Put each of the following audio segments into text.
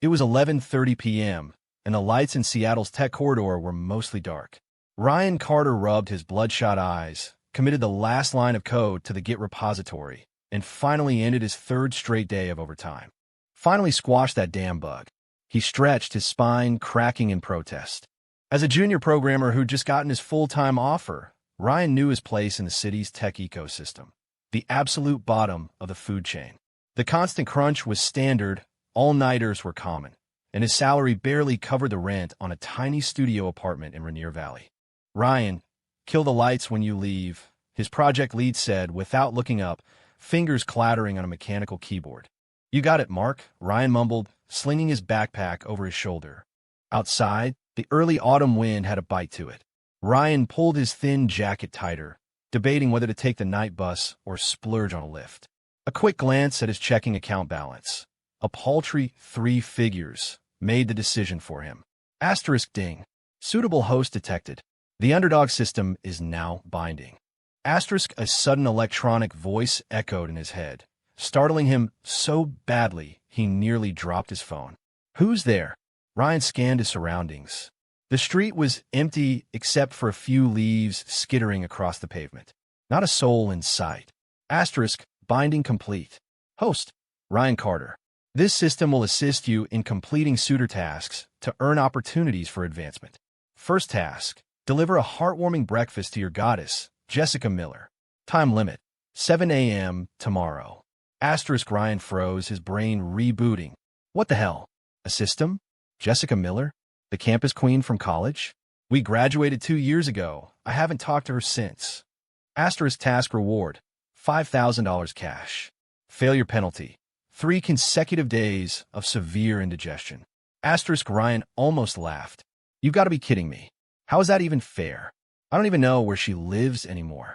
It was 11:30 p.m., and the lights in Seattle's tech corridor were mostly dark. Ryan Carter rubbed his bloodshot eyes, committed the last line of code to the Git repository, and finally ended his third straight day of overtime. Finally squashed that damn bug. He stretched, his spine cracking in protest. As a junior programmer who'd just gotten his full-time offer, Ryan knew his place in the city's tech ecosystem, the absolute bottom of the food chain. The constant crunch was standard, all-nighters were common, and his salary barely covered the rent on a tiny studio apartment in Rainier Valley. Ryan, kill the lights when you leave, his project lead said without looking up, fingers clattering on a mechanical keyboard. You got it, Mark, Ryan mumbled, slinging his backpack over his shoulder. Outside, the early autumn wind had a bite to it. Ryan pulled his thin jacket tighter, debating whether to take the night bus or splurge on a lift. A quick glance at his checking account balance, a paltry 3 figures, made the decision for him. Asterisk ding. Suitable host detected. The underdog system is now binding. Asterisk, a sudden electronic voice echoed in his head, startling him so badly he nearly dropped his phone. Who's there? Ryan scanned his surroundings. The street was empty except for a few leaves skittering across the pavement. Not a soul in sight. Asterisk, binding complete. Host, Ryan Carter. This system will assist you in completing suitor tasks to earn opportunities for advancement. First task, deliver a heartwarming breakfast to your goddess, Jessica Miller. Time limit, 7 a.m. tomorrow. Asterisk, Ryan froze, his brain rebooting. What the hell? A system? Jessica Miller? The campus queen from college? We graduated 2 years ago. I haven't talked to her since. Asterisk, task reward, $5,000 cash. Failure penalty, 3 consecutive days of severe indigestion. Asterisk, Ryan almost laughed. You've got to be kidding me. How is that even fair? I don't even know where she lives anymore.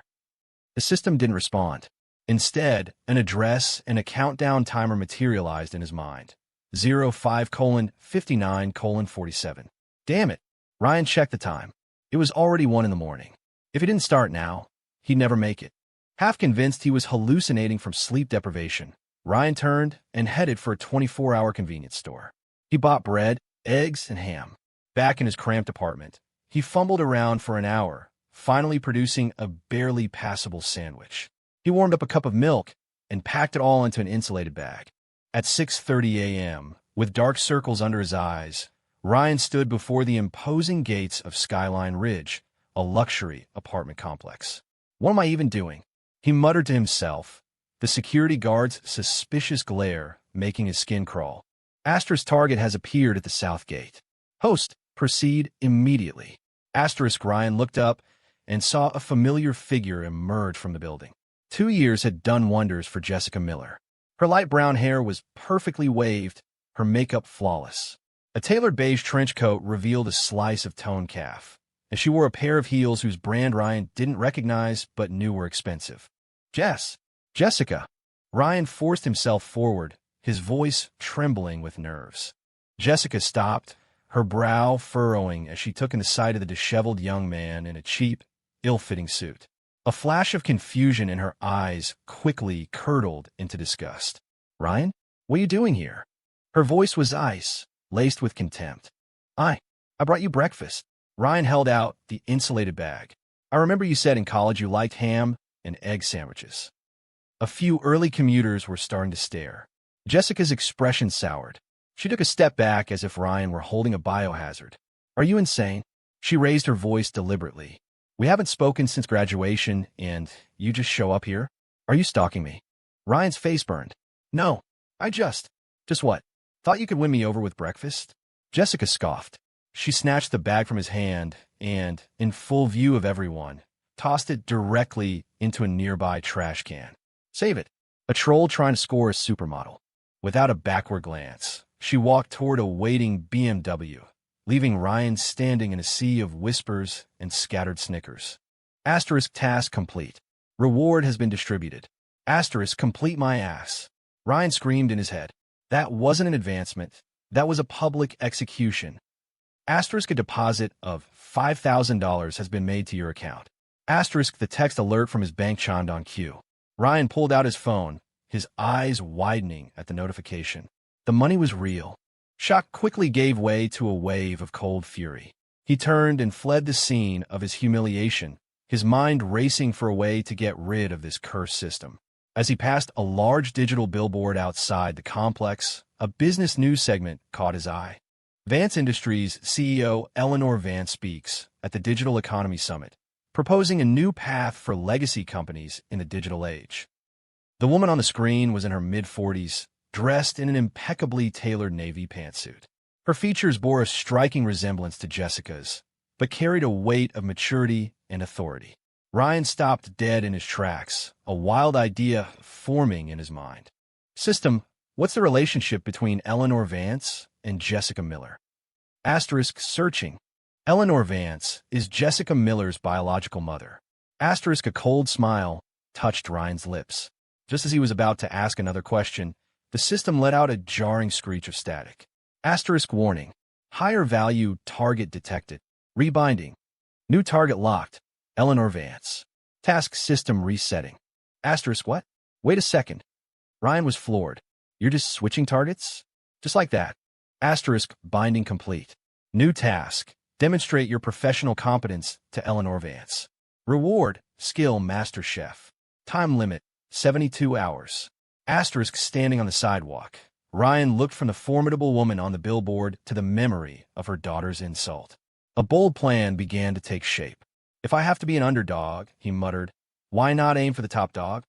The system didn't respond. Instead, an address and a countdown timer materialized in his mind. 05:59:47. Damn it. Ryan checked the time. It was already 1 in the morning. If he didn't start now, he'd never make it. Half convinced he was hallucinating from sleep deprivation, Ryan turned and headed for a 24-hour convenience store. He bought bread, eggs, and ham. Back in his cramped apartment, he fumbled around for an hour, finally producing a barely passable sandwich. He warmed up a cup of milk and packed it all into an insulated bag. At 6:30 a.m., with dark circles under his eyes, Ryan stood before the imposing gates of Skyline Ridge, a luxury apartment complex. What am I even doing? He muttered to himself, the security guard's suspicious glare making his skin crawl. Asterisk, target has appeared at the south gate. Host, proceed immediately. Asterisk, Ryan looked up and saw a familiar figure emerge from the building. 2 years had done wonders for Jessica Miller. Her light brown hair was perfectly waved, her makeup flawless. A tailored beige trench coat revealed a slice of toned calf, and she wore a pair of heels whose brand Ryan didn't recognize but knew were expensive. Jessica. Ryan forced himself forward, his voice trembling with nerves. Jessica stopped, her brow furrowing as she took in the sight of the disheveled young man in a cheap, ill-fitting suit. A flash of confusion in her eyes quickly curdled into disgust. Ryan, what are you doing here? Her voice was ice, laced with contempt. I brought you breakfast. Ryan held out the insulated bag. I remember you said in college you liked ham and egg sandwiches. A few early commuters were starting to stare. Jessica's expression soured. She took a step back as if Ryan were holding a biohazard. Are you insane? She raised her voice deliberately. We haven't spoken since graduation, and you just show up here? Are you stalking me? Ryan's face burned. No, I just what? Thought you could win me over with breakfast? Jessica scoffed. She snatched the bag from his hand and, in full view of everyone, tossed it directly into a nearby trash can. Save it. A troll trying to score a supermodel. Without a backward glance, she walked toward a waiting BMW, leaving Ryan standing in a sea of whispers and scattered snickers. Asterisk, task complete. Reward has been distributed. Asterisk, complete my ass. Ryan screamed in his head. That wasn't an advancement. That was a public execution. Asterisk, a deposit of $5,000 has been made to your account. Asterisk, the text alert from his bank chimed on cue. Ryan pulled out his phone, his eyes widening at the notification. The money was real. Shock quickly gave way to a wave of cold fury. He turned and fled the scene of his humiliation, his mind racing for a way to get rid of this cursed system. As he passed a large digital billboard outside the complex, a business news segment caught his eye. Vance Industries CEO Eleanor Vance speaks at the Digital Economy Summit, proposing a new path for legacy companies in the digital age. The woman on the screen was in her mid-40s, dressed in an impeccably tailored navy pantsuit. Her features bore a striking resemblance to Jessica's, but carried a weight of maturity and authority. Ryan stopped dead in his tracks, a wild idea forming in his mind. System, what's the relationship between Eleanor Vance and Jessica Miller? Asterisk searching. Eleanor Vance is Jessica Miller's biological mother. Asterisk a cold smile touched Ryan's lips. Just as he was about to ask another question, the system let out a jarring screech of static. Asterisk warning. Higher value target detected. Rebinding. New target locked. Eleanor Vance. Task system resetting. Asterisk what? Wait a second. Ryan was floored. You're just switching targets? Just like that. Asterisk binding complete. New task. Demonstrate your professional competence to Eleanor Vance. Reward. Skill Master Chef. Time limit. 72 hours. Asterisk standing on the sidewalk. Ryan looked from the formidable woman on the billboard to the memory of her daughter's insult. A bold plan began to take shape. If I have to be an underdog, he muttered, why not aim for the top dog?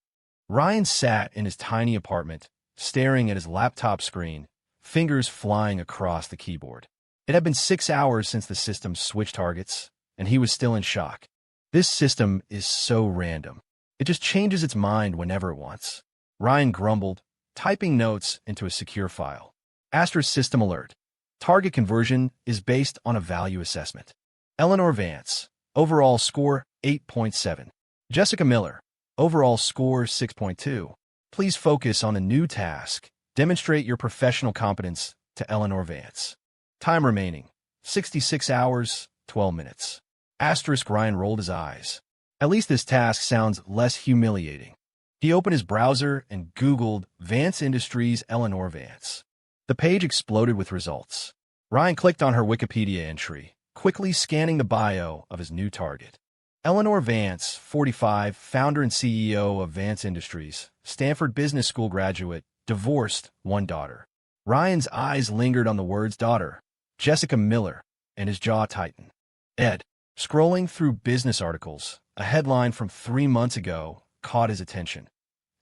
Ryan sat in his tiny apartment, staring at his laptop screen, fingers flying across the keyboard. It had been 6 hours since the system switched targets, and he was still in shock. This system is so random. It just changes its mind whenever it wants. Ryan grumbled, typing notes into a secure file. Asterisk system alert. Target conversion is based on a value assessment. Eleanor Vance. Overall score, 8.7. Jessica Miller. Overall score, 6.2. Please focus on the new task. Demonstrate your professional competence to Eleanor Vance. Time remaining, 66 hours, 12 minutes. Asterisk Ryan rolled his eyes. At least this task sounds less humiliating. He opened his browser and Googled Vance Industries Eleanor Vance. The page exploded with results. Ryan clicked on her Wikipedia entry, quickly scanning the bio of his new target. Eleanor Vance, 45, founder and CEO of Vance Industries, Stanford Business School graduate, divorced, one daughter. Ryan's eyes lingered on the words daughter, Jessica Miller, and his jaw tightened. Ed, scrolling through business articles, a headline from 3 months ago caught his attention.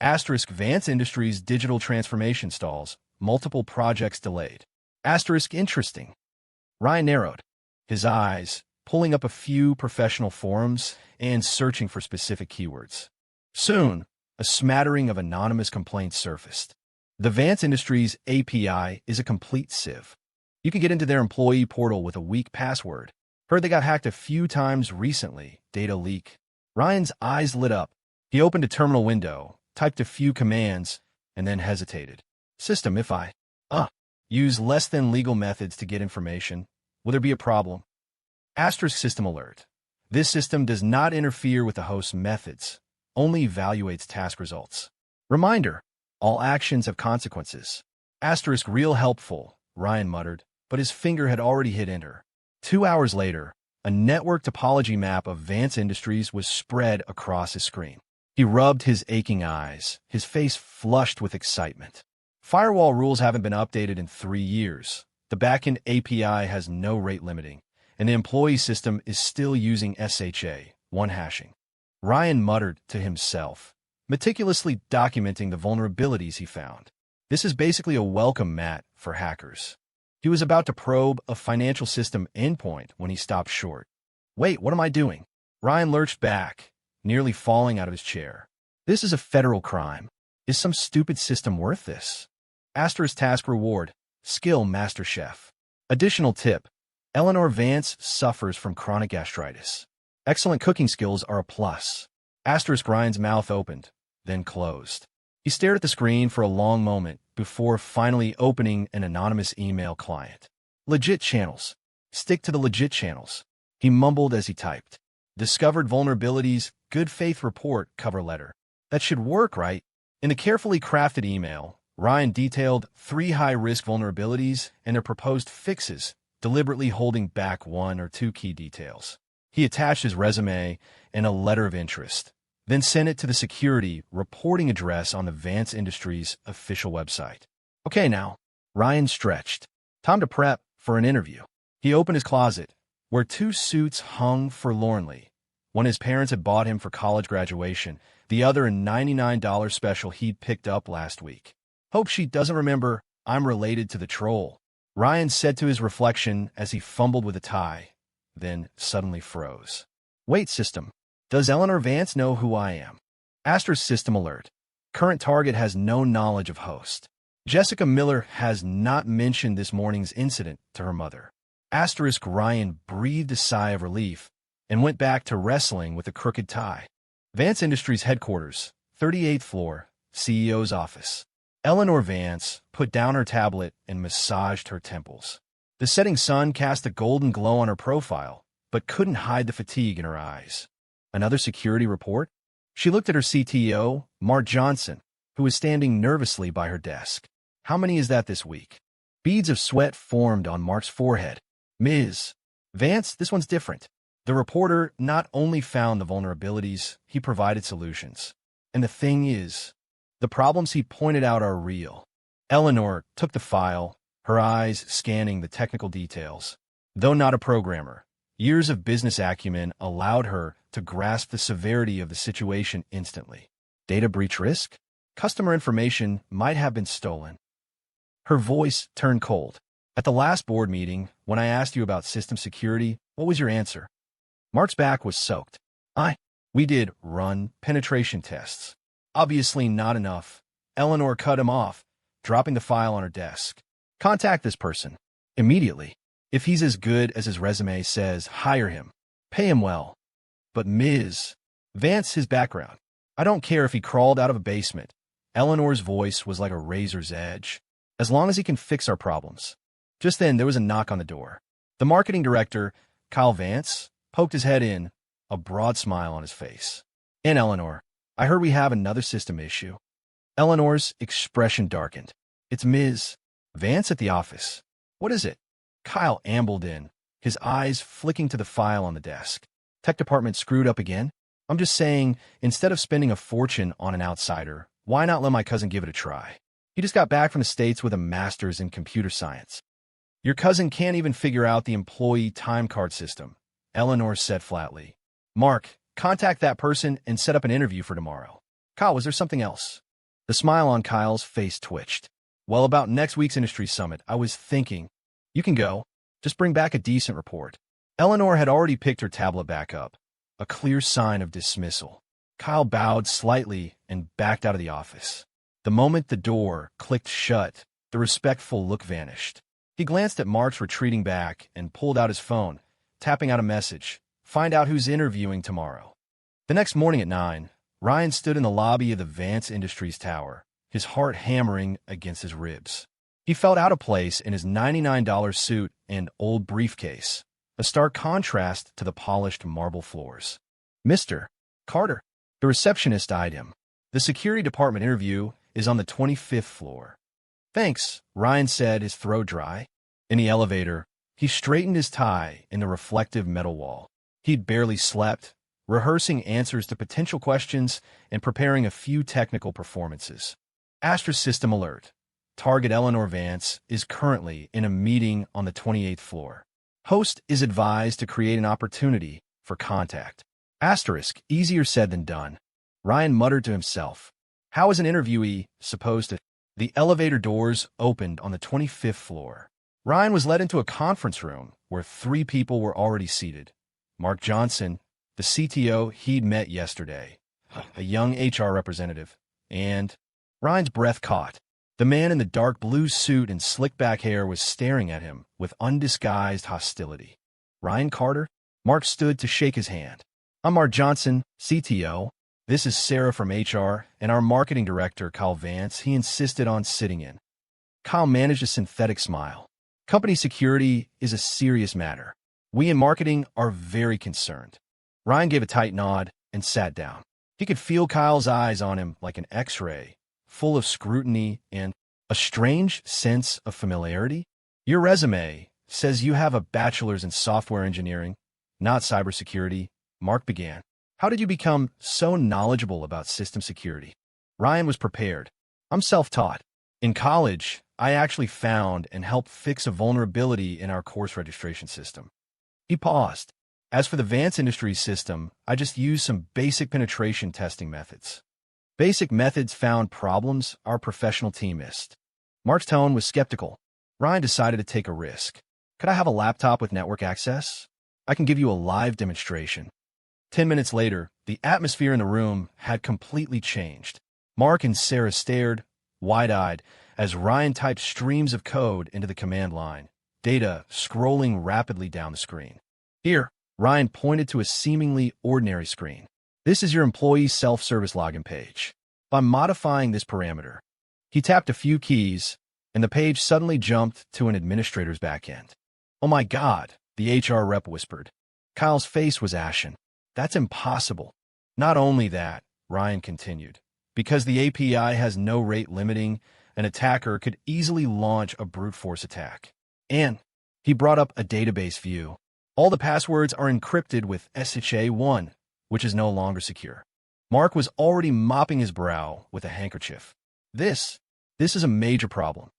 Asterisk Vance Industries digital transformation stalls, multiple projects delayed. Asterisk interesting. Ryan narrowed his eyes, pulling up a few professional forums and searching for specific keywords. Soon, a smattering of anonymous complaints surfaced. The Vance Industries API is a complete sieve. You can get into their employee portal with a weak password. Heard they got hacked a few times recently. Data leak. Ryan's eyes lit up. He opened a terminal window, typed a few commands, and then hesitated. System, if I use less than legal methods to get information, will there be a problem? Asterisk system alert. This system does not interfere with the host's methods, only evaluates task results. Reminder, all actions have consequences. Asterisk real helpful, Ryan muttered, but his finger had already hit enter. 2 hours later, a network topology map of Vance Industries was spread across his screen. He rubbed his aching eyes, his face flushed with excitement. Firewall rules haven't been updated in 3 years. The backend API has no rate limiting, and the employee system is still using SHA, one hashing. Ryan muttered to himself, meticulously documenting the vulnerabilities he found. This is basically a welcome mat for hackers. He was about to probe a financial system endpoint when he stopped short. Wait, what am I doing? Ryan lurched back, nearly falling out of his chair. This is a federal crime. Is some stupid system worth this? Asterisk task reward, skill Master Chef. Additional tip, Eleanor Vance suffers from chronic gastritis. Excellent cooking skills are a plus. Asterisk Ryan's mouth opened, then closed. He stared at the screen for a long moment before finally opening an anonymous email client. Legit channels. Stick to the legit channels. He mumbled as he typed. Discovered vulnerabilities, good faith report, cover letter. That should work, right? In the carefully crafted email, Ryan detailed 3 high-risk vulnerabilities and their proposed fixes, deliberately holding back 1 or 2 key details. He attached his resume and a letter of interest, then sent it to the security reporting address on the Vance Industries official website. Okay now, Ryan stretched. Time to prep for an interview. He opened his closet, where 2 suits hung forlornly. One his parents had bought him for college graduation, the other a $99 special he'd picked up last week. Hope she doesn't remember I'm related to the troll, Ryan said to his reflection as he fumbled with a tie, then suddenly froze. Wait, system. Does Eleanor Vance know who I am? Asterisk system alert. Current target has no knowledge of host. Jessica Miller has not mentioned this morning's incident to her mother. Asterisk Ryan breathed a sigh of relief and went back to wrestling with a crooked tie. Vance Industries headquarters, 38th floor, CEO's office. Eleanor Vance put down her tablet and massaged her temples. The setting sun cast a golden glow on her profile, but couldn't hide the fatigue in her eyes. Another security report? She looked at her CTO, Mark Johnson, who was standing nervously by her desk. How many is that this week? Beads of sweat formed on Mark's forehead. Ms. Vance, this one's different. The reporter not only found the vulnerabilities, he provided solutions. And the thing is, the problems he pointed out are real. Eleanor took the file, her eyes scanning the technical details. Though not a programmer, years of business acumen allowed her to grasp the severity of the situation instantly. Data breach risk? Customer information might have been stolen. Her voice turned cold. At the last board meeting, when I asked you about system security, what was your answer? Mark's back was soaked. We did run penetration tests. Obviously not enough. Eleanor cut him off, dropping the file on her desk. Contact this person. Immediately. If he's as good as his resume says, hire him. Pay him well. But Ms. Vance, his background. I don't care if he crawled out of a basement. Eleanor's voice was like a razor's edge. As long as he can fix our problems. Just then, there was a knock on the door. The marketing director, Kyle Vance, poked his head in, a broad smile on his face. And Eleanor, I heard we have another system issue. Eleanor's expression darkened. It's Ms. Vance at the office. What is it? Kyle ambled in, his eyes flicking to the file on the desk. Tech department screwed up again? I'm just saying, instead of spending a fortune on an outsider, why not let my cousin give it a try? He just got back from the States with a master's in computer science. Your cousin can't even figure out the employee time card system, Eleanor said flatly. Mark, contact that person and set up an interview for tomorrow. Kyle, was there something else? The smile on Kyle's face twitched. Well, about next week's industry summit, I was thinking, you can go. Just bring back a decent report. Eleanor had already picked her tablet back up, a clear sign of dismissal. Kyle bowed slightly and backed out of the office. The moment the door clicked shut, the respectful look vanished. He glanced at Mark's retreating back and pulled out his phone, tapping out a message. Find out who's interviewing tomorrow. The next morning at 9, Ryan stood in the lobby of the Vance Industries Tower, his heart hammering against his ribs. He felt out of place in his $99 suit and old briefcase, a stark contrast to the polished marble floors. Mr. Carter. The receptionist eyed him. The security department interview is on the 25th floor. Thanks, Ryan said, his throat dry. In the elevator, he straightened his tie in the reflective metal wall. He'd barely slept, rehearsing answers to potential questions and preparing a few technical performances. Asterisk system alert. Target Eleanor Vance is currently in a meeting on the 28th floor. Host is advised to create an opportunity for contact. Asterisk, easier said than done. Ryan muttered to himself. How is an interviewee supposed to? The elevator doors opened on the 25th floor. Ryan was led into a conference room where 3 people were already seated. Mark Johnson, the CTO he'd met yesterday, a young HR representative, and Ryan's breath caught. The man in the dark blue suit and slick back hair was staring at him with undisguised hostility. Ryan Carter? Mark stood to shake his hand. I'm Mark Johnson, CTO. This is Sarah from HR, and our marketing director, Kyle Vance. He insisted on sitting in. Kyle managed a synthetic smile. Company security is a serious matter. We in marketing are very concerned. Ryan gave a tight nod and sat down. He could feel Kyle's eyes on him like an X-ray, full of scrutiny and A strange sense of familiarity? Your resume says you have a bachelor's in software engineering, not cybersecurity. Mark began. How did you become so knowledgeable about system security? Ryan was prepared. I'm self-taught. In college, I actually found and helped fix a vulnerability in our course registration system. He paused. As for the Vance Industries system, I just used some basic penetration testing methods. Basic methods found problems our professional team missed. Mark's tone was skeptical. Ryan decided to take a risk. Could I have a laptop with network access? I can give you a live demonstration. 10 minutes later, the atmosphere in the room had completely changed. Mark and Sarah stared, wide-eyed, as Ryan typed streams of code into the command line, data scrolling rapidly down the screen. Here, Ryan pointed to a seemingly ordinary screen. This is your employee self-service login page. By modifying this parameter, he tapped a few keys, and the page suddenly jumped to an administrator's backend. Oh my God, the HR rep whispered. Kyle's face was ashen. That's impossible. Not only that, Ryan continued, because the API has no rate limiting, an attacker could easily launch a brute force attack. And he brought up a database view. All the passwords are encrypted with SHA-1, which is no longer secure. Mark was already mopping his brow with a handkerchief. This is a major problem.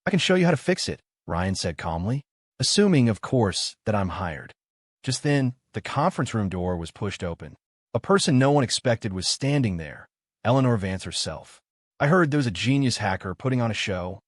I can show you how to fix it, Ryan said calmly, assuming, of course, that I'm hired. Just then, the conference room door was pushed open. A person no one expected was standing there, Eleanor Vance herself. I heard there was a genius hacker putting on a show.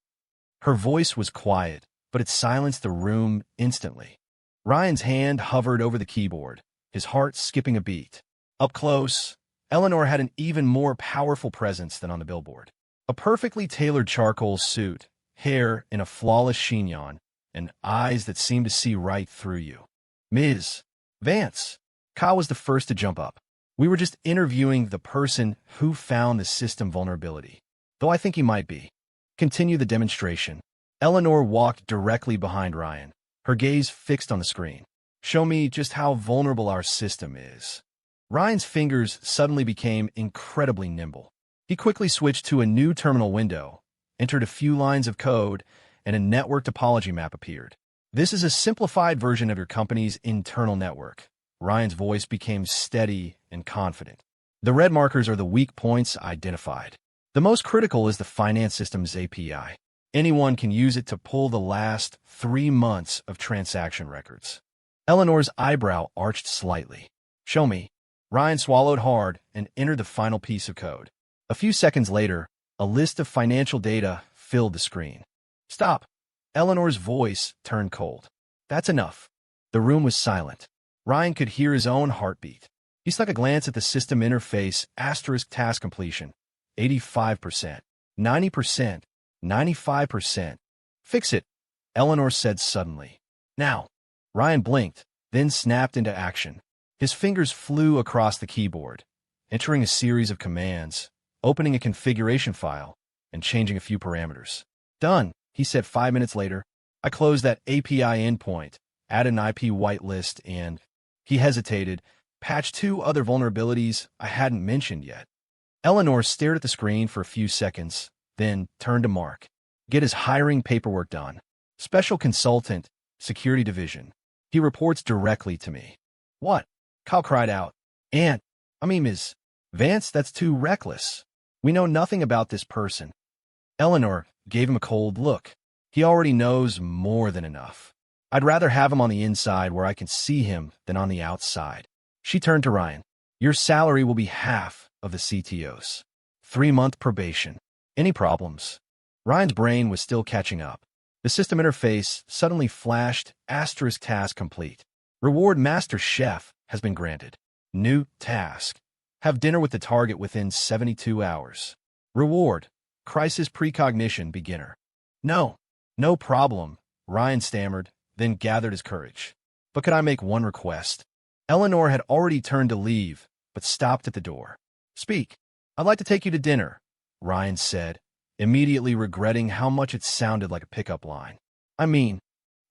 Her voice was quiet, but it silenced the room instantly. Ryan's hand hovered over the keyboard, his heart skipping a beat. Up close, Eleanor had an even more powerful presence than on the billboard. A perfectly tailored charcoal suit, hair in a flawless chignon, and eyes that seemed to see right through you. Ms. Vance. Kyle was the first to jump up. We were just interviewing the person who found the system vulnerability. Though I think he might be. Continue the demonstration. Eleanor walked directly behind Ryan, her gaze fixed on the screen. Show me just how vulnerable our system is. Ryan's fingers suddenly became incredibly nimble. He quickly switched to a new terminal window, entered a few lines of code, and a network topology map appeared. This is a simplified version of your company's internal network. Ryan's voice became steady and confident. The red markers are the weak points identified. The most critical is the finance system's API. Anyone can use it to pull the last 3 months of transaction records. Eleanor's eyebrow arched slightly. Show me. Ryan swallowed hard and entered the final piece of code. A few seconds later, a list of financial data filled the screen. Stop. Eleanor's voice turned cold. That's enough. The room was silent. Ryan could hear his own heartbeat. He stuck a glance at the system interface, asterisk task completion. 85%, 90%, 95%. Fix it, Eleanor said suddenly. Now. Ryan blinked, then snapped into action. His fingers flew across the keyboard, entering a series of commands, opening a configuration file, and changing a few parameters. Done, he said 5 minutes later. I closed that API endpoint, added an IP whitelist, and he hesitated, patched 2 other vulnerabilities I hadn't mentioned yet. Eleanor stared at the screen for a few seconds, then turned to Mark. Get his hiring paperwork done. Special consultant, security division. He reports directly to me. What? Kyle cried out. Ms. Vance, that's too reckless. We know nothing about this person. Eleanor gave him a cold look. He already knows more than enough. I'd rather have him on the inside where I can see him than on the outside. She turned to Ryan. Your salary will be half of the CTO's. 3-month probation. Any problems? Ryan's brain was still catching up. The system interface suddenly flashed asterisk task complete. Reward Master Chef has been granted. New task. Have dinner with the target within 72 hours. Reward. Crisis precognition beginner. No problem, Ryan stammered, then gathered his courage. But could I make one request? Eleanor had already turned to leave, but stopped at the door. Speak. I'd like to take you to dinner, Ryan said, immediately regretting how much it sounded like a pickup line. I mean,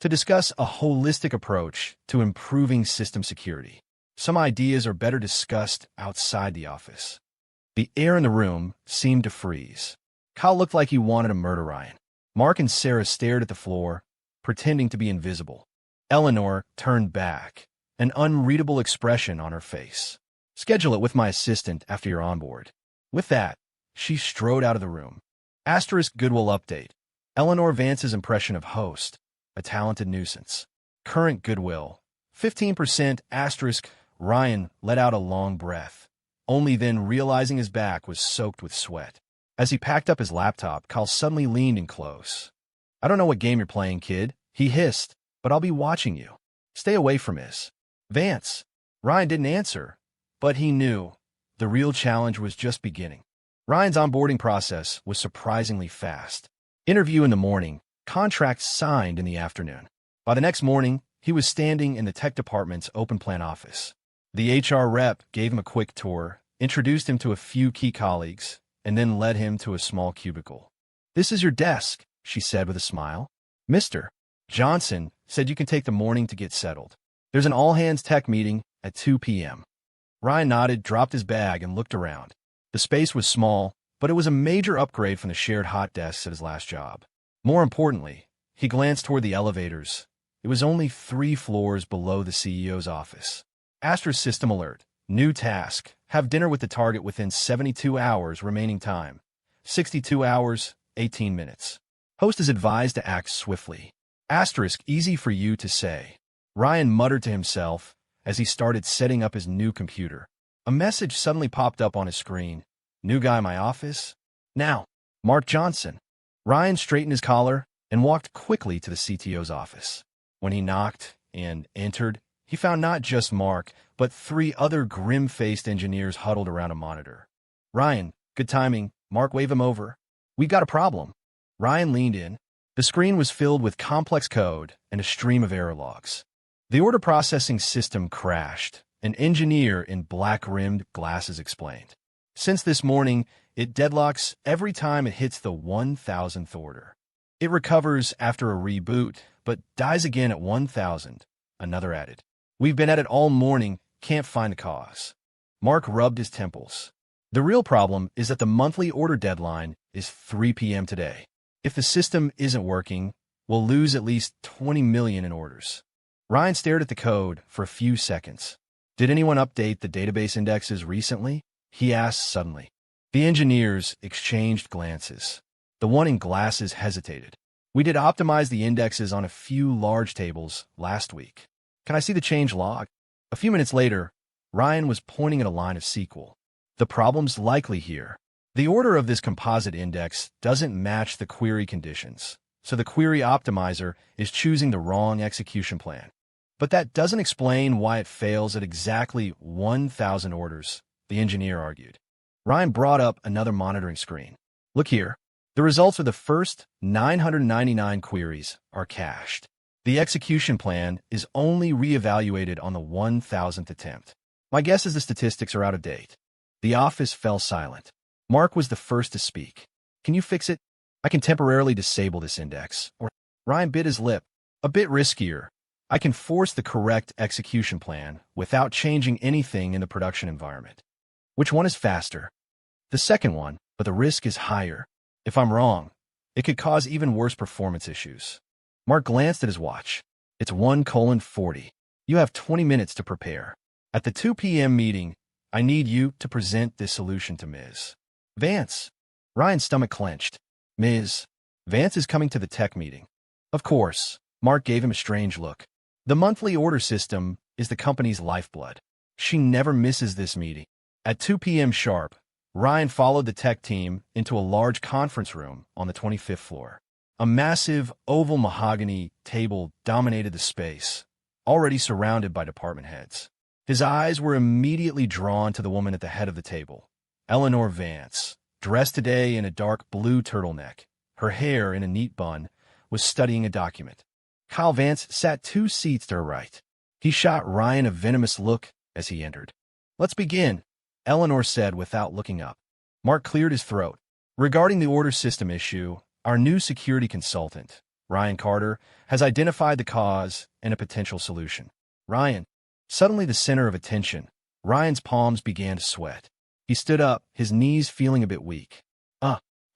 to discuss a holistic approach to improving system security. Some ideas are better discussed outside the office. The air in the room seemed to freeze. Kyle looked like he wanted to murder Ryan. Mark and Sarah stared at the floor, pretending to be invisible. Eleanor turned back, an unreadable expression on her face. Schedule it with my assistant after you're on board. With that, she strode out of the room. Asterisk Goodwill update. Eleanor Vance's impression of host, a talented nuisance. Current Goodwill, 15%. Asterisk. Ryan let out a long breath, only then realizing his back was soaked with sweat. As he packed up his laptop, Kyle suddenly leaned in close. I don't know what game you're playing, kid, he hissed, but I'll be watching you. Stay away from Miss Vance. Ryan didn't answer, but he knew the real challenge was just beginning. Ryan's onboarding process was surprisingly fast. Interview in the morning, contract signed in the afternoon. By the next morning, he was standing in the tech department's open plan office. The HR rep gave him a quick tour, introduced him to a few key colleagues, and then led him to a small cubicle. This is your desk, she said with a smile. Mr. Johnson said you can take the morning to get settled. There's an all-hands tech meeting at 2 p.m. Ryan nodded, dropped his bag, and looked around. The space was small, but it was a major upgrade from the shared hot desks at his last job. More importantly, he glanced toward the elevators. It was only 3 floors below the CEO's office. Asterisk system alert. New task. Have dinner with the target within 72 hours remaining time. 62 hours, 18 minutes. Host is advised to act swiftly. Asterisk easy for you to say. Ryan muttered to himself as he started setting up his new computer. A message suddenly popped up on his screen. New guy in my office? Now, Mark Johnson. Ryan straightened his collar and walked quickly to the CTO's office. When he knocked and entered, he found not just Mark, but 3 other grim-faced engineers huddled around a monitor. Ryan, good timing. Mark waved him over. We got a problem. Ryan leaned in. The screen was filled with complex code and a stream of error logs. The order processing system crashed, an engineer in black-rimmed glasses explained. Since this morning, it deadlocks every time it hits the 1,000th order. It recovers after a reboot, but dies again at 1,000, another added. We've been at it all morning, can't find the cause. Mark rubbed his temples. The real problem is that the monthly order deadline is 3 p.m. today. If the system isn't working, we'll lose at least 20 million in orders. Ryan stared at the code for a few seconds. Did anyone update the database indexes recently? He asked suddenly. The engineers exchanged glances. The one in glasses hesitated. We did optimize the indexes on a few large tables last week. Can I see the change log? A few minutes later, Ryan was pointing at a line of SQL. The problem's likely here. The order of this composite index doesn't match the query conditions, so the query optimizer is choosing the wrong execution plan. But that doesn't explain why it fails at exactly 1,000 orders, the engineer argued. Ryan brought up another monitoring screen. Look here. The results of the first 999 queries are cached. The execution plan is only reevaluated on the 1,000th attempt. My guess is the statistics are out of date. The office fell silent. Mark was the first to speak. Can you fix it? I can temporarily disable this index. Or Ryan bit his lip. A bit riskier. I can force the correct execution plan without changing anything in the production environment. Which one is faster? The second one, but the risk is higher. If I'm wrong, it could cause even worse performance issues. Mark glanced at his watch. It's 1:40. You have 20 minutes to prepare. At the 2 p.m. meeting, I need you to present this solution to Ms. Vance. Ryan's stomach clenched. Ms. Vance is coming to the tech meeting. Of course. Mark gave him a strange look. The monthly order system is the company's lifeblood. She never misses this meeting. At 2 p.m. sharp, Ryan followed the tech team into a large conference room on the 25th floor. A massive, oval mahogany table dominated the space, already surrounded by department heads. His eyes were immediately drawn to the woman at the head of the table, Eleanor Vance, dressed today in a dark blue turtleneck, her hair in a neat bun, was studying a document. Kyle Vance sat 2 seats to her right. He shot Ryan a venomous look as he entered. Let's begin, Eleanor said without looking up. Mark cleared his throat. Regarding the order system issue, our new security consultant, Ryan Carter, has identified the cause and a potential solution. Ryan, suddenly the center of attention, Ryan's palms began to sweat. He stood up, his knees feeling a bit weak.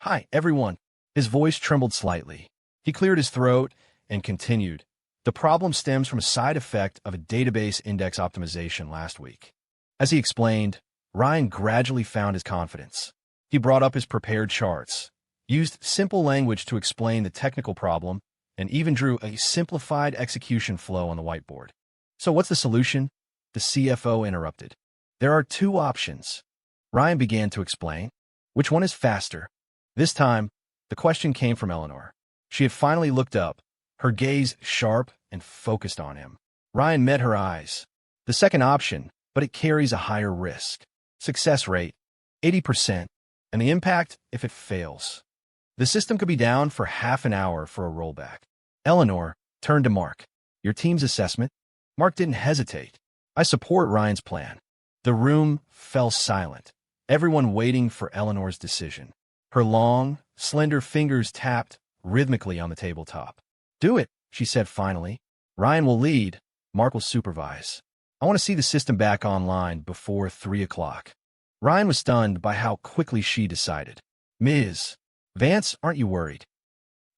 Hi, everyone. His voice trembled slightly. He cleared his throat and continued. The problem stems from a side effect of a database index optimization last week. As he explained, Ryan gradually found his confidence. He brought up his prepared charts, used simple language to explain the technical problem, and even drew a simplified execution flow on the whiteboard. So what's the solution? The CFO interrupted. There are two options. Ryan began to explain. Which one is faster? This time, the question came from Eleanor. She had finally looked up, her gaze sharp and focused on him. Ryan met her eyes. The second option, but it carries a higher risk. Success rate, 80%, and the impact if it fails. The system could be down for half an hour for a rollback. Eleanor turned to Mark. Your team's assessment? Mark didn't hesitate. I support Ryan's plan. The room fell silent, everyone waiting for Eleanor's decision. Her long, slender fingers tapped rhythmically on the tabletop. Do it, she said finally. Ryan will lead, Mark will supervise. I want to see the system back online before 3 o'clock. Ryan was stunned by how quickly she decided. Ms. Vance, aren't you worried?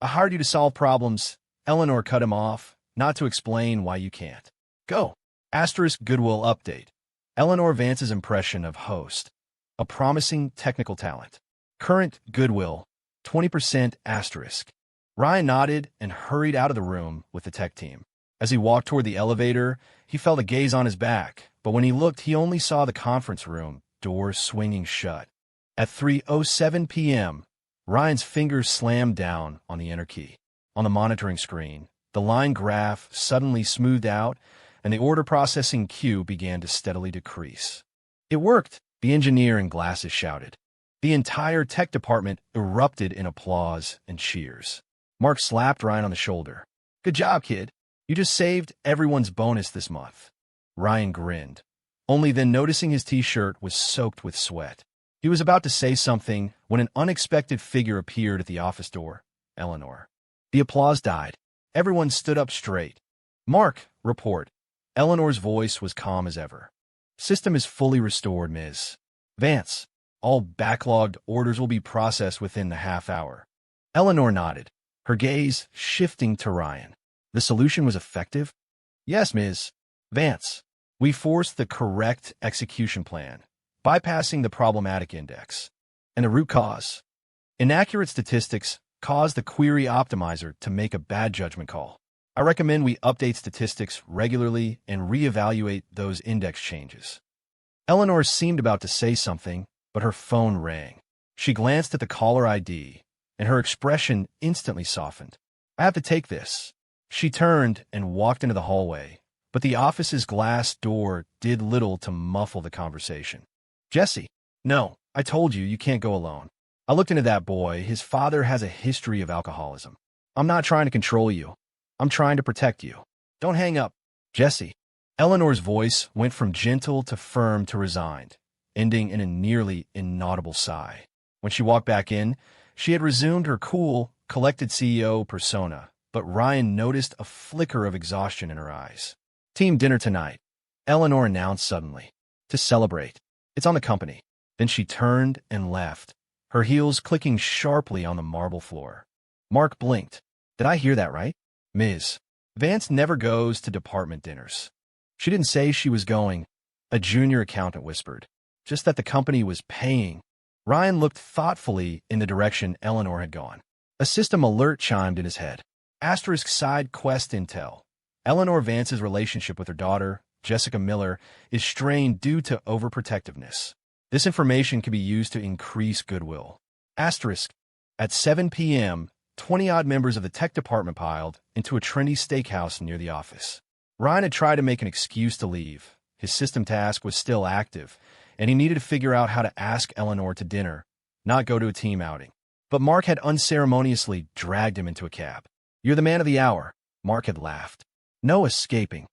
I hired you to solve problems. Eleanor cut him off, not to explain why you can't. Go. Asterisk Goodwill update. Eleanor Vance's impression of host. A promising technical talent. Current Goodwill, 20% asterisk. Ryan nodded and hurried out of the room with the tech team. As he walked toward the elevator, he felt a gaze on his back, but when he looked, he only saw the conference room door swinging shut. At 3:07 p.m., Ryan's fingers slammed down on the enter key. On the monitoring screen, the line graph suddenly smoothed out, and the order processing queue began to steadily decrease. It worked, the engineer in glasses shouted. The entire tech department erupted in applause and cheers. Mark slapped Ryan on the shoulder. Good job, kid. You just saved everyone's bonus this month. Ryan grinned, only then noticing his t-shirt was soaked with sweat. He was about to say something when an unexpected figure appeared at the office door, Eleanor. The applause died. Everyone stood up straight. Mark, report. Eleanor's voice was calm as ever. System is fully restored, Ms. Vance. All backlogged orders will be processed within the half hour. Eleanor nodded, her gaze shifting to Ryan. The solution was effective? Yes, Ms. Vance. We forced the correct execution plan, bypassing the problematic index. And the root cause? Inaccurate statistics caused the query optimizer to make a bad judgment call. I recommend we update statistics regularly and reevaluate those index changes. Eleanor seemed about to say something, but her phone rang. She glanced at the caller ID, and her expression instantly softened. I have to take this. She turned and walked into the hallway, but the office's glass door did little to muffle the conversation. Jesse, no, I told you can't go alone. I looked into that boy. His father has a history of alcoholism. I'm not trying to control you. I'm trying to protect you. Don't hang up. Jesse. Eleanor's voice went from gentle to firm to resigned, ending in a nearly inaudible sigh. When she walked back in, she had resumed her cool, collected CEO persona, but Ryan noticed a flicker of exhaustion in her eyes. Team dinner tonight, Eleanor announced suddenly. To celebrate. It's on the company. Then she turned and left, her heels clicking sharply on the marble floor. Mark blinked. Did I hear that right? Ms. Vance never goes to department dinners. She didn't say she was going, a junior accountant whispered. Just that the company was paying. Ryan looked thoughtfully in the direction Eleanor had gone. A system alert chimed in his head. Asterisk side quest intel. Eleanor Vance's relationship with her daughter, Jessica Miller, is strained due to overprotectiveness. This information can be used to increase goodwill. Asterisk. At 7 p.m., 20-odd members of the tech department piled into a trendy steakhouse near the office. Ryan had tried to make an excuse to leave. His system task was still active, and he needed to figure out how to ask Eleanor to dinner, not go to a team outing. But Mark had unceremoniously dragged him into a cab. You're the man of the hour, Mark had laughed. No escaping.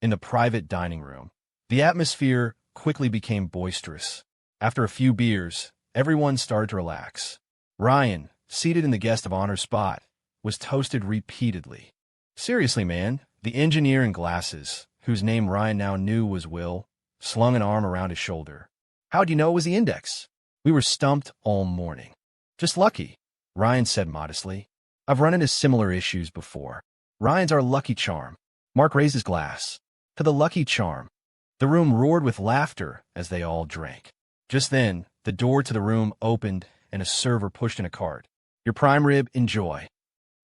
In the private dining room, the atmosphere quickly became boisterous. After a few beers, everyone started to relax. Ryan, seated in the guest of honor spot, was toasted repeatedly. Seriously, man, the engineer in glasses, whose name Ryan now knew was Will, slung an arm around his shoulder. How'd you know it was the index? We were stumped all morning. Just lucky, Ryan said modestly. I've run into similar issues before. Ryan's our lucky charm. Mark raised his glass. To the lucky charm. The room roared with laughter as they all drank. Just then, the door to the room opened and a server pushed in a cart. Your prime rib, enjoy.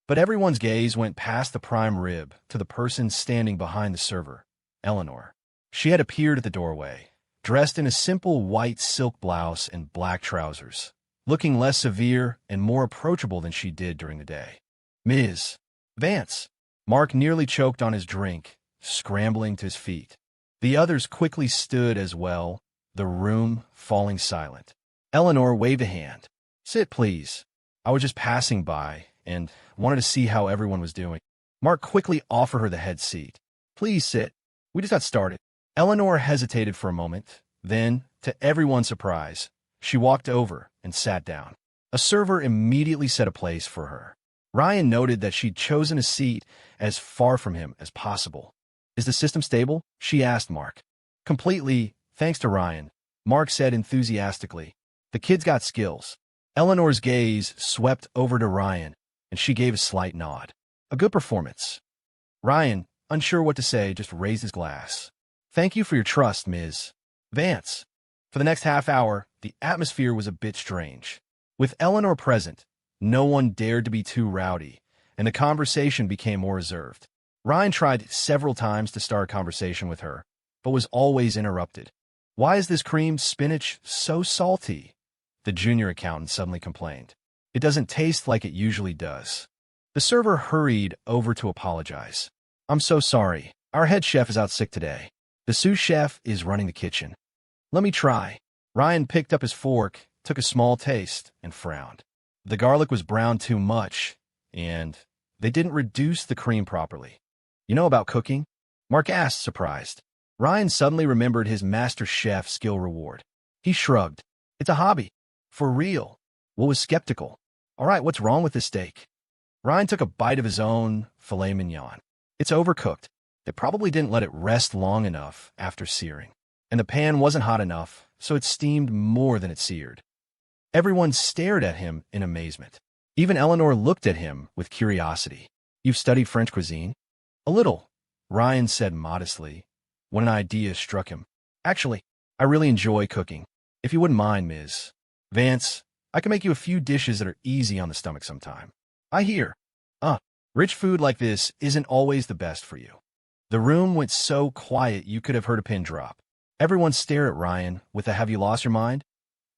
But everyone's gaze went past the prime rib to the person standing behind the server, Eleanor. She had appeared at the doorway, dressed in a simple white silk blouse and black trousers, looking less severe and more approachable than she did during the day. Ms. Vance. Mark nearly choked on his drink, scrambling to his feet. The others quickly stood as well, the room falling silent. Eleanor waved a hand. Sit, please. I was just passing by and wanted to see how everyone was doing. Mark quickly offered her the head seat. Please sit. We just got started. Eleanor hesitated for a moment. Then, to everyone's surprise, she walked over and sat down. A server immediately set a place for her. Ryan noted that she'd chosen a seat as far from him as possible. Is the system stable? She asked Mark. Completely, thanks to Ryan, Mark said enthusiastically. The kid's got skills. Eleanor's gaze swept over to Ryan, and she gave a slight nod. A good performance. Ryan, unsure what to say, just raised his glass. Thank you for your trust, Ms. Vance. For the next half hour, the atmosphere was a bit strange. With Eleanor present, no one dared to be too rowdy, and the conversation became more reserved. Ryan tried several times to start a conversation with her, but was always interrupted. Why is this creamed spinach so salty? The junior accountant suddenly complained. It doesn't taste like it usually does. The server hurried over to apologize. I'm so sorry. Our head chef is out sick today. The sous chef is running the kitchen. Let me try. Ryan picked up his fork, took a small taste, and frowned. The garlic was browned too much, and they didn't reduce the cream properly. You know about cooking? Mark asked, surprised. Ryan suddenly remembered his master chef skill reward. He shrugged. It's a hobby. For real. Will was skeptical. All right, what's wrong with this steak? Ryan took a bite of his own filet mignon. It's overcooked. They probably didn't let it rest long enough after searing. And the pan wasn't hot enough, so it steamed more than it seared. Everyone stared at him in amazement. Even Eleanor looked at him with curiosity. You've studied French cuisine? A little, Ryan said modestly, when an idea struck him. Actually, I really enjoy cooking. If you wouldn't mind, Ms. Vance, I can make you a few dishes that are easy on the stomach sometime. I hear. Rich food like this isn't always the best for you. The room went so quiet you could have heard a pin drop. Everyone stared at Ryan with a "have you lost your mind?"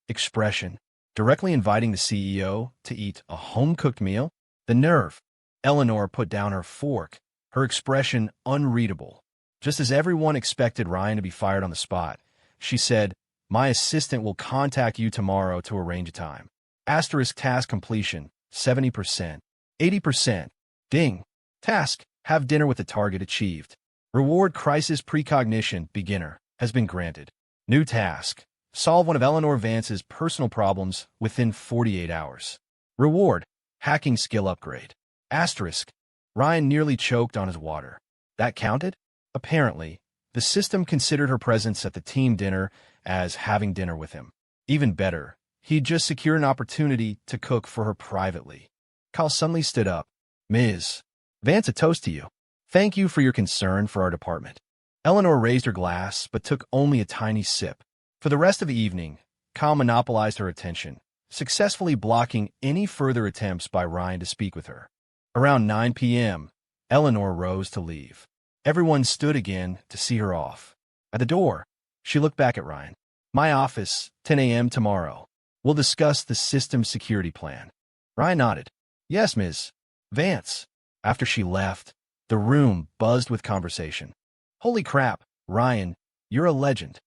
expression, directly inviting the CEO to eat a home-cooked meal. The nerve. Eleanor put down her fork, her expression unreadable. Just as everyone expected Ryan to be fired on the spot, she said, My assistant will contact you tomorrow to arrange a time. Asterisk task completion, 70%. 80%. Ding. Task, have dinner with the target achieved. Reward crisis precognition, beginner, has been granted. New task, solve one of Eleanor Vance's personal problems within 48 hours. Reward, hacking skill upgrade. Asterisk, Ryan nearly choked on his water. That counted? Apparently, the system considered her presence at the team dinner as having dinner with him. Even better, he'd just secured an opportunity to cook for her privately. Kyle suddenly stood up. Ms. Vance, a toast to you. Thank you for your concern for our department. Eleanor raised her glass, but took only a tiny sip. For the rest of the evening, Kyle monopolized her attention, successfully blocking any further attempts by Ryan to speak with her. Around 9 p.m., Eleanor rose to leave. Everyone stood again to see her off. At the door, she looked back at Ryan. My office, 10 a.m. tomorrow. We'll discuss the system security plan. Ryan nodded. Yes, Ms. Vance. After she left, the room buzzed with conversation. Holy crap, Ryan, you're a legend.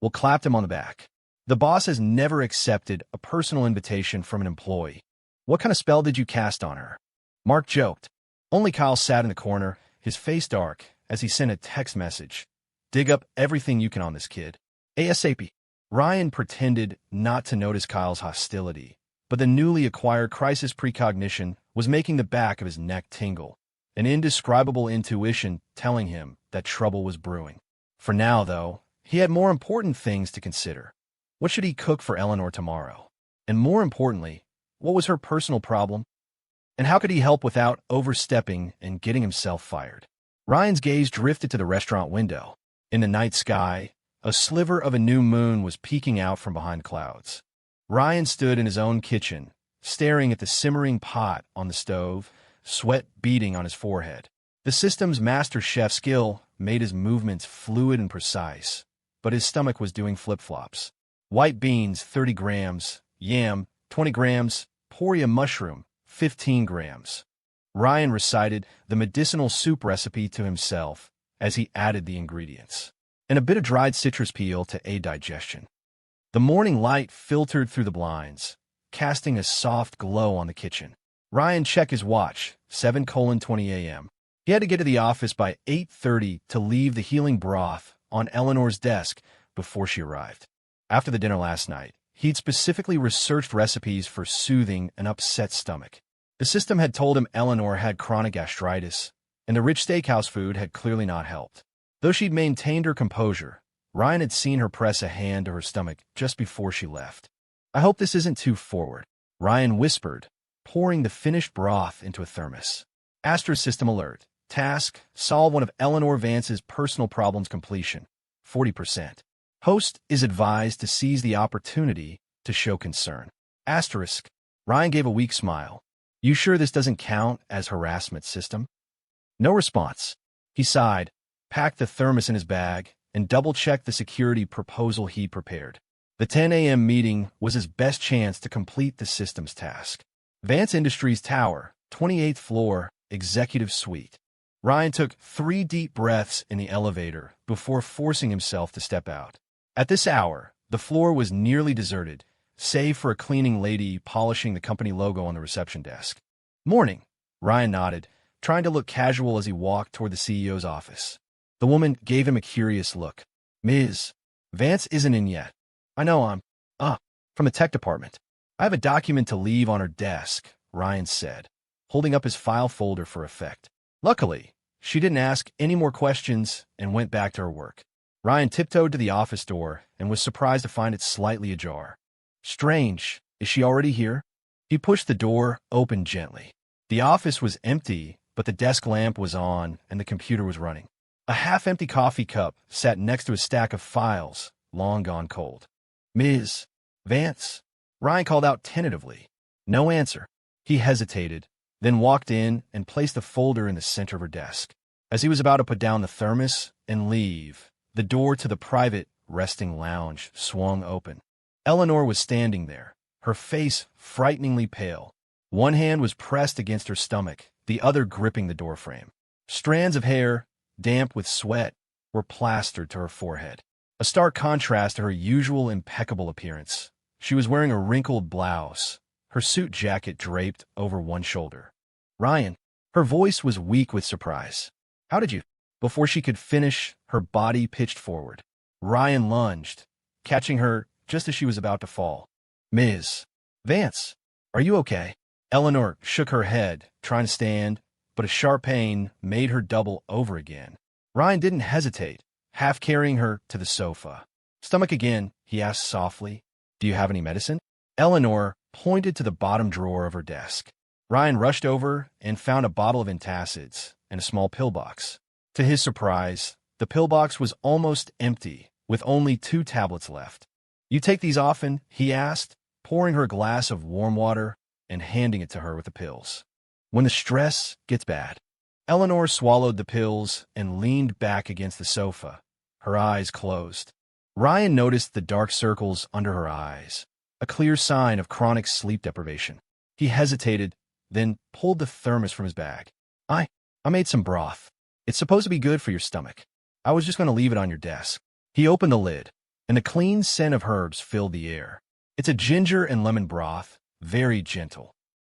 Will clapped him on the back. The boss has never accepted a personal invitation from an employee. What kind of spell did you cast on her? Mark joked. Only Kyle sat in the corner, his face dark, as he sent a text message. Dig up everything you can on this kid. ASAP. Ryan pretended not to notice Kyle's hostility, but the newly acquired crisis precognition was making the back of his neck tingle, an indescribable intuition telling him that trouble was brewing. For now, though, he had more important things to consider. What should he cook for Eleanor tomorrow? And more importantly, What was her personal problem? And how could he help without overstepping and getting himself fired? Ryan's gaze drifted to the restaurant window. In the night sky, a sliver of a new moon was peeking out from behind clouds. Ryan stood in his own kitchen, staring at the simmering pot on the stove, sweat beading on his forehead. The system's master chef skill made his movements fluid and precise, but his stomach was doing flip-flops. White beans, 30 grams, yam, 20 grams, poria mushroom, 15 grams. Ryan recited the medicinal soup recipe to himself as he added the ingredients, and a bit of dried citrus peel to aid digestion. The morning light filtered through the blinds, casting a soft glow on the kitchen. Ryan checked his watch, 7:20 a.m. He had to get to the office by 8:30 to leave the healing broth on Eleanor's desk before she arrived. After the dinner last night, he'd specifically researched recipes for soothing an upset stomach. The system had told him Eleanor had chronic gastritis, and the rich steakhouse food had clearly not helped. Though she'd maintained her composure, Ryan had seen her press a hand to her stomach just before she left. "I hope this isn't too forward," Ryan whispered, pouring the finished broth into a thermos. Asterisk system alert. Task: solve one of Eleanor Vance's personal problems. Completion: 40%. Host is advised to seize the opportunity to show concern. Asterisk. Ryan gave a weak smile. "You sure this doesn't count as harassment, system?" No response. He sighed, packed the thermos in his bag, and double-checked the security proposal he prepared. The 10 a.m. meeting was his best chance to complete the system's task. Vance Industries Tower, 28th floor, executive suite. Ryan took 3 deep breaths in the elevator before forcing himself to step out. At this hour, the floor was nearly deserted, save for a cleaning lady polishing the company logo on the reception desk. "Morning," Ryan nodded, trying to look casual as he walked toward the CEO's office. The woman gave him a curious look. "Ms. Vance isn't in yet. I know I'm from the tech department. I have a document to leave on her desk," Ryan said, holding up his file folder for effect. Luckily, she didn't ask any more questions and went back to her work. Ryan tiptoed to the office door and was surprised to find it slightly ajar. "Strange. Is she already here?" He pushed the door open gently. The office was empty, but the desk lamp was on and the computer was running. A half-empty coffee cup sat next to a stack of files, long gone cold. "Ms. Vance?" Ryan called out tentatively. No answer. He hesitated, then walked in and placed the folder in the center of her desk. As he was about to put down the thermos and leave, the door to the private resting lounge swung open. Eleanor was standing there, her face frighteningly pale. One hand was pressed against her stomach, the other gripping the doorframe. Strands of hair, damp with sweat, were plastered to her forehead. A stark contrast to her usual impeccable appearance. She was wearing a wrinkled blouse, her suit jacket draped over one shoulder. "Ryan." Her voice was weak with surprise. "How did you—" Before she could finish, her body pitched forward. Ryan lunged, catching her just as she was about to fall. "Ms. Vance, are you okay?" Eleanor shook her head, trying to stand, but a sharp pain made her double over again. Ryan didn't hesitate, half carrying her to the sofa. "Stomach again?" he asked softly. "Do you have any medicine?" Eleanor pointed to the bottom drawer of her desk. Ryan rushed over and found a bottle of antacids and a small pill box. To his surprise, the pill box was almost empty, with only 2 tablets left. "You take these often?" he asked, pouring her a glass of warm water and handing it to her with the pills. "When the stress gets bad." Eleanor swallowed the pills and leaned back against the sofa, her eyes closed. Ryan noticed the dark circles under her eyes, a clear sign of chronic sleep deprivation. He hesitated, then pulled the thermos from his bag. I made some broth. It's supposed to be good for your stomach. I was just going to leave it on your desk." He opened the lid, and the clean scent of herbs filled the air. "It's a ginger and lemon broth, very gentle."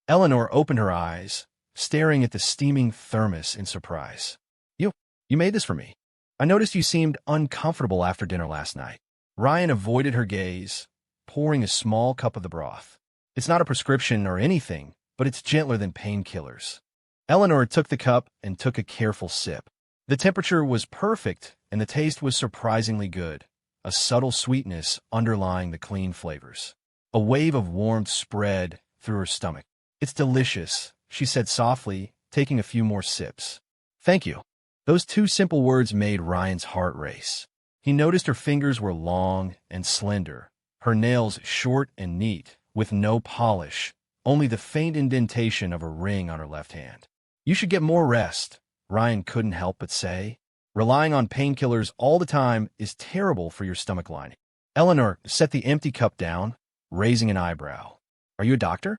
Eleanor opened her eyes, staring at the steaming thermos in surprise. You made this for me. I noticed you seemed uncomfortable after dinner last night." Ryan avoided her gaze, pouring a small cup of the broth. "It's not a prescription or anything, but it's gentler than painkillers." Eleanor took the cup and took a careful sip. The temperature was perfect, and the taste was surprisingly good, a subtle sweetness underlying the clean flavors. A wave of warmth spread through her stomach. "It's delicious," she said softly, taking a few more sips. "Thank you." Those two simple words made Ryan's heart race. He noticed her fingers were long and slender, her nails short and neat, with no polish, only the faint indentation of a ring on her left hand. "You should get more rest," Ryan couldn't help but say. "Relying on painkillers all the time is terrible for your stomach lining." Eleanor set the empty cup down, raising an eyebrow. "Are you a doctor?"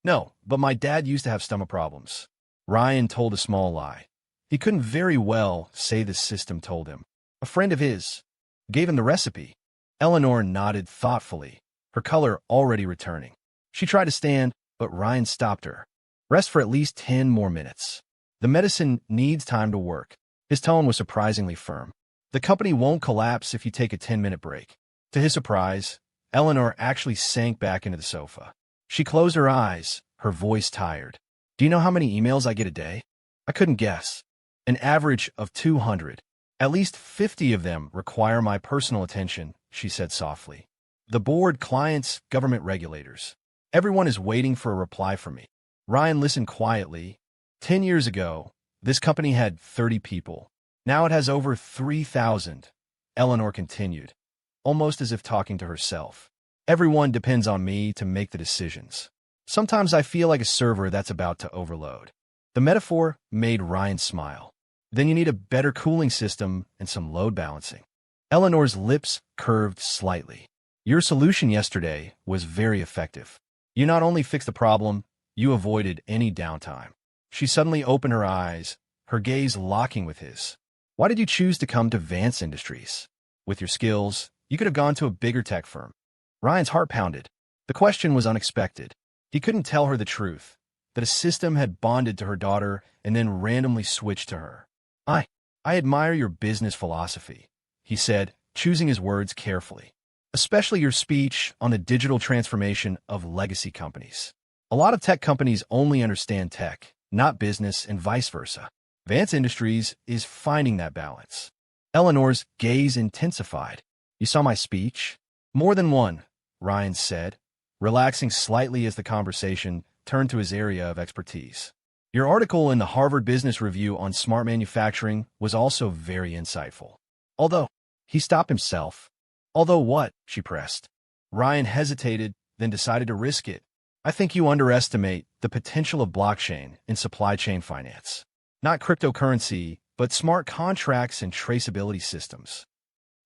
"No, but my dad used to have stomach problems." Ryan told a small lie. He couldn't very well say the system told him. A friend of his gave him the recipe. Eleanor nodded thoughtfully, her color already returning. She tried to stand, but Ryan stopped her. "Rest for at least 10 more minutes. The medicine needs time to work." His tone was surprisingly firm. "The company won't collapse if you take a 10-minute break." To his surprise, Eleanor actually sank back into the sofa. She closed her eyes, her voice tired. "Do you know how many emails I get a day?" "I couldn't guess." "An average of 200. At least 50 of them require my personal attention," she said softly. "The board, clients, government regulators. Everyone is waiting for a reply from me." Ryan listened quietly. 10 years ago, this company had 30 people. Now it has over 3,000. Eleanor continued, almost as if talking to herself. "Everyone depends on me to make the decisions. Sometimes I feel like a server that's about to overload." The metaphor made Ryan smile. "Then you need a better cooling system and some load balancing." Eleanor's lips curved slightly. "Your solution yesterday was very effective. You not only fixed the problem, you avoided any downtime." She suddenly opened her eyes, her gaze locking with his. "Why did you choose to come to Vance Industries? With your skills, you could have gone to a bigger tech firm." Ryan's heart pounded. The question was unexpected. He couldn't tell her the truth, that a system had bonded to her daughter and then randomly switched to her. I admire your business philosophy," he said, choosing his words carefully. "Especially your speech on the digital transformation of legacy companies. A lot of tech companies only understand tech, not business, and vice versa. Vance Industries is finding that balance." Eleanor's gaze intensified. "You saw my speech?" "More than one," Ryan said, relaxing slightly as the conversation turned to his area of expertise. "Your article in the Harvard Business Review on smart manufacturing was also very insightful." Although, he stopped himself. "Although what?" she pressed. Ryan hesitated, then decided to risk it. "I think you underestimate the potential of blockchain in supply chain finance. Not cryptocurrency, but smart contracts and traceability systems."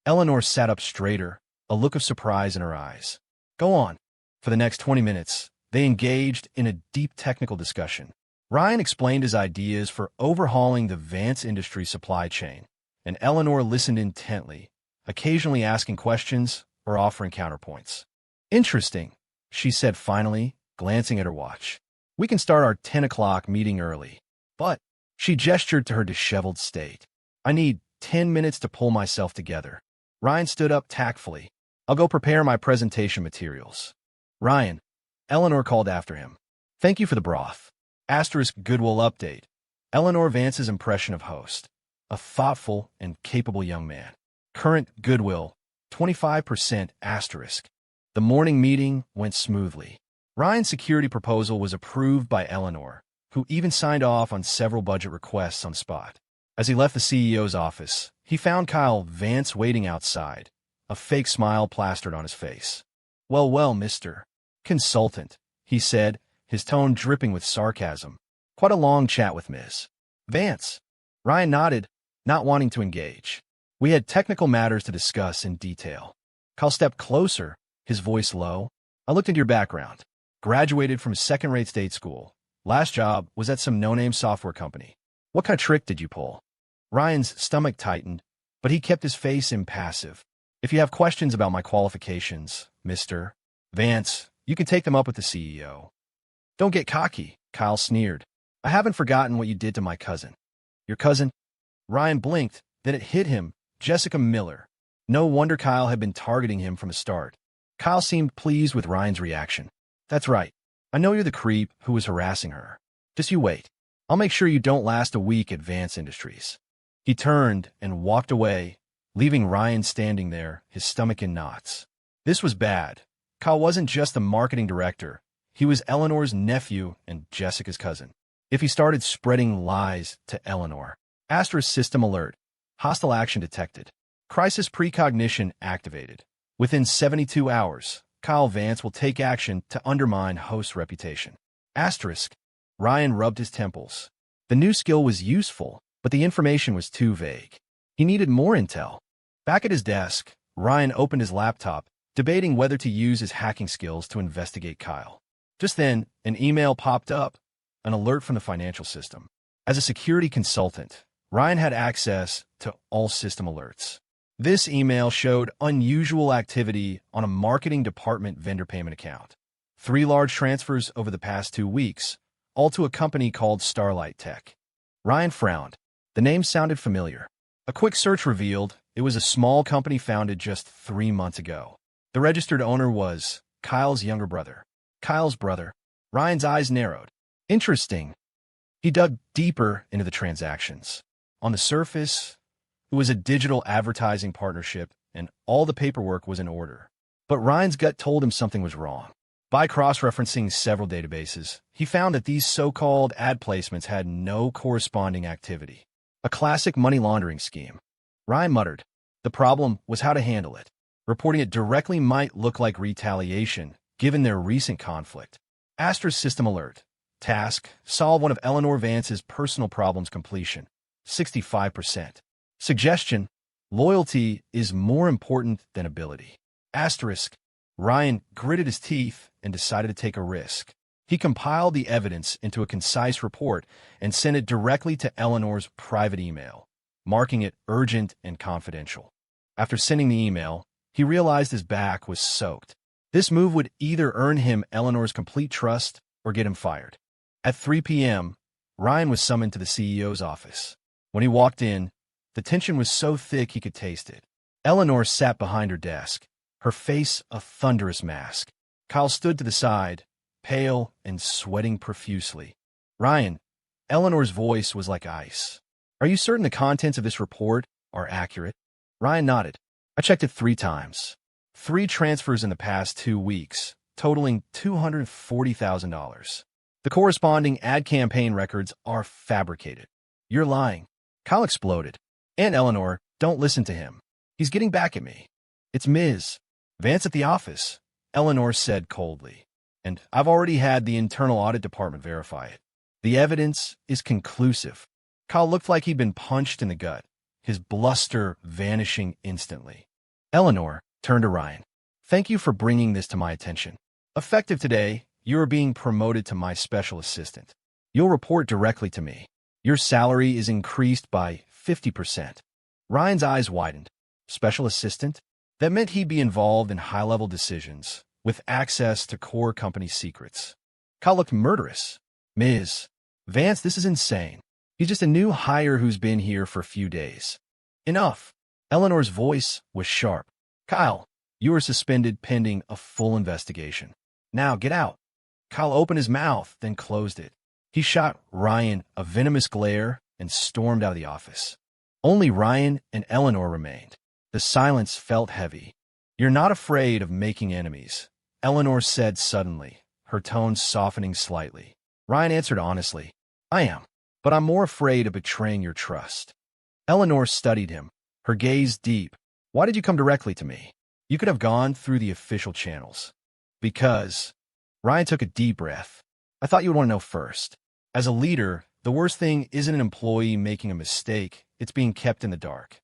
Eleanor sat up straighter, a look of surprise in her eyes. "Go on." For the next 20 minutes, they engaged in a deep technical discussion. Ryan explained his ideas for overhauling the Vance Industries supply chain, and Eleanor listened intently, occasionally asking questions or offering counterpoints. "Interesting," she said finally, glancing at her watch. "We can start our 10 o'clock meeting early." "But," she gestured to her disheveled state, "I need 10 minutes to pull myself together." Ryan stood up tactfully. "I'll go prepare my presentation materials." "Ryan," Eleanor called after him. "Thank you for the broth." Goodwill update. Eleanor Vance's impression of host. A thoughtful and capable young man. Current Goodwill, 25%. The morning meeting went smoothly. Ryan's security proposal was approved by Eleanor, who even signed off on several budget requests on spot. As he left the CEO's office, he found Kyle Vance waiting outside, a fake smile plastered on his face. Well, Mr. Consultant," he said, his tone dripping with sarcasm. "Quite a long chat with Ms. Vance." Ryan nodded, not wanting to engage. "We had technical matters to discuss in detail." Kyle stepped closer, his voice low. "I looked into your background. Graduated from a second-rate state school. Last job was at some no-name software company. What kind of trick did you pull?" Ryan's stomach tightened, but he kept his face impassive. "If you have questions about my qualifications, Mr. Vance, you can take them up with the CEO." "Don't get cocky," Kyle sneered. "I haven't forgotten what you did to my cousin." "Your cousin?" Ryan blinked, then it hit him. Jessica Miller. No wonder Kyle had been targeting him from the start. Kyle seemed pleased with Ryan's reaction. "That's right. I know you're the creep who was harassing her. Just you wait. I'll make sure you don't last a week at Vance Industries." He turned and walked away, leaving Ryan standing there, his stomach in knots. This was bad. Kyle wasn't just the marketing director. He was Eleanor's nephew and Jessica's cousin. If he started spreading lies to Eleanor, asterisk system alert, hostile action detected, crisis precognition activated. Within 72 hours, Kyle Vance will take action to undermine host's reputation. Asterisk. Ryan rubbed his temples. The new skill was useful, but the information was too vague. He needed more intel. Back at his desk, Ryan opened his laptop, debating whether to use his hacking skills to investigate Kyle. Just then, an email popped up, an alert from the financial system. As a security consultant, Ryan had access to all system alerts. This email showed unusual activity on a marketing department vendor payment account. 3 large transfers over the past 2 weeks, all to a company called Starlight Tech. Ryan frowned. The name sounded familiar. A quick search revealed it was a small company founded just 3 months ago. The registered owner was Kyle's younger brother. Kyle's brother. Ryan's eyes narrowed. Interesting. He dug deeper into the transactions. On the surface, it was a digital advertising partnership, and all the paperwork was in order. But Ryan's gut told him something was wrong. By cross-referencing several databases, he found that these so-called ad placements had no corresponding activity. A classic money laundering scheme. Ryan muttered. The problem was how to handle it. Reporting it directly might look like retaliation, given their recent conflict. Asterisk system alert. Task, solve one of Eleanor Vance's personal problems completion. 65%. Suggestion, loyalty is more important than ability. Asterisk. Ryan gritted his teeth and decided to take a risk. He compiled the evidence into a concise report and sent it directly to Eleanor's private email, marking it urgent and confidential. After sending the email, he realized his back was soaked. This move would either earn him Eleanor's complete trust or get him fired. At 3 p.m., Ryan was summoned to the CEO's office. When he walked in, the tension was so thick he could taste it. Eleanor sat behind her desk, her face a thunderous mask. Kyle stood to the side, pale and sweating profusely. Ryan, Eleanor's voice was like ice. Are you certain the contents of this report are accurate? Ryan nodded. I checked it 3 times. 3 transfers in the past 2 weeks, totaling $240,000. The corresponding ad campaign records are fabricated. You're lying. Kyle exploded. And Eleanor, don't listen to him. He's getting back at me. It's Ms. Vance at the office, Eleanor said coldly. And I've already had the internal audit department verify it. The evidence is conclusive. Kyle looked like he'd been punched in the gut, his bluster vanishing instantly. Eleanor turned to Ryan. Thank you for bringing this to my attention. Effective today, you are being promoted to my special assistant. You'll report directly to me. Your salary is increased by 50%. Ryan's eyes widened. Special assistant? That meant he'd be involved in high-level decisions, with access to core company secrets. Kyle looked murderous. Ms. Vance, this is insane. He's just a new hire who's been here for a few days. Enough. Eleanor's voice was sharp. Kyle, you are suspended pending a full investigation. Now get out. Kyle opened his mouth, then closed it. He shot Ryan a venomous glare and stormed out of the office. Only Ryan and Eleanor remained. The silence felt heavy. You're not afraid of making enemies, Eleanor said suddenly, her tone softening slightly. Ryan answered honestly. I am, but I'm more afraid of betraying your trust. Eleanor studied him, her gaze deep. Why did you come directly to me? You could have gone through the official channels. Because. Ryan took a deep breath. I thought you would want to know first. As a leader, the worst thing isn't an employee making a mistake, it's being kept in the dark.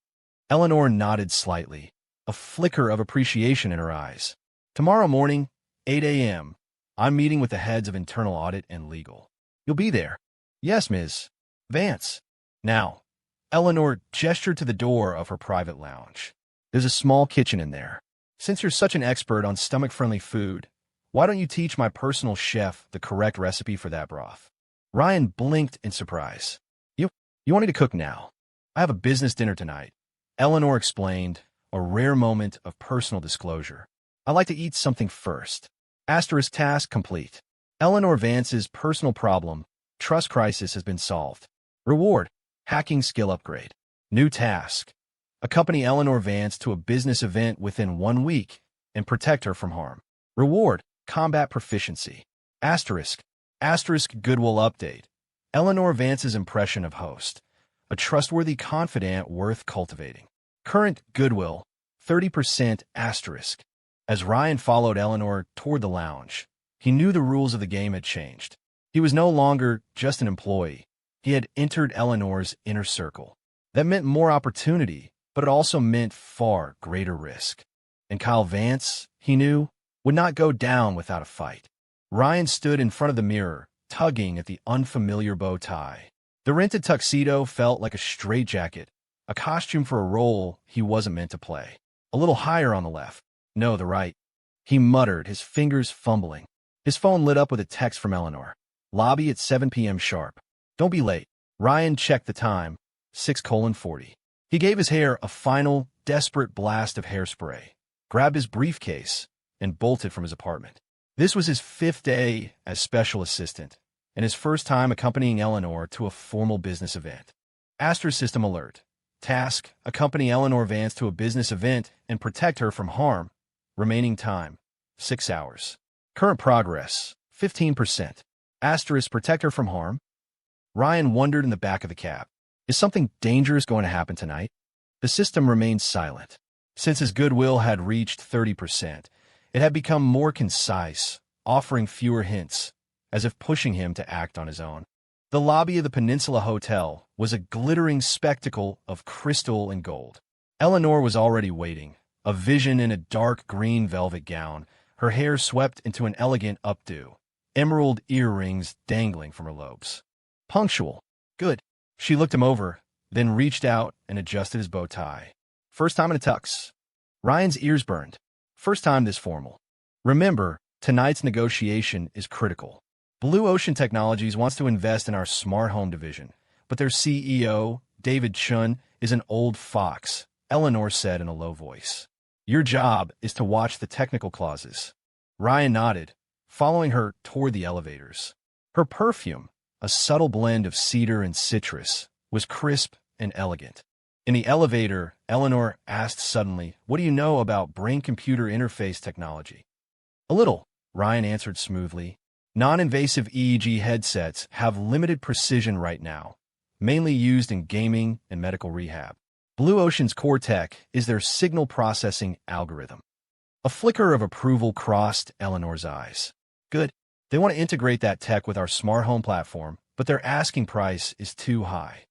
Eleanor nodded slightly, a flicker of appreciation in her eyes. Tomorrow morning, 8 a.m., I'm meeting with the heads of internal audit and legal. You'll be there. Yes, Ms. Vance. Now, Eleanor gestured to the door of her private lounge. There's a small kitchen in there. Since you're such an expert on stomach-friendly food, why don't you teach my personal chef the correct recipe for that broth? Ryan blinked in surprise. You want me to cook now? I have a business dinner tonight. Eleanor explained, a rare moment of personal disclosure. I like to eat something first. Asterisk task complete. Eleanor Vance's personal problem, trust crisis, has been solved. Reward, hacking skill upgrade. New task. Accompany Eleanor Vance to a business event within 1 week and protect her from harm. Reward, combat proficiency. Asterisk. Asterisk Goodwill update. Eleanor Vance's impression of host. A trustworthy confidant worth cultivating. Current Goodwill, 30% asterisk. As Ryan followed Eleanor toward the lounge, he knew the rules of the game had changed. He was no longer just an employee. He had entered Eleanor's inner circle. That meant more opportunity, but it also meant far greater risk. And Kyle Vance, he knew, would not go down without a fight. Ryan stood in front of the mirror, tugging at the unfamiliar bow tie. The rented tuxedo felt like a straitjacket, a costume for a role he wasn't meant to play. A little higher on the left. No, the right. He muttered, his fingers fumbling. His phone lit up with a text from Eleanor. Lobby at 7 p.m. sharp. Don't be late. Ryan checked the time, 6:40. He gave his hair a final, desperate blast of hairspray, grabbed his briefcase, and bolted from his apartment. This was his 5th day as special assistant, and his first time accompanying Eleanor to a formal business event. Asterisk system alert. Task, accompany Eleanor Vance to a business event and protect her from harm. Remaining time, 6 hours. Current progress, 15%. Asterisk, protect her from harm. Ryan wondered in the back of the cab. Is something dangerous going to happen tonight? The system remained silent. Since his goodwill had reached 30%, it had become more concise, offering fewer hints, as if pushing him to act on his own. The lobby of the Peninsula Hotel was a glittering spectacle of crystal and gold. Eleanor was already waiting, a vision in a dark green velvet gown, her hair swept into an elegant updo, emerald earrings dangling from her lobes. Punctual. Good. She looked him over, then reached out and adjusted his bow tie. First time in a tux. Ryan's ears burned. First time this formal. Remember, tonight's negotiation is critical. Blue Ocean Technologies wants to invest in our smart home division, but their CEO, David Chun, is an old fox, Eleanor said in a low voice. Your job is to watch the technical clauses. Ryan nodded, following her toward the elevators. Her perfume, a subtle blend of cedar and citrus, was crisp and elegant. In the elevator, Eleanor asked suddenly, "What do you know about brain-computer interface technology?" "A little," Ryan answered smoothly. Non-invasive EEG headsets have limited precision right now, mainly used in gaming and medical rehab. Blue Ocean's core tech is their signal processing algorithm. A flicker of approval crossed Eleanor's eyes. Good. They want to integrate that tech with our smart home platform, but their asking price is too high.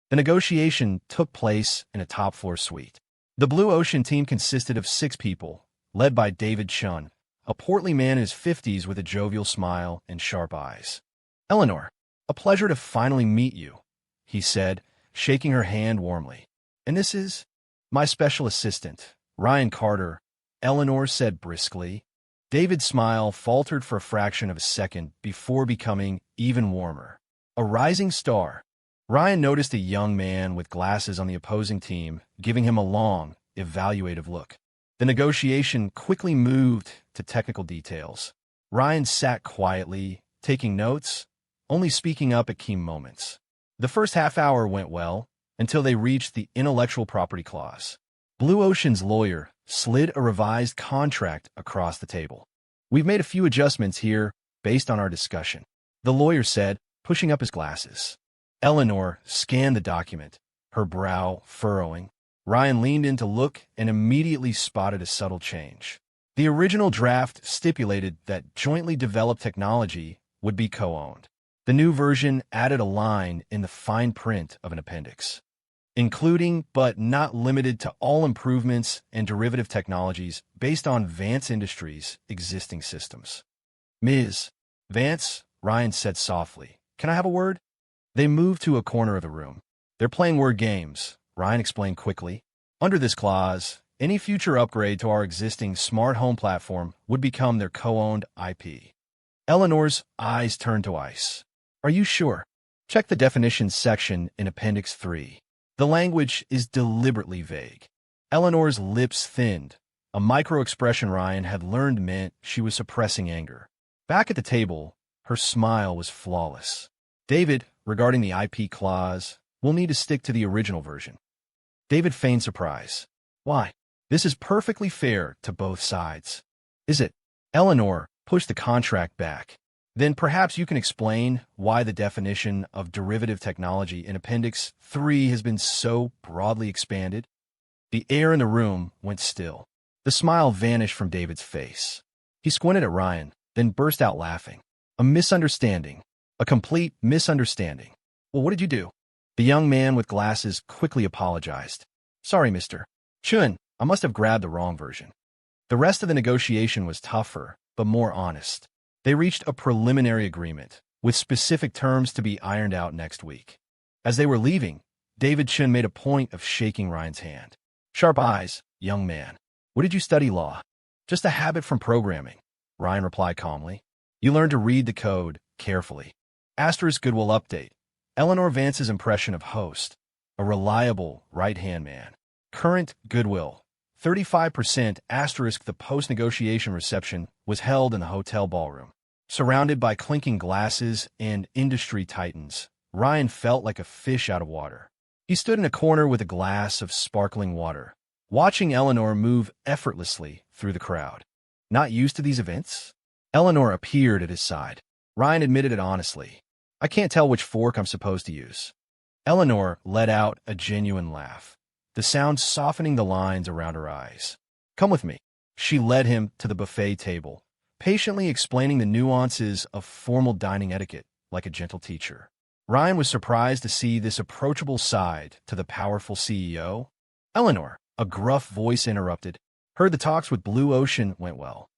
The negotiation took place in a top-floor suite. The Blue Ocean team consisted of 6 people, led by David Chun, a portly man in his 50s with a jovial smile and sharp eyes. "Eleanor, a pleasure to finally meet you," he said, shaking her hand warmly. "And this is my special assistant, Ryan Carter," Eleanor said briskly. David's smile faltered for a fraction of a second before becoming even warmer. A rising star. Ryan noticed a young man with glasses on the opposing team, giving him a long, evaluative look. The negotiation quickly moved to technical details. Ryan sat quietly, taking notes, only speaking up at key moments. The first half hour went well, until they reached the intellectual property clause. Blue Ocean's lawyer slid a revised contract across the table. "We've made a few adjustments here based on our discussion," the lawyer said, pushing up his glasses. Eleanor scanned the document, her brow furrowing. Ryan leaned in to look and immediately spotted a subtle change. The original draft stipulated that jointly developed technology would be co-owned. The new version added a line in the fine print of an appendix, including but not limited to all improvements and derivative technologies based on Vance Industries' existing systems. "Ms. Vance," Ryan said softly, "can I have a word?" They moved to a corner of the room. "They're playing word games," Ryan explained quickly. "Under this clause, any future upgrade to our existing smart home platform would become their co-owned IP. Eleanor's eyes turned to ice. "Are you sure? Check the definitions section in Appendix 3. The language is deliberately vague." Eleanor's lips thinned, a micro-expression Ryan had learned meant she was suppressing anger. Back at the table, her smile was flawless. "David, regarding the IP clause, we'll need to stick to the original version." David feigned surprise. "Why? This is perfectly fair to both sides." "Is it?" Eleanor pushed the contract back. Then perhaps you can explain why the definition of derivative technology in Appendix 3 has been so broadly expanded. The air in the room went still. The smile vanished from David's face. He squinted at Ryan, then burst out laughing. A misunderstanding. A complete misunderstanding. Well, what did you do? The young man with glasses quickly apologized. Sorry, Mr. Chun, I must have grabbed the wrong version. The rest of the negotiation was tougher, but more honest. They reached a preliminary agreement, with specific terms to be ironed out next week. As they were leaving, David Chun made a point of shaking Ryan's hand. Sharp eyes, young man. What did you study law? Just a habit from programming, Ryan replied calmly. You learned to read the code carefully. Asterisk Goodwill update. Eleanor Vance's impression of host. A reliable right-hand man. Current Goodwill. 35% asterisk. The post-negotiation reception was held in the hotel ballroom. Surrounded by clinking glasses and industry titans, Ryan felt like a fish out of water. He stood in a corner with a glass of sparkling water, watching Eleanor move effortlessly through the crowd. Not used to these events? Eleanor appeared at his side. Ryan admitted it honestly. I can't tell which fork I'm supposed to use. Eleanor let out a genuine laugh, the sound softening the lines around her eyes. Come with me. She led him to the buffet table, patiently explaining the nuances of formal dining etiquette like a gentle teacher. Ryan was surprised to see this approachable side to the powerful CEO. Eleanor, a gruff voice interrupted, heard the talks with Blue Ocean went well.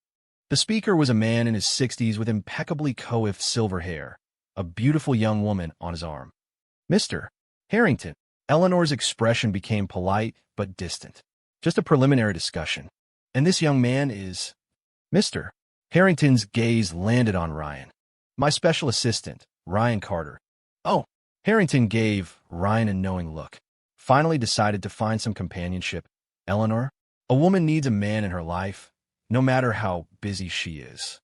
The speaker was a man in his 60s with impeccably coiffed silver hair, a beautiful young woman on his arm. Mr. Harrington. Eleanor's expression became polite but distant. Just a preliminary discussion. And this young man is... Mr. Harrington's gaze landed on Ryan. My special assistant, Ryan Carter. Oh, Harrington gave Ryan a knowing look. Finally decided to find some companionship. Eleanor, a woman needs a man in her life, no matter how busy she is.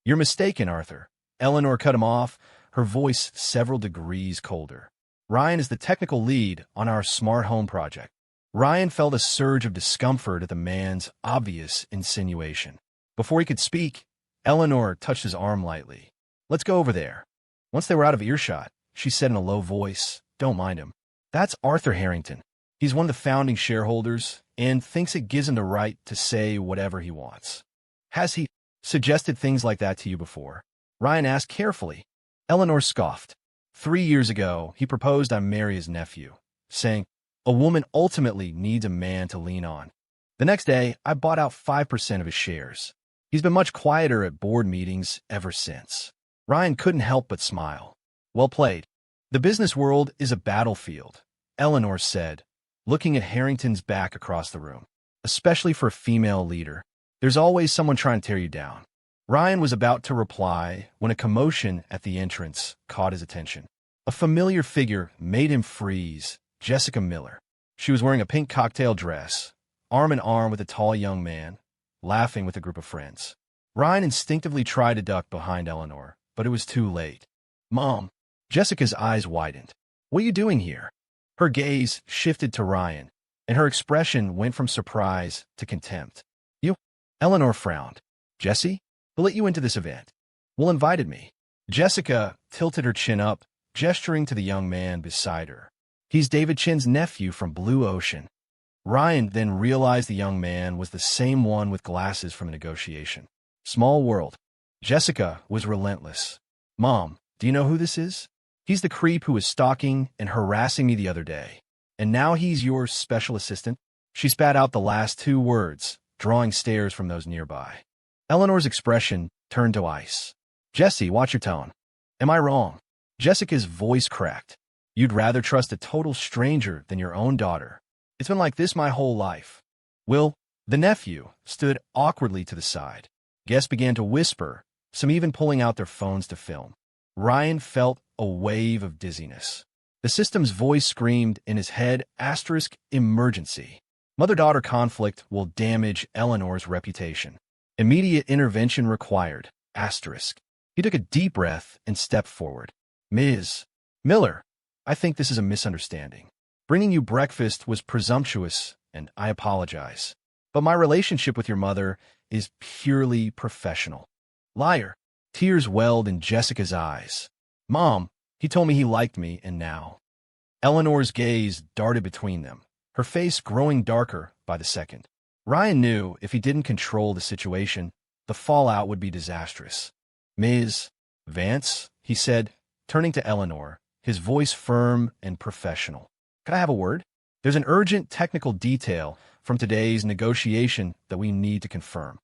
You're mistaken, Arthur. Eleanor cut him off, her voice several degrees colder. Ryan is the technical lead on our smart home project. Ryan felt a surge of discomfort at the man's obvious insinuation. Before he could speak, Eleanor touched his arm lightly. Let's go over there. Once they were out of earshot, she said in a low voice, Don't mind him. That's Arthur Harrington. He's one of the founding shareholders and thinks it gives him the right to say whatever he wants. Has he suggested things like that to you before? Ryan asked carefully. Eleanor scoffed. 3 years ago, he proposed I marry his nephew, saying, a woman ultimately needs a man to lean on. The next day, I bought out 5% of his shares. He's been much quieter at board meetings ever since. Ryan couldn't help but smile. Well played. The business world is a battlefield, Eleanor said, looking at Harrington's back across the room. Especially for a female leader. There's always someone trying to tear you down. Ryan was about to reply when a commotion at the entrance caught his attention. A familiar figure made him freeze. Jessica Miller. She was wearing a pink cocktail dress, arm in arm with a tall young man, laughing with a group of friends. Ryan instinctively tried to duck behind Eleanor, but it was too late. Mom. Jessica's eyes widened. What are you doing here? Her gaze shifted to Ryan, and her expression went from surprise to contempt. You? Eleanor frowned. Jessie? Who let you into this event? Will invited me. Jessica tilted her chin up, gesturing to the young man beside her. He's David Chin's nephew from Blue Ocean. Ryan then realized the young man was the same one with glasses from a negotiation. Small world. Jessica was relentless. Mom, do you know who this is? He's the creep who was stalking and harassing me the other day. And now he's your special assistant? She spat out the last 2 words, drawing stares from those nearby. Eleanor's expression turned to ice. Jessie, watch your tone. Am I wrong? Jessica's voice cracked. You'd rather trust a total stranger than your own daughter. It's been like this my whole life. Will, the nephew, stood awkwardly to the side. Guests began to whisper, some even pulling out their phones to film. Ryan felt a wave of dizziness. The system's voice screamed in his head, emergency. Mother-daughter conflict will damage Eleanor's reputation. Immediate intervention required, He took a deep breath and stepped forward. Ms. Miller, I think this is a misunderstanding. Bringing you breakfast was presumptuous, and I apologize. But my relationship with your mother is purely professional. Liar. Tears welled in Jessica's eyes. Mom, he told me he liked me, and now. Eleanor's gaze darted between them, her face growing darker by the second. Ryan knew if he didn't control the situation, the fallout would be disastrous. Ms. Vance, he said, turning to Eleanor, his voice firm and professional. Could I have a word? There's an urgent technical detail from today's negotiation that we need to confirm.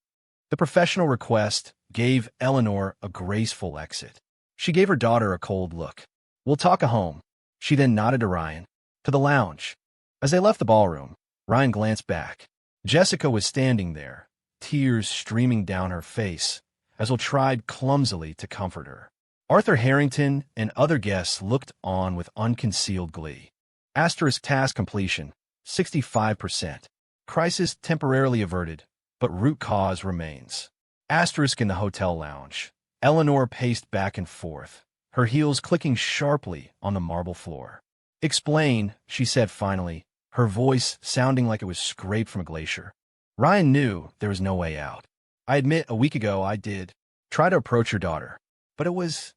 The professional request gave Eleanor a graceful exit. She gave her daughter a cold look. We'll talk at home. She then nodded to Ryan. To the lounge. As they left the ballroom, Ryan glanced back. Jessica was standing there, tears streaming down her face, as Will tried clumsily to comfort her. Arthur Harrington and other guests looked on with unconcealed glee. Asterisk task completion, 65%. Crisis temporarily averted, but root cause remains. Asterisk in the hotel lounge. Eleanor paced back and forth, her heels clicking sharply on the marble floor. Explain, she said finally, her voice sounding like it was scraped from a glacier. Ryan knew there was no way out. I admit a week ago I did try to approach your daughter, but it was...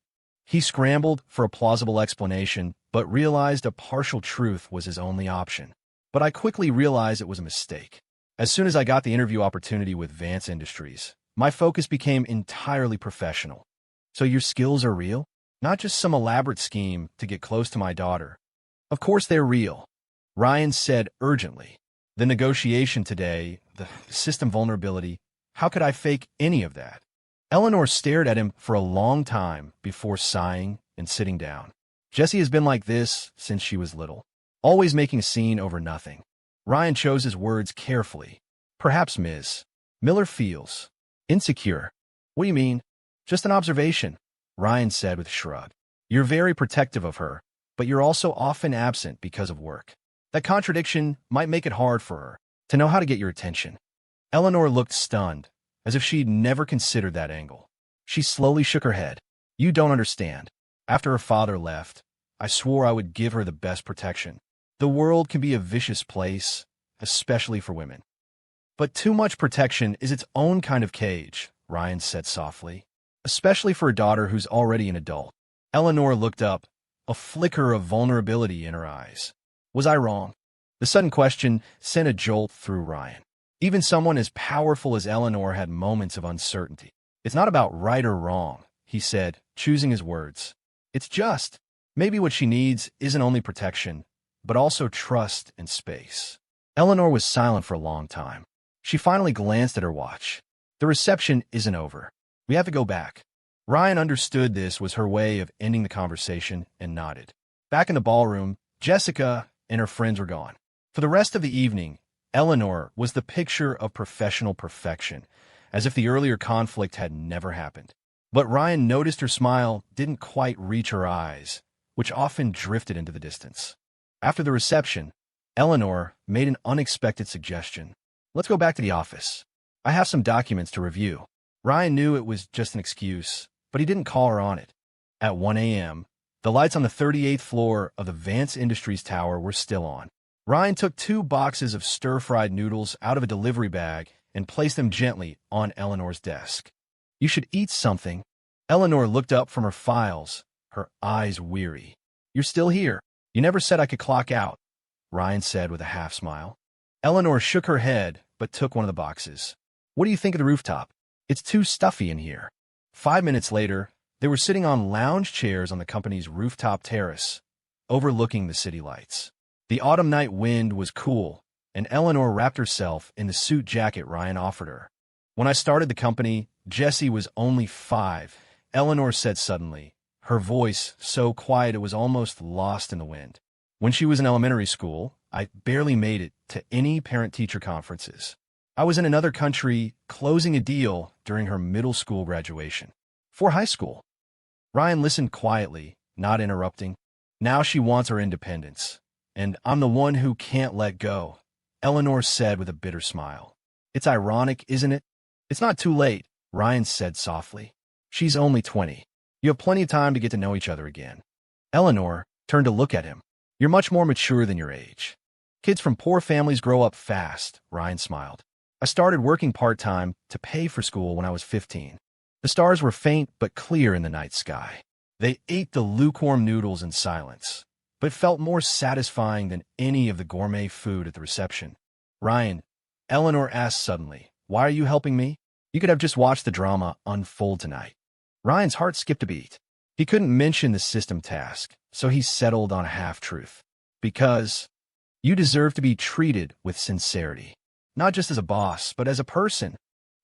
He scrambled for a plausible explanation, but realized a partial truth was his only option. But I quickly realized it was a mistake. As soon as I got the interview opportunity with Vance Industries, my focus became entirely professional. So your skills are real? Not just some elaborate scheme to get close to my daughter. Of course they're real, Ryan said urgently. The negotiation today, the system vulnerability, how could I fake any of that? Eleanor stared at him for a long time before sighing and sitting down. Jessie has been like this since she was little, always making a scene over nothing. Ryan chose his words carefully. Perhaps Ms. Miller feels insecure. What do you mean? Just an observation, Ryan said with a shrug. You're very protective of her, but you're also often absent because of work. That contradiction might make it hard for her to know how to get your attention. Eleanor looked stunned, as if she'd never considered that angle. She slowly shook her head. You don't understand. After her father left, I swore I would give her the best protection. The world can be a vicious place, especially for women. But too much protection is its own kind of cage, Ryan said softly, especially for a daughter who's already an adult. Eleanor looked up, a flicker of vulnerability in her eyes. Was I wrong? The sudden question sent a jolt through Ryan. Even someone as powerful as Eleanor had moments of uncertainty. It's not about right or wrong, he said, choosing his words. It's just, maybe what she needs isn't only protection, but also trust and space. Eleanor was silent for a long time. She finally glanced at her watch. The reception isn't over. We have to go back. Ryan understood this was her way of ending the conversation and nodded. Back in the ballroom, Jessica and her friends were gone. For the rest of the evening, Eleanor was the picture of professional perfection, as if the earlier conflict had never happened. But Ryan noticed her smile didn't quite reach her eyes, which often drifted into the distance. After the reception, Eleanor made an unexpected suggestion. Let's go back to the office. I have some documents to review. Ryan knew it was just an excuse, but he didn't call her on it. At 1 a.m., the lights on the 38th floor of the Vance Industries tower were still on. Ryan took 2 boxes of stir-fried noodles out of a delivery bag and placed them gently on Eleanor's desk. You should eat something. Eleanor looked up from her files, her eyes weary. You're still here. You never said I could clock out, Ryan said with a half-smile. Eleanor shook her head, but took one of the boxes. What do you think of the rooftop? It's too stuffy in here. 5 minutes later, they were sitting on lounge chairs on the company's rooftop terrace, overlooking the city lights. The autumn night wind was cool, and Eleanor wrapped herself in the suit jacket Ryan offered her. When I started the company, Jessie was only 5, Eleanor said suddenly, her voice so quiet it was almost lost in the wind. When she was in elementary school, I barely made it to any parent-teacher conferences. I was in another country closing a deal during her middle school graduation. For high school. Ryan listened quietly, not interrupting. Now she wants her independence, and I'm the one who can't let go, Eleanor said with a bitter smile. It's ironic, isn't it? It's not too late, Ryan said softly. She's only 20. You have plenty of time to get to know each other again. Eleanor turned to look at him. You're much more mature than your age. Kids from poor families grow up fast, Ryan smiled. I started working part-time to pay for school when I was 15. The stars were faint but clear in the night sky. They ate the lukewarm noodles in silence, but felt more satisfying than any of the gourmet food at the reception. Ryan, Eleanor asked suddenly, "Why are you helping me? You could have just watched the drama unfold tonight." Ryan's heart skipped a beat. He couldn't mention the system task, so he settled on a half-truth. "Because you deserve to be treated with sincerity, not just as a boss, but as a person."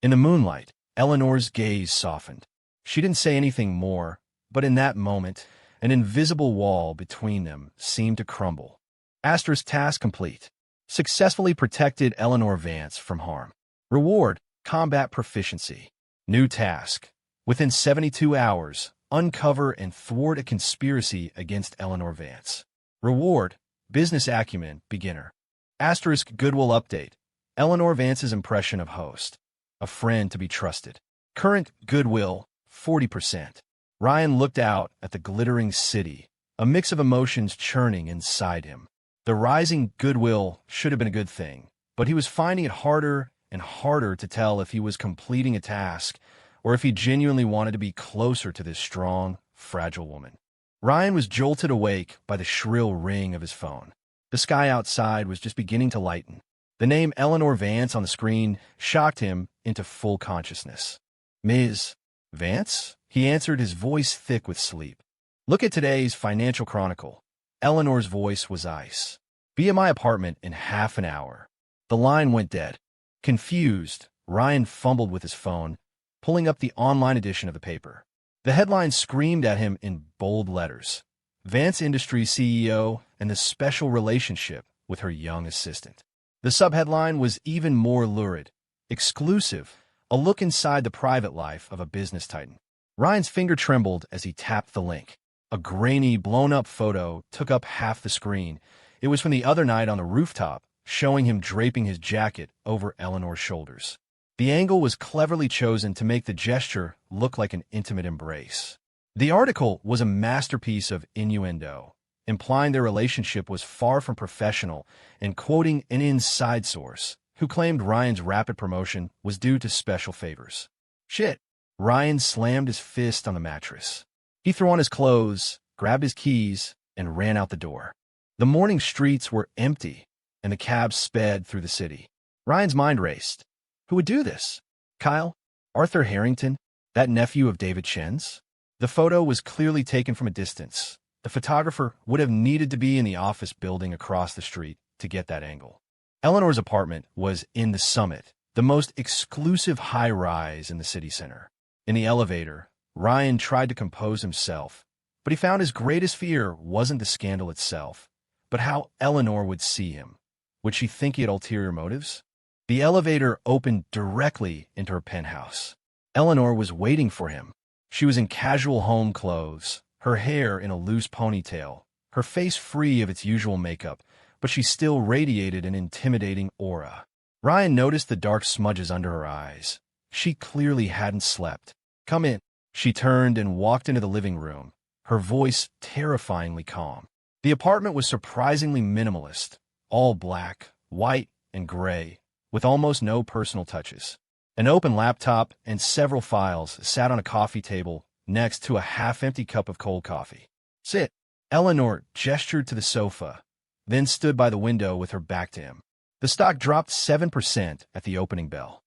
In the moonlight, Eleanor's gaze softened. She didn't say anything more, but in that moment, an invisible wall between them seemed to crumble. Asterisk task complete. Successfully protected Eleanor Vance from harm. Reward, combat proficiency. New task. Within 72 hours, uncover and thwart a conspiracy against Eleanor Vance. Reward, business acumen, beginner. Asterisk goodwill update. Eleanor Vance's impression of host. A friend to be trusted. Current goodwill, 40%. Ryan looked out at the glittering city, a mix of emotions churning inside him. The rising goodwill should have been a good thing, but he was finding it harder and harder to tell if he was completing a task or if he genuinely wanted to be closer to this strong, fragile woman. Ryan was jolted awake by the shrill ring of his phone. The sky outside was just beginning to lighten. The name Eleanor Vance on the screen shocked him into full consciousness. "Ms. Vance?" he answered, his voice thick with sleep. "Look at today's Financial Chronicle." Eleanor's voice was ice. "Be at my apartment in half an hour." The line went dead. Confused, Ryan fumbled with his phone, pulling up the online edition of the paper. The headline screamed at him in bold letters: "Vance Industries CEO and the special relationship with her young assistant." The subheadline was even more lurid. "Exclusive, a look inside the private life of a business titan." Ryan's finger trembled as he tapped the link. A grainy, blown-up photo took up half the screen. It was from the other night on the rooftop, showing him draping his jacket over Eleanor's shoulders. The angle was cleverly chosen to make the gesture look like an intimate embrace. The article was a masterpiece of innuendo, implying their relationship was far from professional and quoting an inside source who claimed Ryan's rapid promotion was due to special favors. Shit. Ryan slammed his fist on the mattress. He threw on his clothes, grabbed his keys, and ran out the door. The morning streets were empty, and the cabs sped through the city. Ryan's mind raced. Who would do this? Kyle? Arthur Harrington? That nephew of David Chen's? The photo was clearly taken from a distance. The photographer would have needed to be in the office building across the street to get that angle. Eleanor's apartment was in the Summit, the most exclusive high-rise in the city center. In the elevator, Ryan tried to compose himself, but he found his greatest fear wasn't the scandal itself, but how Eleanor would see him. Would she think he had ulterior motives? The elevator opened directly into her penthouse. Eleanor was waiting for him. She was in casual home clothes, her hair in a loose ponytail, her face free of its usual makeup, but she still radiated an intimidating aura. Ryan noticed the dark smudges under her eyes. She clearly hadn't slept. "Come in." She turned and walked into the living room, her voice terrifyingly calm. The apartment was surprisingly minimalist, all black, white, and gray, with almost no personal touches. An open laptop and several files sat on a coffee table next to a half-empty cup of cold coffee. "Sit." Eleanor gestured to the sofa, then stood by the window with her back to him. The stock dropped 7% at the opening bell.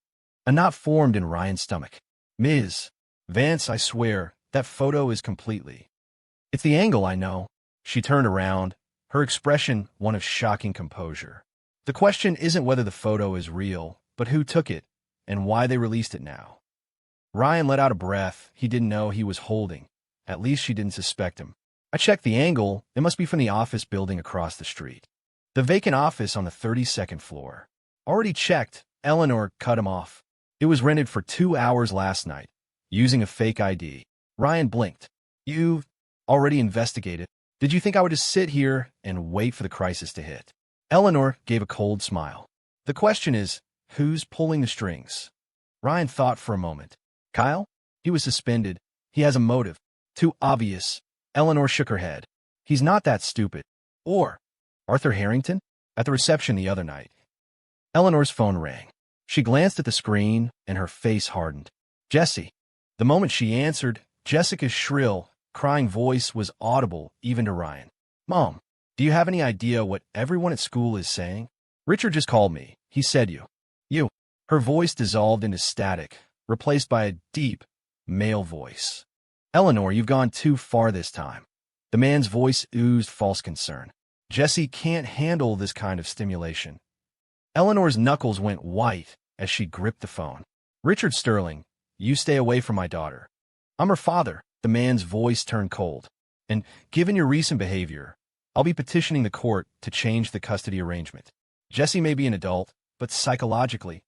A knot formed in Ryan's stomach. "Ms. Vance, I swear, that photo is completely—" "It's the angle, I know." She turned around, her expression one of shocking composure. "The question isn't whether the photo is real, but who took it, and why they released it now." Ryan let out a breath he didn't know he was holding. At least she didn't suspect him. "I checked the angle. It must be from the office building across the street. The vacant office on the 32nd floor." "Already checked." Eleanor cut him off. "It was rented for 2 hours last night, using a fake ID." Ryan blinked. "You've already investigated? Did you think I would just sit here and wait for the crisis to hit?" Eleanor gave a cold smile. "The question is, who's pulling the strings?" Ryan thought for a moment. "Kyle? He was suspended. He has a motive. Too obvious." Eleanor shook her head. "He's not that stupid." "Or Arthur Harrington?" At the reception the other night. Eleanor's phone rang. She glanced at the screen, and her face hardened. "Jesse." The moment she answered, Jessica's shrill, crying voice was audible even to Ryan. "Mom, do you have any idea what everyone at school is saying? Richard just called me. He said you." Her voice dissolved into static, replaced by a deep, male voice. "Eleanor, you've gone too far this time." The man's voice oozed false concern. "Jessie can't handle this kind of stimulation." Eleanor's knuckles went white as she gripped the phone. "Richard Sterling, you stay away from my daughter." "I'm her father." The man's voice turned cold. "And given your recent behavior, I'll be petitioning the court to change the custody arrangement. Jessie may be an adult, but psychologically."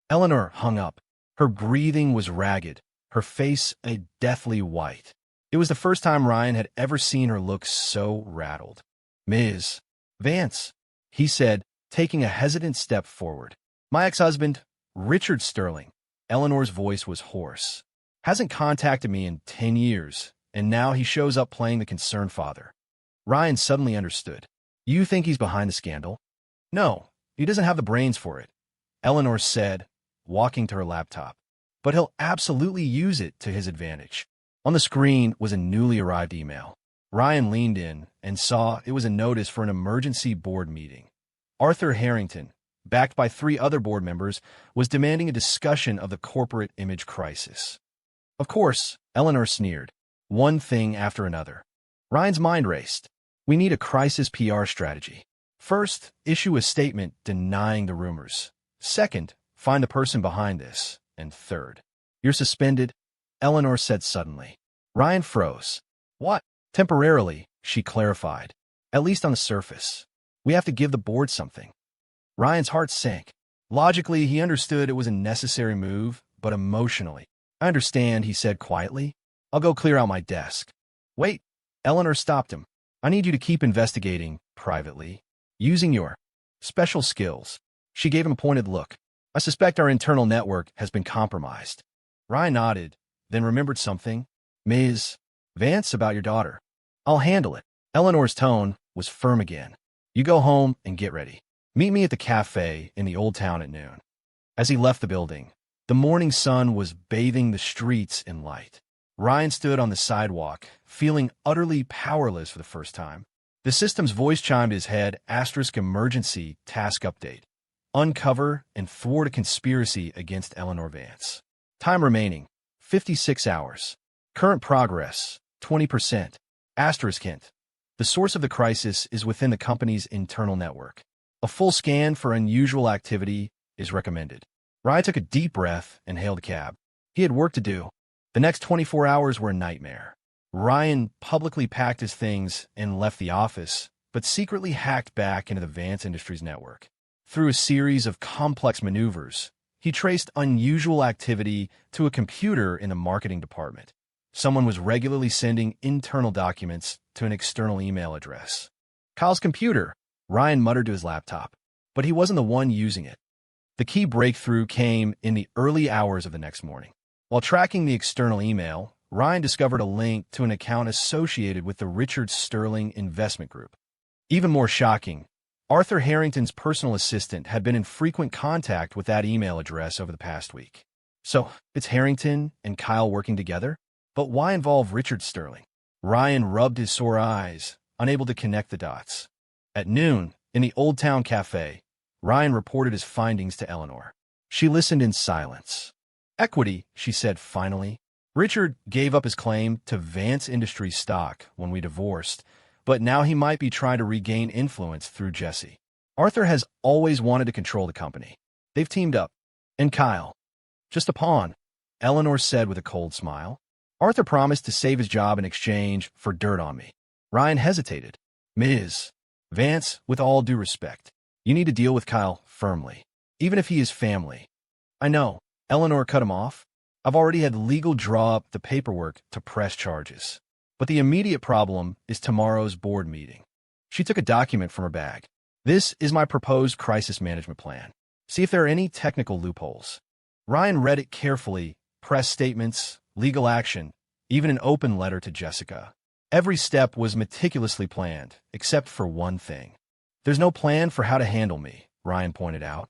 Eleanor hung up. Her breathing was ragged, her face a deathly white. It was the first time Ryan had ever seen her look so rattled. "Ms. Vance," he said, taking a hesitant step forward. "My ex-husband, Richard Sterling," Eleanor's voice was hoarse, "hasn't contacted me in 10 years, and now he shows up playing the concerned father." Ryan suddenly understood. "You think he's behind the scandal?" "No, he doesn't have the brains for it," Eleanor said, walking to her laptop. "But he'll absolutely use it to his advantage." On the screen was a newly arrived email. Ryan leaned in and saw it was a notice for an emergency board meeting. Arthur Harrington, backed by 3 other board members, was demanding a discussion of the corporate image crisis. Of course, Eleanor sneered. One thing after another. Ryan's mind raced. "We need a crisis PR strategy. First, issue a statement denying the rumors. Second, find the person behind this. And third, you're suspended," Eleanor said suddenly. Ryan froze. "What?" "Temporarily," she clarified. "At least on the surface. We have to give the board something." Ryan's heart sank. Logically, he understood it was a necessary move, but emotionally. "I understand," he said quietly. "I'll go clear out my desk." "Wait," Eleanor stopped him. "I need you to keep investigating, privately, using your special skills." She gave him a pointed look. "I suspect our internal network has been compromised." Ryan nodded, then remembered something. "Ms. Vance, about your daughter." "I'll handle it." Eleanor's tone was firm again. "You go home and get ready. Meet me at the cafe in the Old Town at noon." As he left the building, the morning sun was bathing the streets in light. Ryan stood on the sidewalk, feeling utterly powerless for the first time. The system's voice chimed his head, *emergency task update. Uncover and thwart a conspiracy against Eleanor Vance. Time remaining, 56 hours. Current progress, 20%. Hint. The source of the crisis is within the company's internal network. A full scan for unusual activity is recommended. Ryan took a deep breath and hailed a cab. He had work to do. The next 24 hours were a nightmare. Ryan publicly packed his things and left the office, but secretly hacked back into the Vance Industries network. Through a series of complex maneuvers, he traced unusual activity to a computer in the marketing department. Someone was regularly sending internal documents to an external email address. "Kyle's computer," Ryan muttered to his laptop, but he wasn't the one using it. The key breakthrough came in the early hours of the next morning. While tracking the external email, Ryan discovered a link to an account associated with the Richard Sterling Investment Group. Even more shocking, Arthur Harrington's personal assistant had been in frequent contact with that email address over the past week. So, it's Harrington and Kyle working together? But why involve Richard Sterling? Ryan rubbed his sore eyes, unable to connect the dots. At noon, in the Old Town Cafe, Ryan reported his findings to Eleanor. She listened in silence. "Equity," she said finally. "Richard gave up his claim to Vance Industries stock when we divorced, but now he might be trying to regain influence through Jessie. Arthur has always wanted to control the company. They've teamed up. And Kyle, just a pawn," Eleanor said with a cold smile. "Arthur promised to save his job in exchange for dirt on me." Ryan hesitated. "Ms. Vance, with all due respect, you need to deal with Kyle firmly, even if he is family." "I know," Eleanor cut him off. "I've already had legal draw up the paperwork to press charges. But the immediate problem is tomorrow's board meeting." She took a document from her bag. "This is my proposed crisis management plan. See if there are any technical loopholes." Ryan read it carefully, press statements, legal action, even an open letter to Jessica. Every step was meticulously planned, except for one thing. "There's no plan for how to handle me," Ryan pointed out.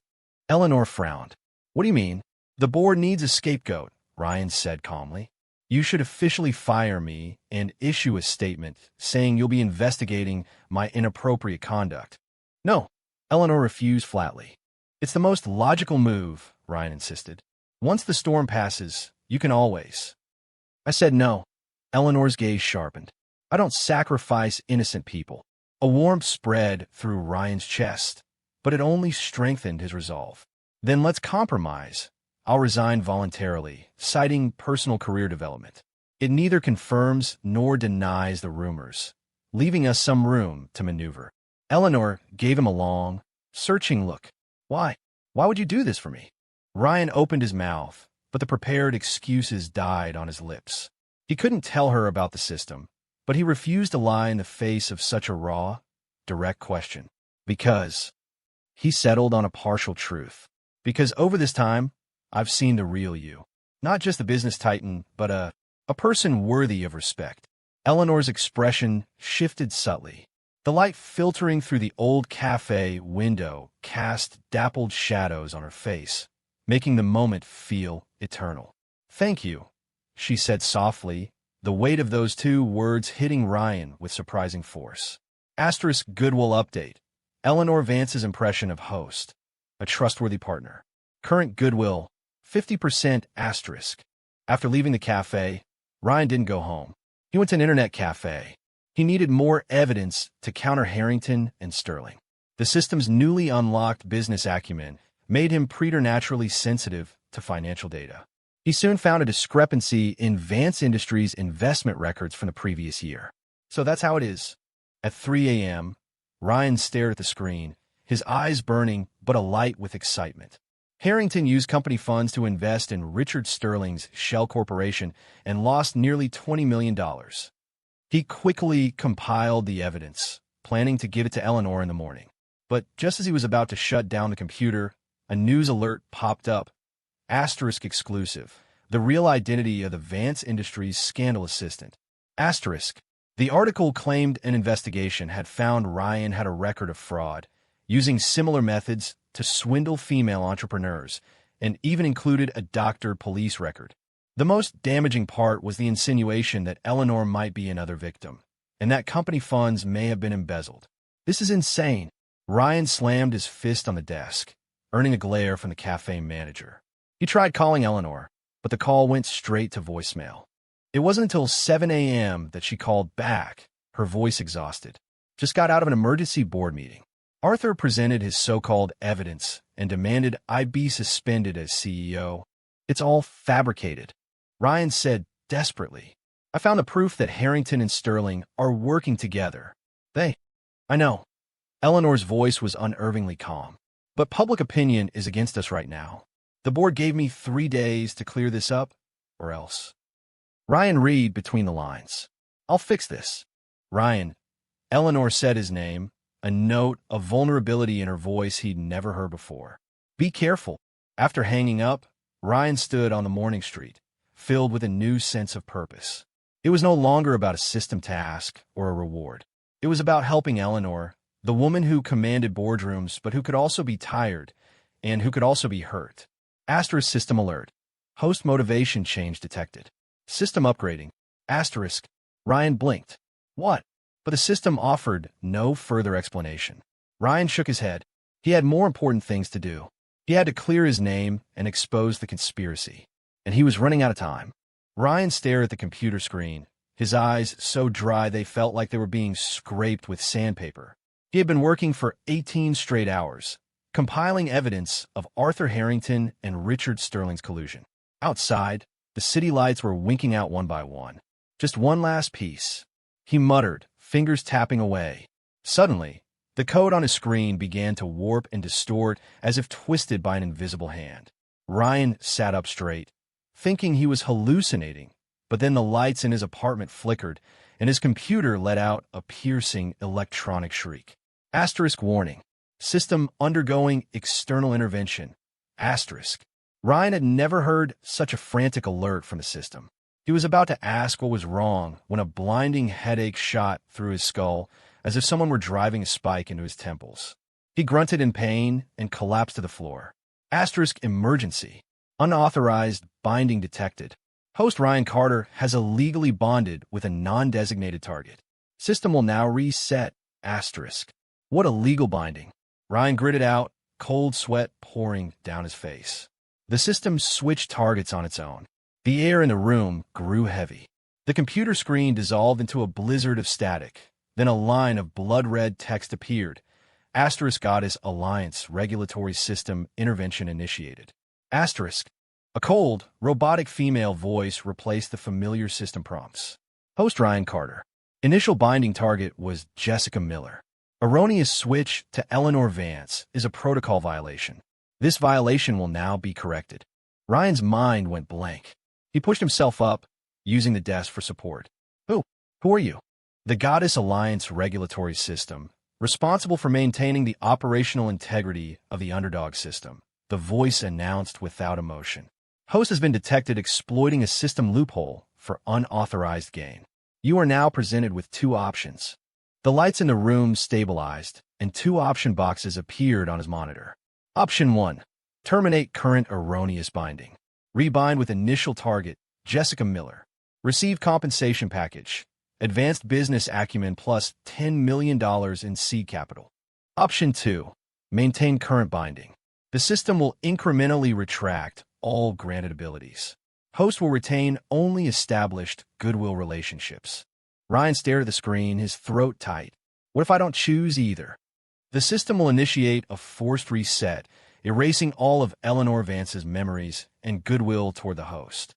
Eleanor frowned. "What do you mean?" "The board needs a scapegoat," Ryan said calmly. You should officially fire me and issue a statement saying you'll be investigating my inappropriate conduct. No, Eleanor refused flatly. It's the most logical move, Ryan insisted. Once the storm passes, you can always. I said no. Eleanor's gaze sharpened. I don't sacrifice innocent people. A warmth spread through Ryan's chest, but it only strengthened his resolve. Then let's compromise. I'll resign voluntarily, citing personal career development. It neither confirms nor denies the rumors, leaving us some room to maneuver. Eleanor gave him a long, searching look. Why? Why would you do this for me? Ryan opened his mouth, but the prepared excuses died on his lips. He couldn't tell her about the system, but he refused to lie in the face of such a raw, direct question. Because he settled on a partial truth. Because over this time, I've seen the real you. Not just a business titan, but a person worthy of respect. Eleanor's expression shifted subtly. The light filtering through the old cafe window cast dappled shadows on her face, making the moment feel eternal. Thank you, she said softly, the weight of those two words hitting Ryan with surprising force. Asterisk Goodwill update. Eleanor Vance's impression of host, a trustworthy partner. Current Goodwill, 50% asterisk. After leaving the cafe, Ryan didn't go home. He went to an internet cafe. He needed more evidence to counter Harrington and Sterling. The system's newly unlocked business acumen made him preternaturally sensitive to financial data. He soon found a discrepancy in Vance Industries' investment records from the previous year. So that's how it is. At 3 a.m., Ryan stared at the screen, his eyes burning but alight with excitement. Harrington used company funds to invest in Richard Sterling's Shell Corporation and lost nearly $20 million. He quickly compiled the evidence, planning to give it to Eleanor in the morning. But just as he was about to shut down the computer, a news alert popped up. Asterisk exclusive. The real identity of the Vance Industries scandal assistant. Asterisk. The article claimed an investigation had found Ryan had a record of fraud, using similar methods to swindle female entrepreneurs, and even included a doctored police record. The most damaging part was the insinuation that Eleanor might be another victim, and that company funds may have been embezzled. This is insane. Ryan slammed his fist on the desk, earning a glare from the cafe manager. He tried calling Eleanor, but the call went straight to voicemail. It wasn't until 7 a.m. that she called back, her voice exhausted. Just got out of an emergency board meeting. Arthur presented his so-called evidence and demanded I be suspended as CEO. It's all fabricated. Ryan said desperately. I found the proof that Harrington and Sterling are working together. I know. Eleanor's voice was unnervingly calm. But public opinion is against us right now. The board gave me 3 days to clear this up, or else. Ryan read between the lines. I'll fix this. Ryan. Eleanor said his name, a note of vulnerability in her voice he'd never heard before. Be careful. After hanging up, Ryan stood on the morning street, filled with a new sense of purpose. It was no longer about a system task or a reward. It was about helping Eleanor, the woman who commanded boardrooms but who could also be tired and who could also be hurt. Asterisk system alert. Host motivation change detected. System upgrading. Asterisk. Ryan blinked. What? But the system offered no further explanation. Ryan shook his head. He had more important things to do. He had to clear his name and expose the conspiracy. And he was running out of time. Ryan stared at the computer screen, his eyes so dry they felt like they were being scraped with sandpaper. He had been working for 18 straight hours, compiling evidence of Arthur Harrington and Richard Sterling's collusion. Outside, the city lights were winking out one by one. Just one last piece. He muttered, fingers tapping away. Suddenly, the code on his screen began to warp and distort as if twisted by an invisible hand. Ryan sat up straight, thinking he was hallucinating, but then the lights in his apartment flickered, and his computer let out a piercing electronic shriek. Asterisk warning. System undergoing external intervention. Asterisk. Ryan had never heard such a frantic alert from the system. He was about to ask what was wrong when a blinding headache shot through his skull as if someone were driving a spike into his temples. He grunted in pain and collapsed to the floor. Asterisk emergency. Unauthorized binding detected. Host Ryan Carter has illegally bonded with a non-designated target. System will now reset, asterisk. What illegal binding? Ryan gritted out, cold sweat pouring down his face. The system switched targets on its own. The air in the room grew heavy. The computer screen dissolved into a blizzard of static. Then a line of blood-red text appeared. Asterisk Goddess Alliance Regulatory System Intervention Initiated. Asterisk. A cold, robotic female voice replaced the familiar system prompts. Host Ryan Carter. Initial binding target was Jessica Miller. Erroneous switch to Eleanor Vance is a protocol violation. This violation will now be corrected. Ryan's mind went blank. He pushed himself up, using the desk for support. Who are you? The Goddess Alliance Regulatory System, responsible for maintaining the operational integrity of the Underdog system, the voice announced without emotion. Host has been detected exploiting a system loophole for unauthorized gain. You are now presented with two options. The lights in the room stabilized, and two option boxes appeared on his monitor. Option 1. Terminate current erroneous binding. Rebind with initial target, Jessica Miller. Receive compensation package. Advanced business acumen plus $10 million in seed capital. Option 2. Maintain current binding. The system will incrementally retract all granted abilities. Host will retain only established goodwill relationships. Ryan stared at the screen, his throat tight. What if I don't choose either? The system will initiate a forced reset, erasing all of Eleanor Vance's memories and goodwill toward the host.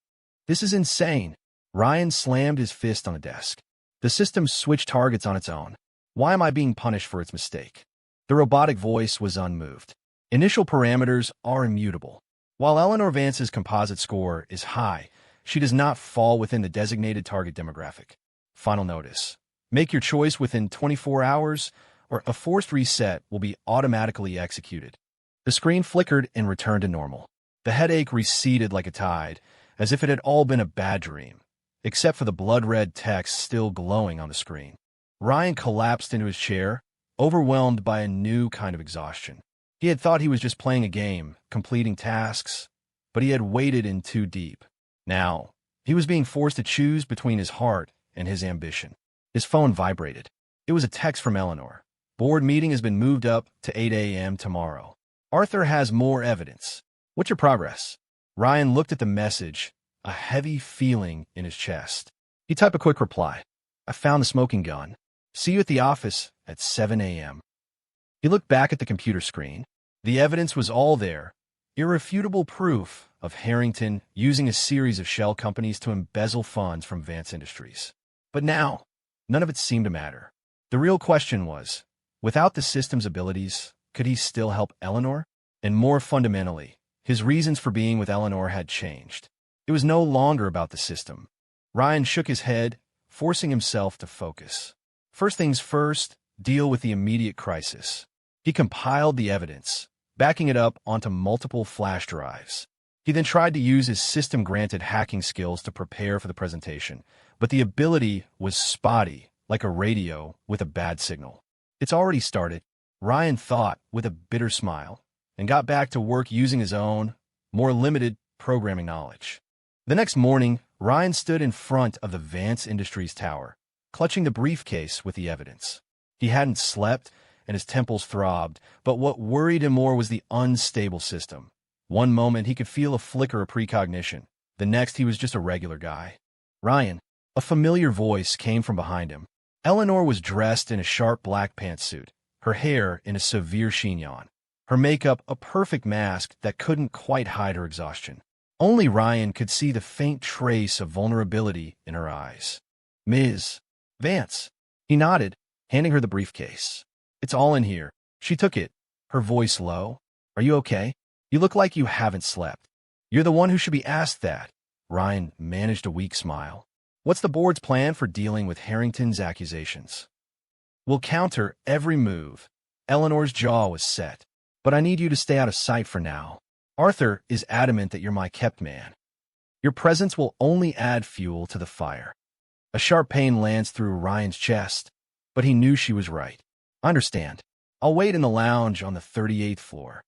This is insane. Ryan slammed his fist on the desk. The system switched targets on its own. Why am I being punished for its mistake? The robotic voice was unmoved. Initial parameters are immutable. While Eleanor Vance's composite score is high, she does not fall within the designated target demographic. Final notice. Make your choice within 24 hours, or a forced reset will be automatically executed. The screen flickered and returned to normal. The headache receded like a tide, as if it had all been a bad dream, except for the blood-red text still glowing on the screen. Ryan collapsed into his chair, overwhelmed by a new kind of exhaustion. He had thought he was just playing a game, completing tasks, but he had waded in too deep. Now, he was being forced to choose between his heart and his ambition. His phone vibrated. It was a text from Eleanor. Board meeting has been moved up to 8 a.m. tomorrow. Arthur has more evidence. What's your progress? Ryan looked at the message, a heavy feeling in his chest. He typed a quick reply. I found the smoking gun. See you at the office at 7 a.m. He looked back at the computer screen. The evidence was all there. Irrefutable proof of Harrington using a series of shell companies to embezzle funds from Vance Industries. But now, none of it seemed to matter. The real question was, without the system's abilities, could he still help Eleanor? And more fundamentally, his reasons for being with Eleanor had changed. It was no longer about the system. Ryan shook his head, forcing himself to focus. First things first, deal with the immediate crisis. He compiled the evidence, backing it up onto multiple flash drives. He then tried to use his system-granted hacking skills to prepare for the presentation, but the ability was spotty, like a radio with a bad signal. It's already started, Ryan thought with a bitter smile, and got back to work using his own, more limited programming knowledge. The next morning, Ryan stood in front of the Vance Industries tower, clutching the briefcase with the evidence. He hadn't slept, and his temples throbbed, but what worried him more was the unstable system. One moment he could feel a flicker of precognition, the next he was just a regular guy. Ryan, a familiar voice came from behind him. Eleanor was dressed in a sharp black pantsuit, her hair in a severe chignon, her makeup a perfect mask that couldn't quite hide her exhaustion. Only Ryan could see the faint trace of vulnerability in her eyes. Ms. Vance. He nodded, handing her the briefcase. It's all in here. She took it, her voice low. Are you okay? You look like you haven't slept. You're the one who should be asked that. Ryan managed a weak smile. What's the board's plan for dealing with Harrington's accusations? We'll counter every move. Eleanor's jaw was set. But I need you to stay out of sight for now. Arthur is adamant that you're my kept man. Your presence will only add fuel to the fire. A sharp pain lanced through Ryan's chest, but he knew she was right. I understand. I'll wait in the lounge on the 38th floor.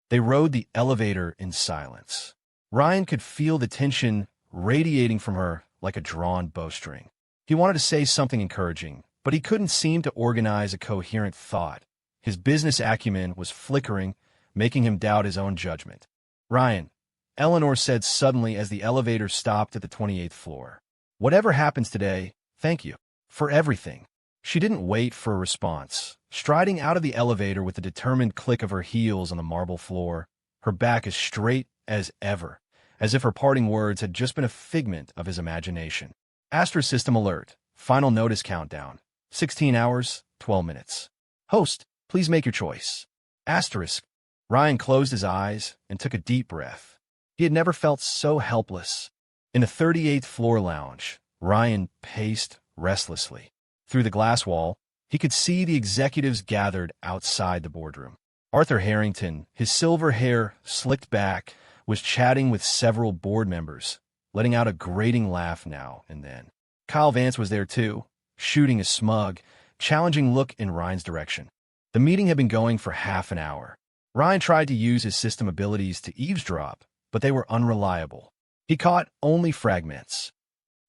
They rode the elevator in silence. Ryan could feel the tension radiating from her like a drawn bowstring. He wanted to say something encouraging, but he couldn't seem to organize a coherent thought. His business acumen was flickering, making him doubt his own judgment. "Ryan," Eleanor said suddenly as the elevator stopped at the 28th floor. "Whatever happens today, thank you for everything." She didn't wait for a response. Striding out of the elevator with the determined click of her heels on the marble floor, her back as straight as ever, as if her parting words had just been a figment of his imagination. Astra system alert. Final notice countdown. 16 hours, 12 minutes. Host, please make your choice. Asterisk. Ryan closed his eyes and took a deep breath. He had never felt so helpless. In the 38th floor lounge, Ryan paced restlessly. Through the glass wall, he could see the executives gathered outside the boardroom. Arthur Harrington, his silver hair slicked back, was chatting with several board members, letting out a grating laugh now and then. Kyle Vance was there too, shooting a smug, challenging look in Ryan's direction. The meeting had been going for half an hour. Ryan tried to use his system abilities to eavesdrop, but they were unreliable. He caught only fragments.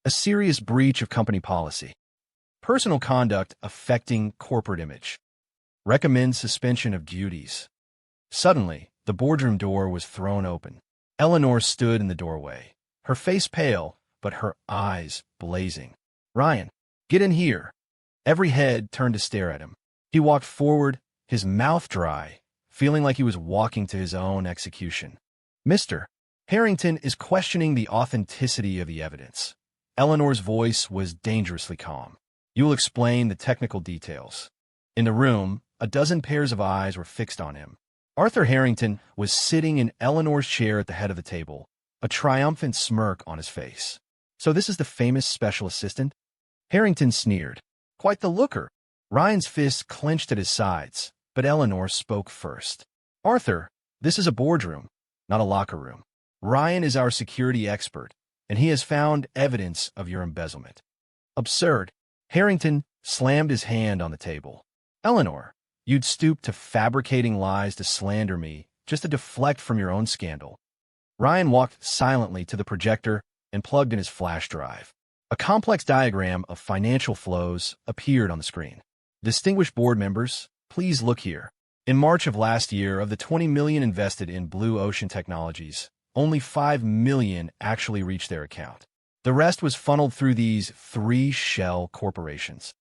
A serious breach of company policy. Personal conduct affecting corporate image. Recommend suspension of duties. Suddenly, the boardroom door was thrown open. Eleanor stood in the doorway, her face pale, but her eyes blazing. "Ryan, get in here." Every head turned to stare at him. He walked forward, his mouth dry, feeling like he was walking to his own execution. "Mr. Harrington is questioning the authenticity of the evidence." Eleanor's voice was dangerously calm. "You will explain the technical details." In the room, a dozen pairs of eyes were fixed on him. Arthur Harrington was sitting in Eleanor's chair at the head of the table, a triumphant smirk on his face. "So this is the famous special assistant?" Harrington sneered. "Quite the looker." Ryan's fists clenched at his sides, but Eleanor spoke first. "Arthur, this is a boardroom, not a locker room. Ryan is our security expert, and he has found evidence of your embezzlement." "Absurd." Harrington slammed his hand on the table. "Eleanor, you'd stoop to fabricating lies to slander me, just to deflect from your own scandal." Ryan walked silently to the projector and plugged in his flash drive. A complex diagram of financial flows appeared on the screen. "Distinguished board members, please look here. In March of last year, of the $20 million invested in Blue Ocean Technologies, only $5 million actually reached their account. The rest was funneled through these 3 shell corporations."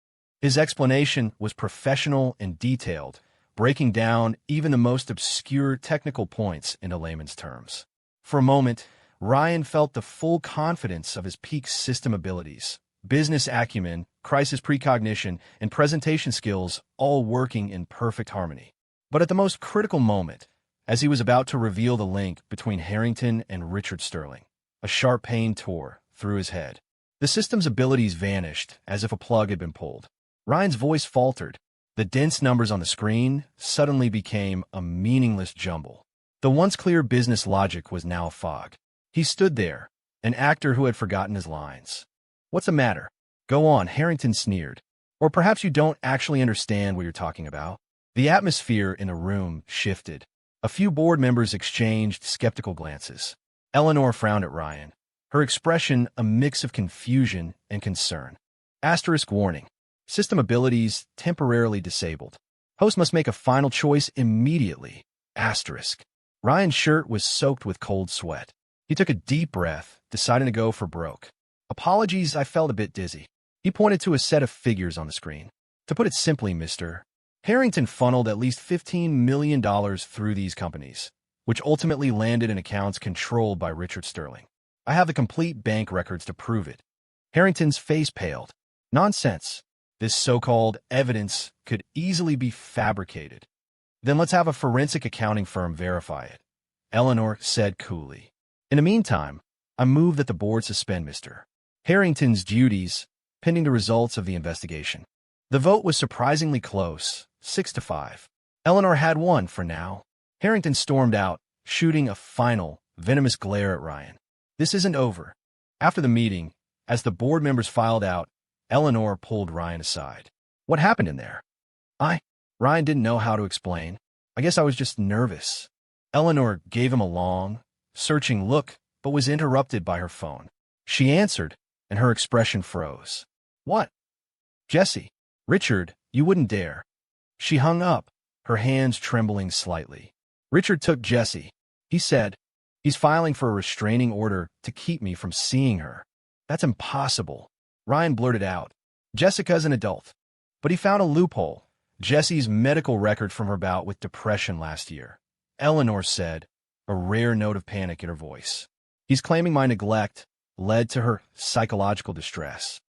His explanation was professional and detailed, breaking down even the most obscure technical points into layman's terms. For a moment, Ryan felt the full confidence of his peak system abilities, business acumen, crisis precognition, and presentation skills all working in perfect harmony. But at the most critical moment, as he was about to reveal the link between Harrington and Richard Sterling, a sharp pain tore through his head. The system's abilities vanished as if a plug had been pulled. Ryan's voice faltered. The dense numbers on the screen suddenly became a meaningless jumble. The once clear business logic was now a fog. He stood there, an actor who had forgotten his lines. "What's the matter?" "Go on," Harrington sneered. "Or perhaps you don't actually understand what you're talking about." The atmosphere in the room shifted. A few board members exchanged skeptical glances. Eleanor frowned at Ryan, her expression a mix of confusion and concern. Asterisk warning. System abilities temporarily disabled. Host must make a final choice immediately. Asterisk. Ryan's shirt was soaked with cold sweat. He took a deep breath, deciding to go for broke. "Apologies, I felt a bit dizzy." He pointed to a set of figures on the screen. "To put it simply, Mr. Harrington funneled at least $15 million through these companies, which ultimately landed in accounts controlled by Richard Sterling. I have the complete bank records to prove it." Harrington's face paled. "Nonsense. This so-called evidence could easily be fabricated." "Then let's have a forensic accounting firm verify it," Eleanor said coolly. "In the meantime, I move that the board suspend Mr. Harrington's duties pending the results of the investigation." The vote was surprisingly close, 6-5. Eleanor had won for now. Harrington stormed out, shooting a final, venomous glare at Ryan. "This isn't over." After the meeting, as the board members filed out, Eleanor pulled Ryan aside. "What happened in there?" Ryan didn't know how to explain. "I guess I was just nervous." Eleanor gave him a long, searching look, but was interrupted by her phone. She answered, and her expression froze. What? Jesse. Richard, you wouldn't dare. She hung up, her hands trembling slightly. Richard took Jesse. He said, he's filing for a restraining order to keep me from seeing her. That's impossible. Ryan blurted out. Jessica's an adult. But he found a loophole. Jesse's medical record from her bout with depression last year. Eleanor said, a rare note of panic in her voice. He's claiming my neglect led to her psychological distress.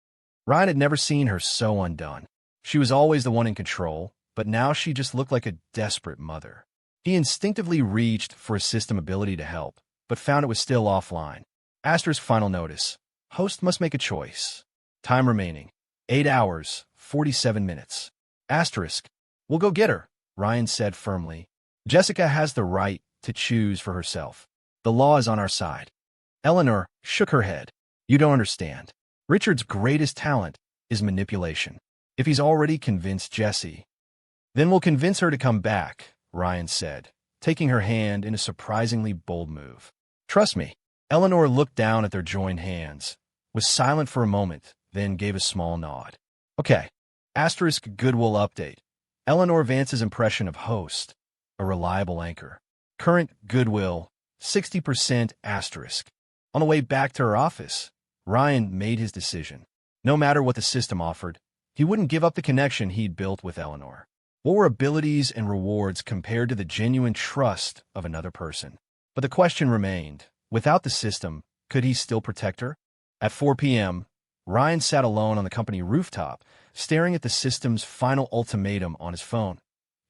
Ryan had never seen her so undone. She was always the one in control, but now she just looked like a desperate mother. He instinctively reached for his system ability to help, but found it was still offline. Asterisk final notice. Host must make a choice. Time remaining. 8 hours, 47 minutes. Asterisk. We'll go get her, Ryan said firmly. Jessica has the right to choose for herself. The law is on our side. Eleanor shook her head. You don't understand. Richard's greatest talent is manipulation. If he's already convinced Jessie, then we'll convince her to come back, Ryan said, taking her hand in a surprisingly bold move. Trust me. Eleanor looked down at their joined hands, was silent for a moment, then gave a small nod. Okay. Asterisk Goodwill update. Eleanor Vance's impression of host, a reliable anchor. Current Goodwill, 60% asterisk. On the way back to her office, Ryan made his decision. No matter what the system offered, he wouldn't give up the connection he'd built with Eleanor. What were abilities and rewards compared to the genuine trust of another person? But the question remained, without the system, could he still protect her? At 4 p.m., Ryan sat alone on the company rooftop, staring at the system's final ultimatum on his phone.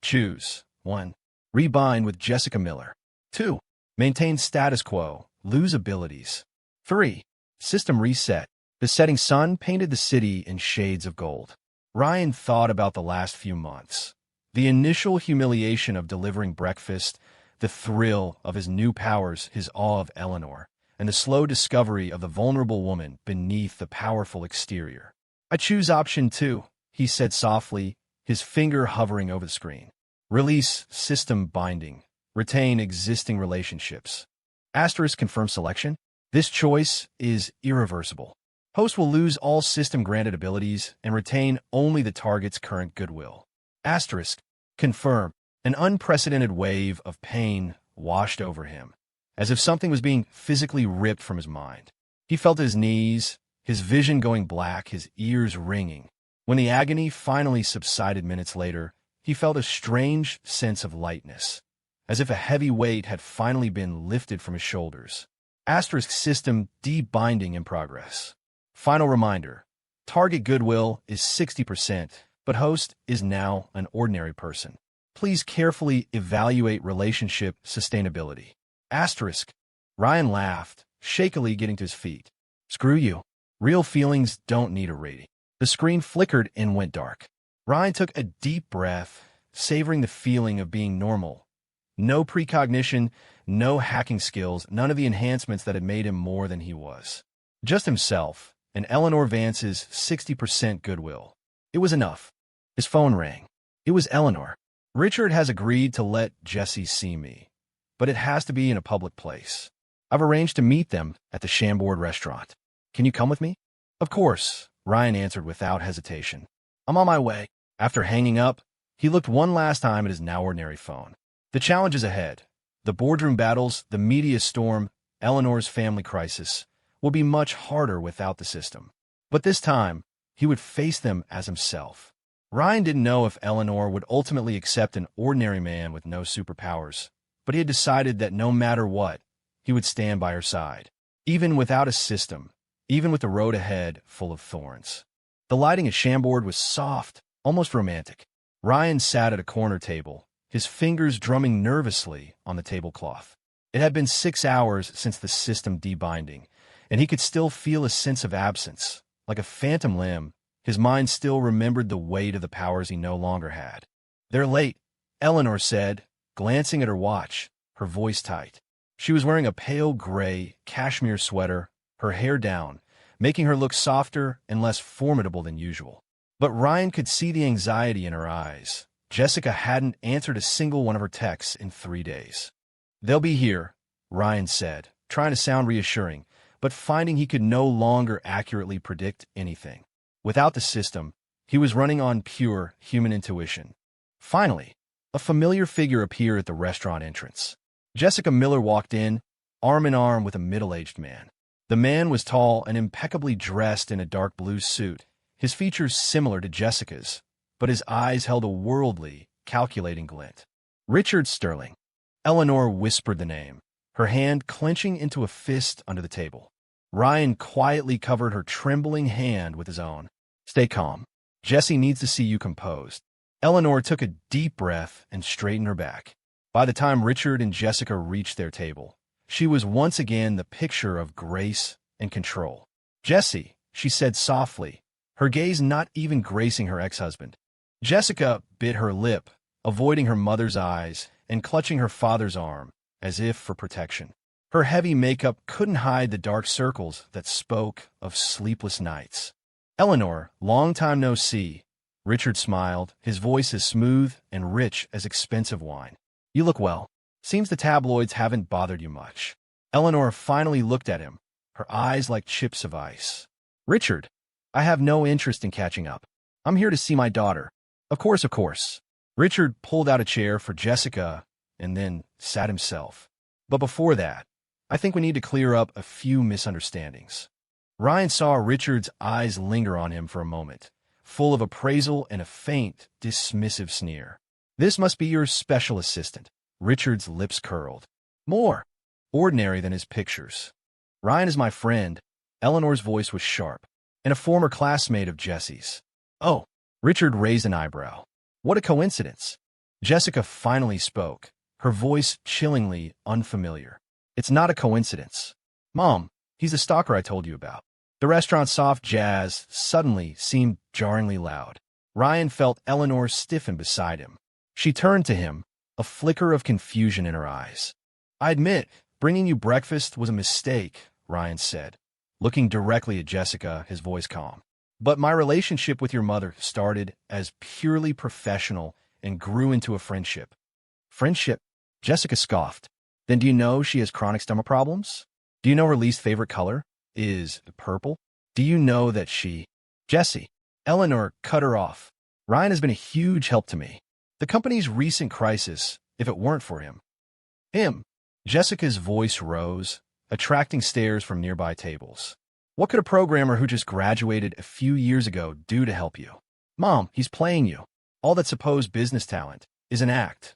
Choose. 1. Rebind with Jessica Miller. 2. Maintain status quo. Lose abilities. 3. System reset. The setting sun painted the city in shades of gold. Ryan thought about the last few months. The initial humiliation of delivering breakfast, the thrill of his new powers, his awe of Eleanor, and the slow discovery of the vulnerable woman beneath the powerful exterior. I choose option 2, he said softly, his finger hovering over the screen. Release system binding. Retain existing relationships. Asterisk confirm selection. This choice is irreversible. Host will lose all system-granted abilities and retain only the target's current goodwill. Asterisk confirm. An unprecedented wave of pain washed over him, as if something was being physically ripped from his mind. He felt his knees, his vision going black, his ears ringing. When the agony finally subsided minutes later, he felt a strange sense of lightness, as if a heavy weight had finally been lifted from his shoulders. Asterisk system debinding in progress. Final reminder. Target goodwill is 60%, but host is now an ordinary person. Please carefully evaluate relationship sustainability. Asterisk. Ryan laughed, shakily getting to his feet. Screw you. Real feelings don't need a rating. The screen flickered and went dark. Ryan took a deep breath, savoring the feeling of being normal. No precognition, no hacking skills, none of the enhancements that had made him more than he was. Just himself, and Eleanor Vance's 60% goodwill. It was enough. His phone rang. It was Eleanor. Richard has agreed to let Jesse see me, but it has to be in a public place. I've arranged to meet them at the Chambord restaurant. Can you come with me? Of course, Ryan answered without hesitation. I'm on my way. After hanging up, he looked one last time at his now ordinary phone. The challenges ahead, the boardroom battles, the media storm, Eleanor's family crisis, will be much harder without the system. But this time, he would face them as himself. Ryan didn't know if Eleanor would ultimately accept an ordinary man with no superpowers, but he had decided that no matter what, he would stand by her side, even without a system, even with the road ahead full of thorns. The lighting at Chambord was soft, almost romantic. Ryan sat at a corner table, his fingers drumming nervously on the tablecloth. It had been 6 hours since the system debinding, and he could still feel a sense of absence, like a phantom limb. His mind still remembered the weight of the powers he no longer had. They're late, Eleanor said, glancing at her watch, her voice tight. She was wearing a pale gray cashmere sweater, her hair down, making her look softer and less formidable than usual. But Ryan could see the anxiety in her eyes. Jessica hadn't answered a single one of her texts in 3 days. They'll be here, Ryan said, trying to sound reassuring, but finding he could no longer accurately predict anything. Without the system, he was running on pure human intuition. Finally, a familiar figure appeared at the restaurant entrance. Jessica Miller walked in, arm in arm with a middle-aged man. The man was tall and impeccably dressed in a dark blue suit, his features similar to Jessica's, but his eyes held a worldly, calculating glint. Richard Sterling. Eleanor whispered the name, her hand clenching into a fist under the table. Ryan quietly covered her trembling hand with his own. Stay calm. Jesse needs to see you composed. Eleanor took a deep breath and straightened her back. By the time Richard and Jessica reached their table, she was once again the picture of grace and control. Jesse, she said softly, her gaze not even gracing her ex-husband. Jessica bit her lip, avoiding her mother's eyes and clutching her father's arm, as if for protection. Her heavy makeup couldn't hide the dark circles that spoke of sleepless nights. Eleanor, long time no see. Richard smiled, his voice as smooth and rich as expensive wine. You look well. Seems the tabloids haven't bothered you much. Eleanor finally looked at him, her eyes like chips of ice. Richard, I have no interest in catching up. I'm here to see my daughter. Of course, of course. Richard pulled out a chair for Jessica and then sat himself. But before that, I think we need to clear up a few misunderstandings. Ryan saw Richard's eyes linger on him for a moment, full of appraisal and a faint, dismissive sneer. This must be your special assistant. Richard's lips curled. More ordinary than his pictures. Ryan is my friend. Eleanor's voice was sharp, and a former classmate of Jesse's. Oh, Richard raised an eyebrow. What a coincidence. Jessica finally spoke, her voice chillingly unfamiliar. It's not a coincidence. Mom, he's the stalker I told you about. The restaurant's soft jazz suddenly seemed jarringly loud. Ryan felt Eleanor stiffen beside him. She turned to him, a flicker of confusion in her eyes. I admit, bringing you breakfast was a mistake, Ryan said, looking directly at Jessica, his voice calm. But my relationship with your mother started as purely professional and grew into a friendship. Friendship? Jessica scoffed. Then do you know she has chronic stomach problems? Do you know her least favorite color is purple? Do you know that she... Jessie. Eleanor cut her off. Ryan has been a huge help to me. The company's recent crisis, if it weren't for him. Him. Jessica's voice rose, attracting stares from nearby tables. What could a programmer who just graduated a few years ago do to help you? Mom, he's playing you. All that supposed business talent is an act.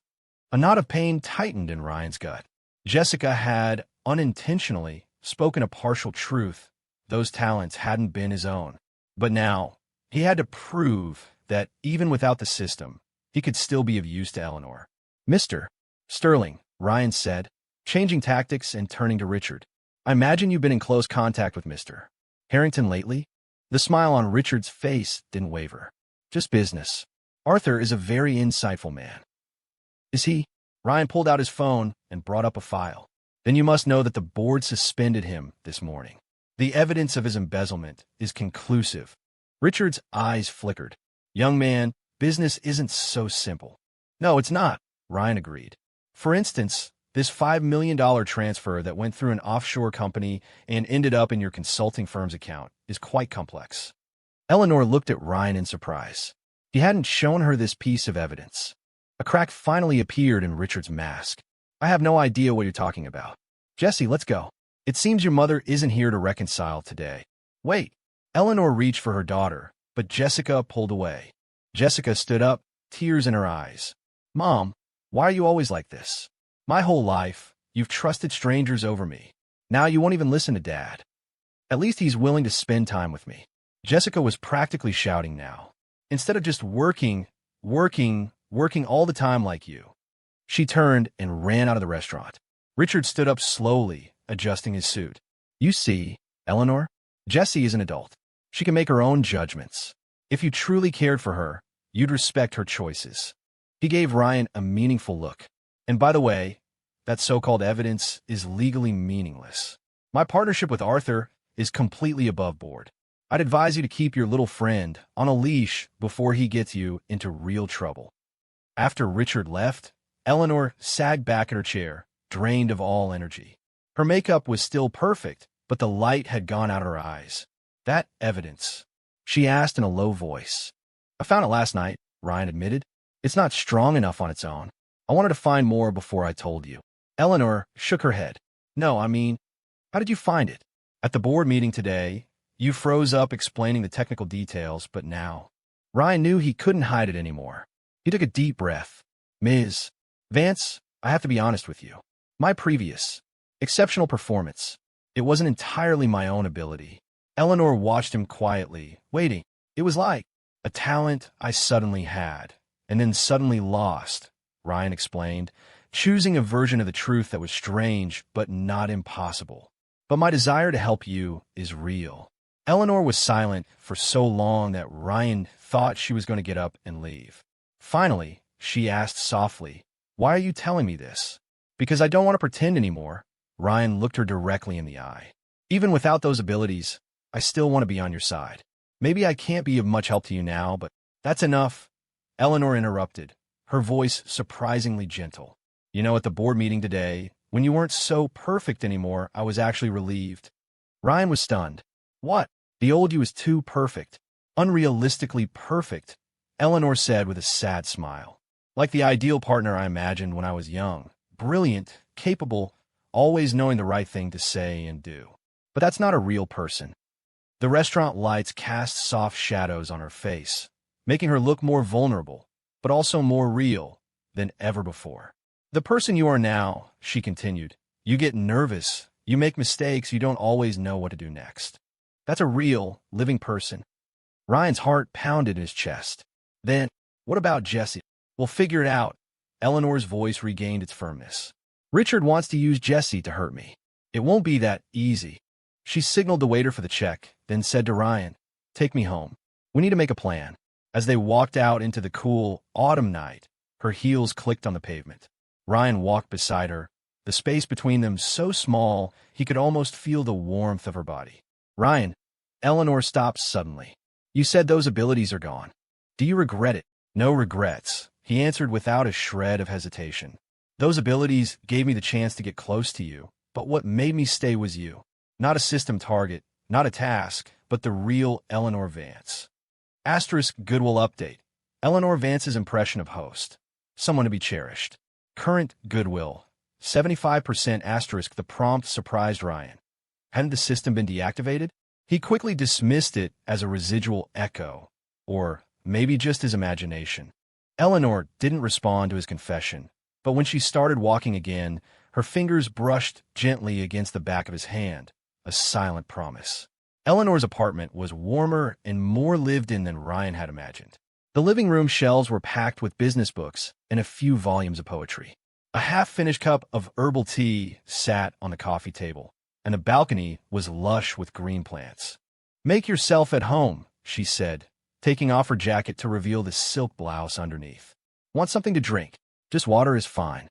A knot of pain tightened in Ryan's gut. Jessica had, unintentionally, spoken a partial truth. Those talents hadn't been his own. But now, he had to prove that, even without the system, he could still be of use to Eleanor. Mr. Sterling, Ryan said, changing tactics and turning to Richard. I imagine you've been in close contact with Mr. Harrington lately? The smile on Richard's face didn't waver. Just business. Arthur is a very insightful man. Is he? Ryan pulled out his phone and brought up a file. Then you must know that the board suspended him this morning. The evidence of his embezzlement is conclusive. Richard's eyes flickered. Young man, business isn't so simple. No, it's not, Ryan agreed. For instance, this $5 million transfer that went through an offshore company and ended up in your consulting firm's account is quite complex. Eleanor looked at Ryan in surprise. He hadn't shown her this piece of evidence. A crack finally appeared in Richard's mask. I have no idea what you're talking about. Jesse, let's go. It seems your mother isn't here to reconcile today. Wait. Eleanor reached for her daughter, but Jessica pulled away. Jessica stood up, tears in her eyes. Mom, why are you always like this? My whole life, you've trusted strangers over me. Now you won't even listen to Dad. At least he's willing to spend time with me. Jessica was practically shouting now. Instead of just working all the time like you. She turned and ran out of the restaurant. Richard stood up slowly, adjusting his suit. You see, Eleanor, Jessie is an adult. She can make her own judgments. If you truly cared for her, you'd respect her choices. He gave Ryan a meaningful look. And by the way, that so-called evidence is legally meaningless. My partnership with Arthur is completely above board. I'd advise you to keep your little friend on a leash before he gets you into real trouble. After Richard left, Eleanor sagged back in her chair, drained of all energy. Her makeup was still perfect, but the light had gone out of her eyes. That evidence? She asked in a low voice. I found it last night, Ryan admitted. It's not strong enough on its own. I wanted to find more before I told you. Eleanor shook her head. No, I mean, how did you find it? At the board meeting today, you froze up explaining the technical details, but now. Ryan knew he couldn't hide it anymore. He took a deep breath. Ms. Vance, I have to be honest with you. My previous, exceptional performance, it wasn't entirely my own ability. Eleanor watched him quietly, waiting. It was like a talent I suddenly had, and then suddenly lost, Ryan explained, choosing a version of the truth that was strange but not impossible. But my desire to help you is real. Eleanor was silent for so long that Ryan thought she was going to get up and leave. Finally, she asked softly, Why are you telling me this? Because I don't want to pretend anymore. Ryan looked her directly in the eye. Even without those abilities, I still want to be on your side. Maybe I can't be of much help to you now, but that's enough. Eleanor interrupted, her voice surprisingly gentle. You know, at the board meeting today, when you weren't so perfect anymore, I was actually relieved. Ryan was stunned. What? The old you is too perfect. Unrealistically perfect, Eleanor said with a sad smile. Like the ideal partner I imagined when I was young. Brilliant, capable, always knowing the right thing to say and do. But that's not a real person. The restaurant lights cast soft shadows on her face, making her look more vulnerable, but also more real than ever before. The person you are now, she continued, you get nervous, you make mistakes, you don't always know what to do next. That's a real, living person. Ryan's heart pounded in his chest. Then, what about Jesse? We'll figure it out. Eleanor's voice regained its firmness. Richard wants to use Jesse to hurt me. It won't be that easy. She signaled the waiter for the check, then said to Ryan, Take me home. We need to make a plan. As they walked out into the cool autumn night, her heels clicked on the pavement. Ryan walked beside her, the space between them so small he could almost feel the warmth of her body. Ryan, Eleanor stopped suddenly. You said those abilities are gone. Do you regret it? No regrets, he answered without a shred of hesitation. Those abilities gave me the chance to get close to you, but what made me stay was you. Not a system target, not a task, but the real Eleanor Vance. Asterisk Goodwill update. Eleanor Vance's impression of host. Someone to be cherished. Current Goodwill. 75% asterisk. The prompt surprised Ryan. Hadn't the system been deactivated? He quickly dismissed it as a residual echo, or maybe just his imagination. Eleanor didn't respond to his confession, but when she started walking again, her fingers brushed gently against the back of his hand, a silent promise. Eleanor's apartment was warmer and more lived in than Ryan had imagined. The living room shelves were packed with business books and a few volumes of poetry. A half-finished cup of herbal tea sat on the coffee table, and the balcony was lush with green plants. Make yourself at home, she said, taking off her jacket to reveal the silk blouse underneath. Want something to drink? Just water is fine.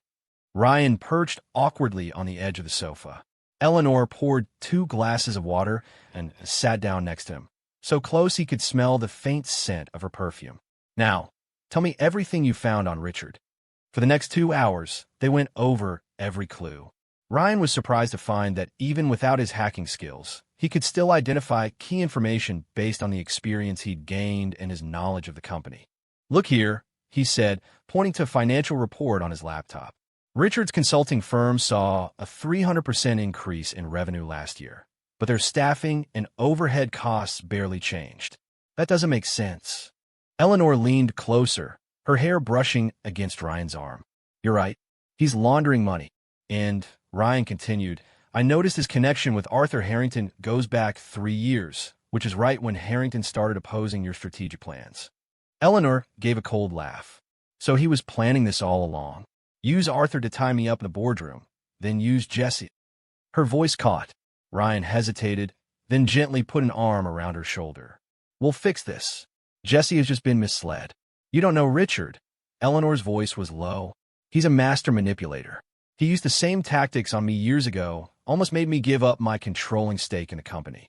Ryan perched awkwardly on the edge of the sofa. Eleanor poured 2 glasses of water and sat down next to him, so close he could smell the faint scent of her perfume. Now, tell me everything you found on Richard. For the next 2 hours, they went over every clue. Ryan was surprised to find that even without his hacking skills, he could still identify key information based on the experience he'd gained and his knowledge of the company. Look here, he said, pointing to a financial report on his laptop. Richard's consulting firm saw a 300% increase in revenue last year, but their staffing and overhead costs barely changed. That doesn't make sense. Eleanor leaned closer, her hair brushing against Ryan's arm. You're right. He's laundering money. And, Ryan continued, I noticed his connection with Arthur Harrington goes back 3 years, which is right when Harrington started opposing your strategic plans. Eleanor gave a cold laugh. So he was planning this all along. Use Arthur to tie me up in the boardroom, then use Jesse. Her voice caught. Ryan hesitated, then gently put an arm around her shoulder. We'll fix this. Jesse has just been misled. You don't know Richard. Eleanor's voice was low. He's a master manipulator. He used the same tactics on me years ago, almost made me give up my controlling stake in the company.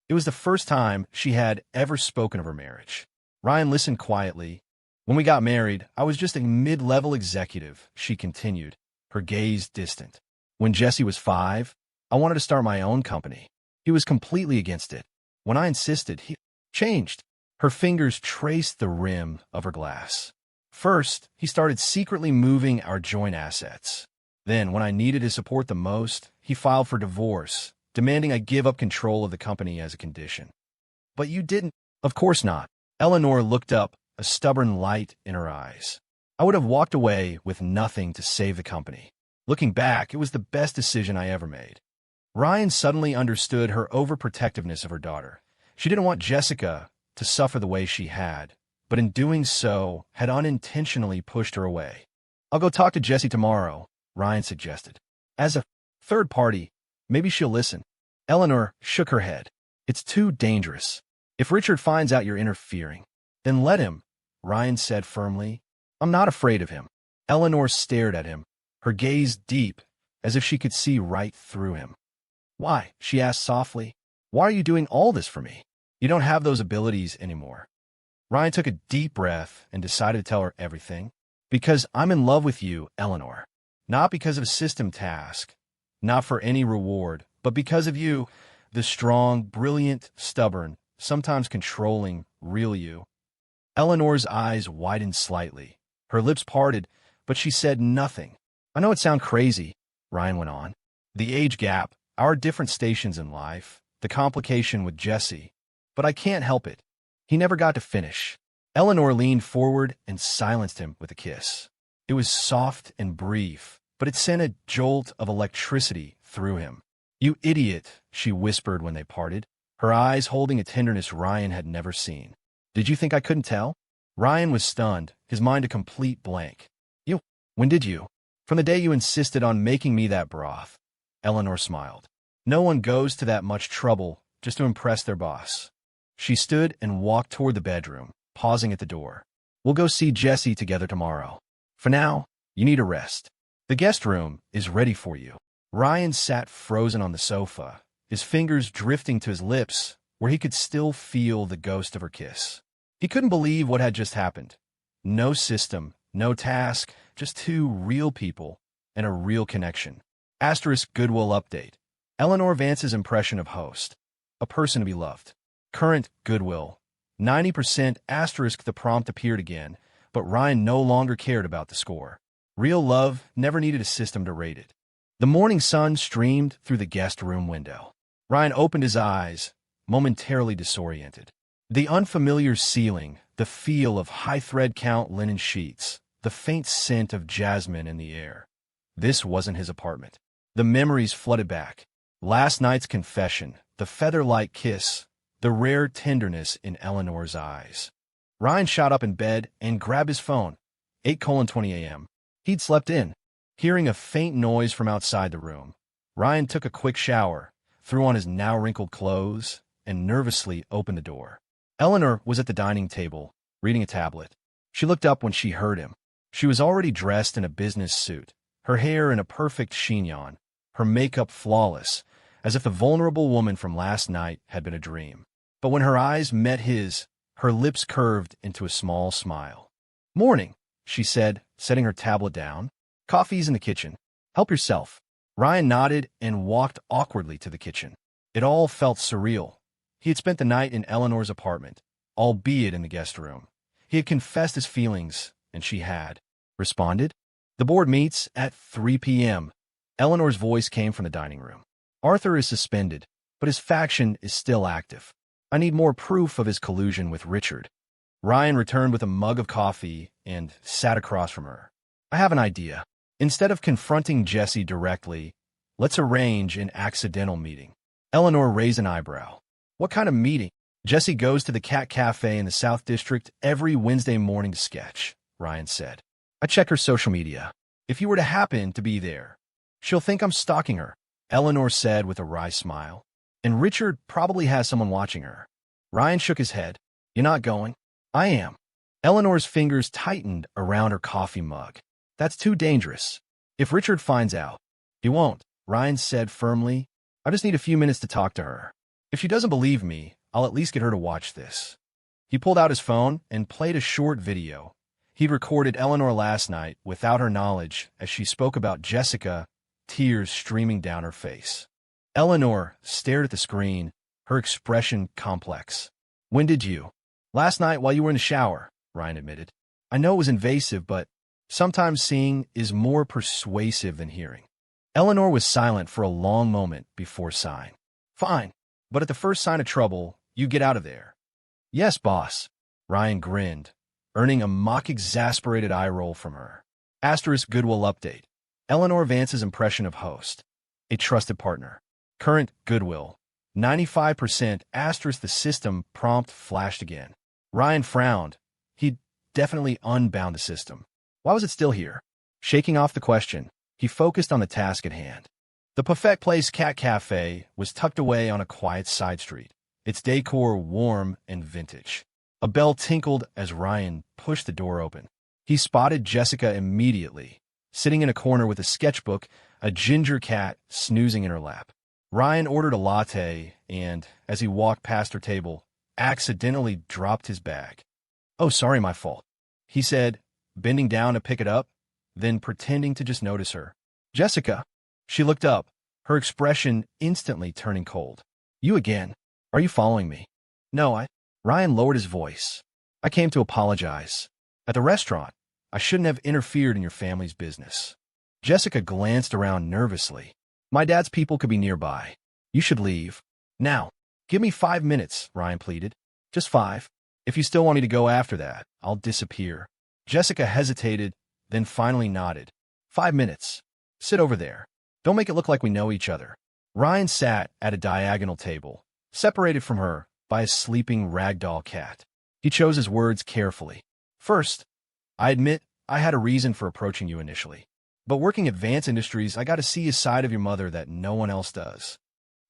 It was the first time she had ever spoken of her marriage. Ryan listened quietly. When we got married, I was just a mid-level executive, she continued, her gaze distant. When Jesse was 5, I wanted to start my own company. He was completely against it. When I insisted, he changed. Her fingers traced the rim of her glass. First, he started secretly moving our joint assets. Then, when I needed his support the most, he filed for divorce, demanding I give up control of the company as a condition. But you didn't. Of course not. Eleanor looked up, a stubborn light in her eyes. I would have walked away with nothing to save the company. Looking back, it was the best decision I ever made. Ryan suddenly understood her overprotectiveness of her daughter. She didn't want Jessica to suffer the way she had, but in doing so, had unintentionally pushed her away. I'll go talk to Jessie tomorrow, Ryan suggested. As a third party, maybe she'll listen. Eleanor shook her head. It's too dangerous. If Richard finds out you're interfering, then let him, Ryan said firmly. I'm not afraid of him. Eleanor stared at him, her gaze deep, as if she could see right through him. Why? She asked softly. Why are you doing all this for me? You don't have those abilities anymore. Ryan took a deep breath and decided to tell her everything. Because I'm in love with you, Eleanor. Not because of a system task, not for any reward, but because of you, the strong, brilliant, stubborn, sometimes controlling, real you. Eleanor's eyes widened slightly. Her lips parted, but she said nothing. I know it sounds crazy, Ryan went on. The age gap, our different stations in life, the complication with Jessie. But I can't help it. He never got to finish. Eleanor leaned forward and silenced him with a kiss. It was soft and brief, but it sent a jolt of electricity through him. You idiot, she whispered when they parted, her eyes holding a tenderness Ryan had never seen. Did you think I couldn't tell? Ryan was stunned, his mind a complete blank. You? When did you? From the day you insisted on making me that broth. Eleanor smiled. No one goes to that much trouble just to impress their boss. She stood and walked toward the bedroom, pausing at the door. We'll go see Jessie together tomorrow. For now, you need a rest. The guest room is ready for you. Ryan sat frozen on the sofa, his fingers drifting to his lips, where he could still feel the ghost of her kiss. He couldn't believe what had just happened. No system, no task, just two real people and a real connection. Asterisk Goodwill update. Eleanor Vance's impression of host. A person to be loved. Current Goodwill. 90% asterisk. The prompt appeared again, but Ryan no longer cared about the score. Real love never needed a system to rate it. The morning sun streamed through the guest room window. Ryan opened his eyes, momentarily disoriented. The unfamiliar ceiling, the feel of high thread count linen sheets, the faint scent of jasmine in the air. This wasn't his apartment. The memories flooded back. Last night's confession, the feather-like kiss, the rare tenderness in Eleanor's eyes. Ryan shot up in bed and grabbed his phone. 8:20 a.m. He'd slept in. Hearing a faint noise from outside the room, Ryan took a quick shower, threw on his now wrinkled clothes, and nervously opened the door. Eleanor was at the dining table, reading a tablet. She looked up when she heard him. She was already dressed in a business suit, her hair in a perfect chignon, her makeup flawless, as if the vulnerable woman from last night had been a dream. But when her eyes met his, her lips curved into a small smile. Morning, she said, setting her tablet down. Coffee's in the kitchen. Help yourself. Ryan nodded and walked awkwardly to the kitchen. It all felt surreal. He had spent the night in Eleanor's apartment, albeit in the guest room. He had confessed his feelings, and she had responded. The board meets at 3 p.m. Eleanor's voice came from the dining room. Arthur is suspended, but his faction is still active. I need more proof of his collusion with Richard. Ryan returned with a mug of coffee and sat across from her. I have an idea. Instead of confronting Jessie directly, let's arrange an accidental meeting. Eleanor raised an eyebrow. What kind of meeting? Jessie goes to the Cat Cafe in the South District every Wednesday morning to sketch, Ryan said. I check her social media. If you were to happen to be there, she'll think I'm stalking her, Eleanor said with a wry smile. And Richard probably has someone watching her. Ryan shook his head. You're not going? I am. Eleanor's fingers tightened around her coffee mug. That's too dangerous. If Richard finds out, he won't, Ryan said firmly. I just need a few minutes to talk to her. If she doesn't believe me, I'll at least get her to watch this. He pulled out his phone and played a short video. He'd recorded Eleanor last night without her knowledge as she spoke about Jessica, tears streaming down her face. Eleanor stared at the screen, her expression complex. When did you? Last night while you were in the shower, Ryan admitted. I know it was invasive, but sometimes seeing is more persuasive than hearing. Eleanor was silent for a long moment before sighing. Fine, but at the first sign of trouble, you get out of there. Yes, boss. Ryan grinned, earning a mock-exasperated eye roll from her. Asterisk Goodwill update. Eleanor Vance's impression of host. A trusted partner. Current Goodwill. 95% asterisk the system prompt flashed again. Ryan frowned. He'd definitely unbound the system. Why was it still here? Shaking off the question, he focused on the task at hand. The Perfect Place Cat Cafe was tucked away on a quiet side street, its decor warm and vintage. A bell tinkled as Ryan pushed the door open. He spotted Jessica immediately, sitting in a corner with a sketchbook, a ginger cat snoozing in her lap. Ryan ordered a latte and, as he walked past her table, accidentally dropped his bag. Oh, sorry, my fault, he said, bending down to pick it up, then pretending to just notice her. Jessica. She looked up, her expression instantly turning cold. You again. Are you following me? No, Ryan lowered his voice. I came to apologize. At the restaurant, I shouldn't have interfered in your family's business. Jessica glanced around nervously. My dad's people could be nearby. You should leave. Now. Give me 5 minutes, Ryan pleaded. Just 5. If you still want me to go after that, I'll disappear. Jessica hesitated, then finally nodded. 5 minutes. Sit over there. Don't make it look like we know each other. Ryan sat at a diagonal table, separated from her by a sleeping ragdoll cat. He chose his words carefully. First, I admit I had a reason for approaching you initially. But working at Vance Industries, I got to see a side of your mother that no one else does.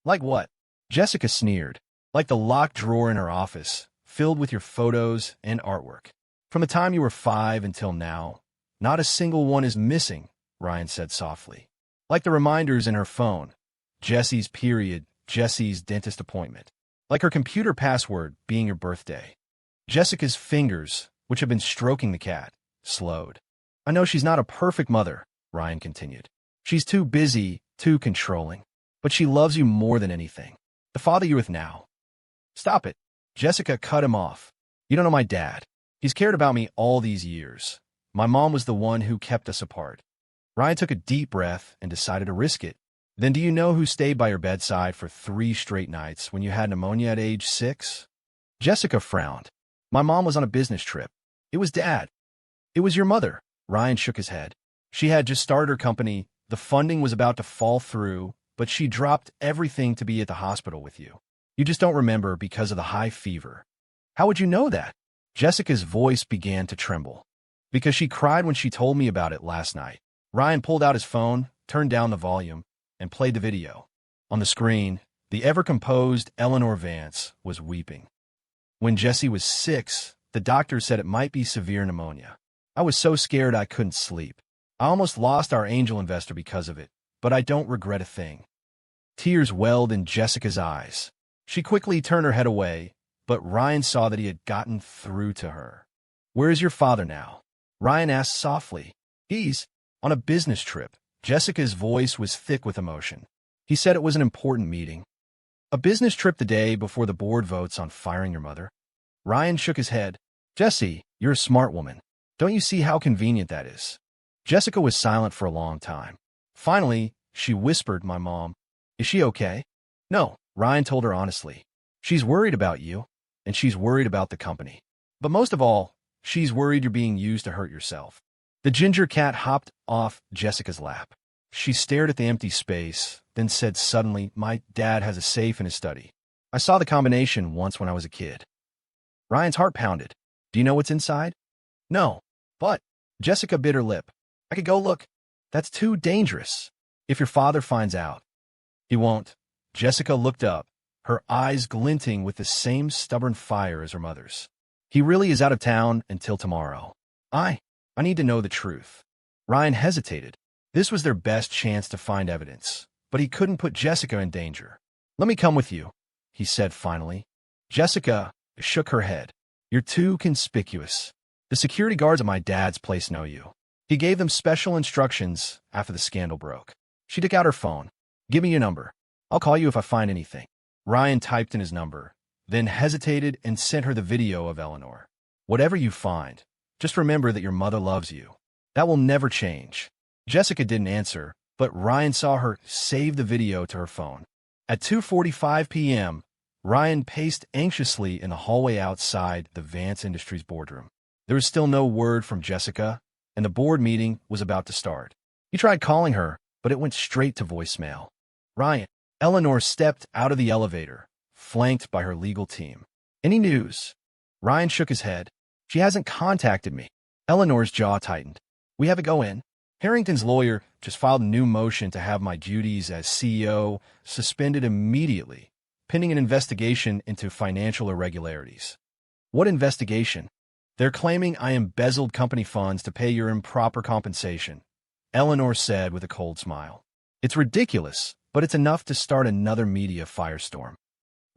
Like what? Jessica sneered. Like the locked drawer in her office, filled with your photos and artwork. From the time you were 5 until now, not a single one is missing, Ryan said softly. Like the reminders in her phone. Jesse's period, Jesse's dentist appointment. Like her computer password being your birthday. Jessica's fingers, which had been stroking the cat, slowed. I know she's not a perfect mother, Ryan continued. She's too busy, too controlling. But she loves you more than anything. The father you're with now. Stop it. Jessica cut him off. You don't know my dad. He's cared about me all these years. My mom was the one who kept us apart. Ryan took a deep breath and decided to risk it. Then do you know who stayed by your bedside for 3 straight nights when you had pneumonia at age 6? Jessica frowned. My mom was on a business trip. It was Dad. It was your mother. Ryan shook his head. She had just started her company. The funding was about to fall through, but she dropped everything to be at the hospital with you. You just don't remember because of the high fever. How would you know that? Jessica's voice began to tremble. Because she cried when she told me about it last night. Ryan pulled out his phone, turned down the volume, and played the video. On the screen, the ever-composed Eleanor Vance was weeping. When Jessie was 6, the doctor said it might be severe pneumonia. I was so scared I couldn't sleep. I almost lost our angel investor because of it, but I don't regret a thing. Tears welled in Jessica's eyes. She quickly turned her head away, but Ryan saw that he had gotten through to her. Where is your father now? Ryan asked softly. He's on a business trip. Jessica's voice was thick with emotion. He said it was an important meeting. A business trip the day before the board votes on firing your mother? Ryan shook his head. Jessie, you're a smart woman. Don't you see how convenient that is? Jessica was silent for a long time. Finally, she whispered, my mom. Is she okay? No, Ryan told her honestly. She's worried about you, and she's worried about the company. But most of all, she's worried you're being used to hurt yourself. The ginger cat hopped off Jessica's lap. She stared at the empty space, then said suddenly, my dad has a safe in his study. I saw the combination once when I was a kid. Ryan's heart pounded. Do you know what's inside? No, but Jessica bit her lip. I could go look. That's too dangerous. If your father finds out. He won't. Jessica looked up, her eyes glinting with the same stubborn fire as her mother's. He really is out of town until tomorrow. I need to know the truth. Ryan hesitated. This was their best chance to find evidence, but he couldn't put Jessica in danger. Let me come with you, he said finally. Jessica shook her head. You're too conspicuous. The security guards at my dad's place know you. He gave them special instructions after the scandal broke. She took out her phone. Give me your number. I'll call you if I find anything. Ryan typed in his number, then hesitated and sent her the video of Eleanor. Whatever you find, just remember that your mother loves you. That will never change. Jessica didn't answer, but Ryan saw her save the video to her phone. At 2:45 p.m., Ryan paced anxiously in the hallway outside the Vance Industries boardroom. There was still no word from Jessica, and the board meeting was about to start. He tried calling her, but it went straight to voicemail. Ryan. Eleanor stepped out of the elevator, flanked by her legal team. Any news? Ryan shook his head. She hasn't contacted me. Eleanor's jaw tightened. We have to go in. Harrington's lawyer just filed a new motion to have my duties as CEO suspended immediately, pending an investigation into financial irregularities. What investigation? They're claiming I embezzled company funds to pay your improper compensation, Eleanor said with a cold smile. It's ridiculous, but it's enough to start another media firestorm.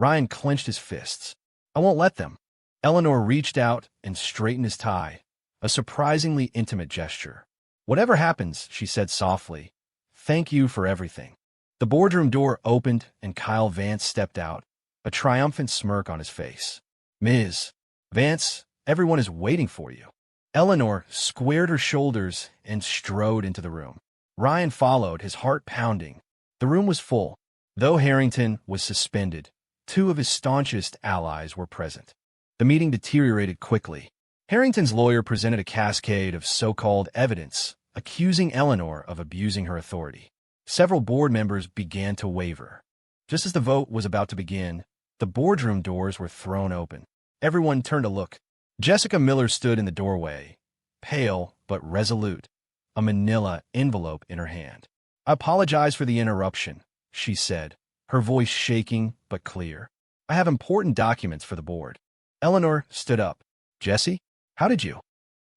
Ryan clenched his fists. I won't let them. Eleanor reached out and straightened his tie, a surprisingly intimate gesture. Whatever happens, she said softly, thank you for everything. The boardroom door opened and Kyle Vance stepped out, a triumphant smirk on his face. Ms. Vance, everyone is waiting for you. Eleanor squared her shoulders and strode into the room. Ryan followed, his heart pounding. The room was full. Though Harrington was suspended, two of his staunchest allies were present. The meeting deteriorated quickly. Harrington's lawyer presented a cascade of so-called evidence, accusing Eleanor of abusing her authority. Several board members began to waver. Just as the vote was about to begin, the boardroom doors were thrown open. Everyone turned to look. Jessica Miller stood in the doorway, pale but resolute, a manila envelope in her hand. I apologize for the interruption, she said, her voice shaking but clear. I have important documents for the board. Eleanor stood up. Jesse, how did you?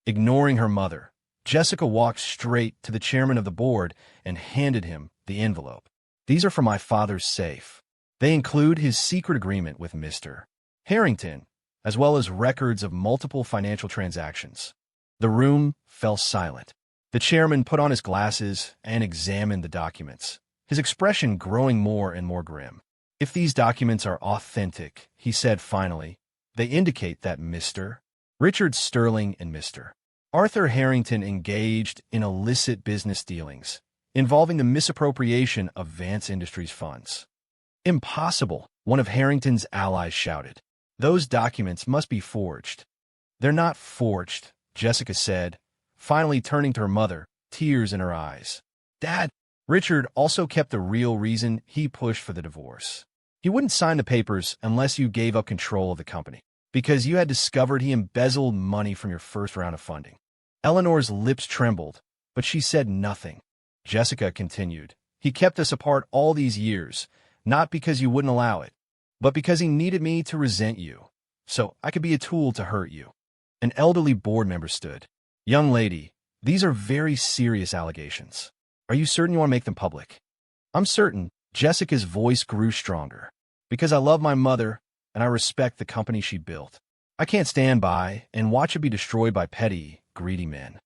Ignoring her mother, Jessica walked straight to the chairman of the board and handed him the envelope. These are for my father's safe. They include his secret agreement with Mr. Harrington, as well as records of multiple financial transactions. The room fell silent. The chairman put on his glasses and examined the documents, his expression growing more and more grim. If these documents are authentic, he said finally, they indicate that Mr. Richard Sterling and Mr. Arthur Harrington engaged in illicit business dealings involving the misappropriation of Vance Industries funds. Impossible, one of Harrington's allies shouted. Those documents must be forged. They're not forged, Jessica said, finally turning to her mother, tears in her eyes. Dad, Richard also kept the real reason he pushed for the divorce. He wouldn't sign the papers unless you gave up control of the company, because you had discovered he embezzled money from your first round of funding. Eleanor's lips trembled, but she said nothing. Jessica continued. He kept us apart all these years, not because you wouldn't allow it, but because he needed me to resent you, so I could be a tool to hurt you. An elderly board member stood. Young lady, these are very serious allegations. Are you certain you want to make them public? I'm certain. Jessica's voice grew stronger. Because I love my mother, and I respect the company she built. I can't stand by and watch it be destroyed by petty, greedy men.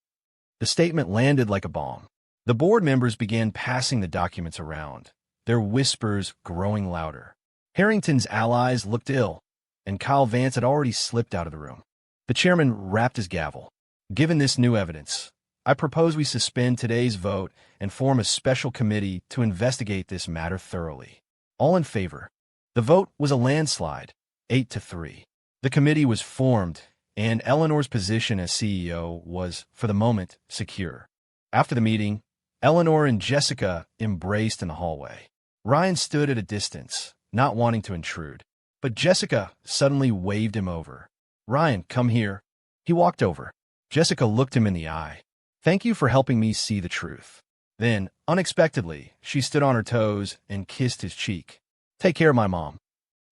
The statement landed like a bomb. The board members began passing the documents around, their whispers growing louder. Harrington's allies looked ill, and Kyle Vance had already slipped out of the room. The chairman rapped his gavel. Given this new evidence, I propose we suspend today's vote and form a special committee to investigate this matter thoroughly. All in favor. The vote was a landslide, 8-3. The committee was formed, and Eleanor's position as CEO was, for the moment, secure. After the meeting, Eleanor and Jessica embraced in the hallway. Ryan stood at a distance, not wanting to intrude, but Jessica suddenly waved him over. Ryan, come here. He walked over. Jessica looked him in the eye. Thank you for helping me see the truth. Then, unexpectedly, she stood on her toes and kissed his cheek. Take care of my mom.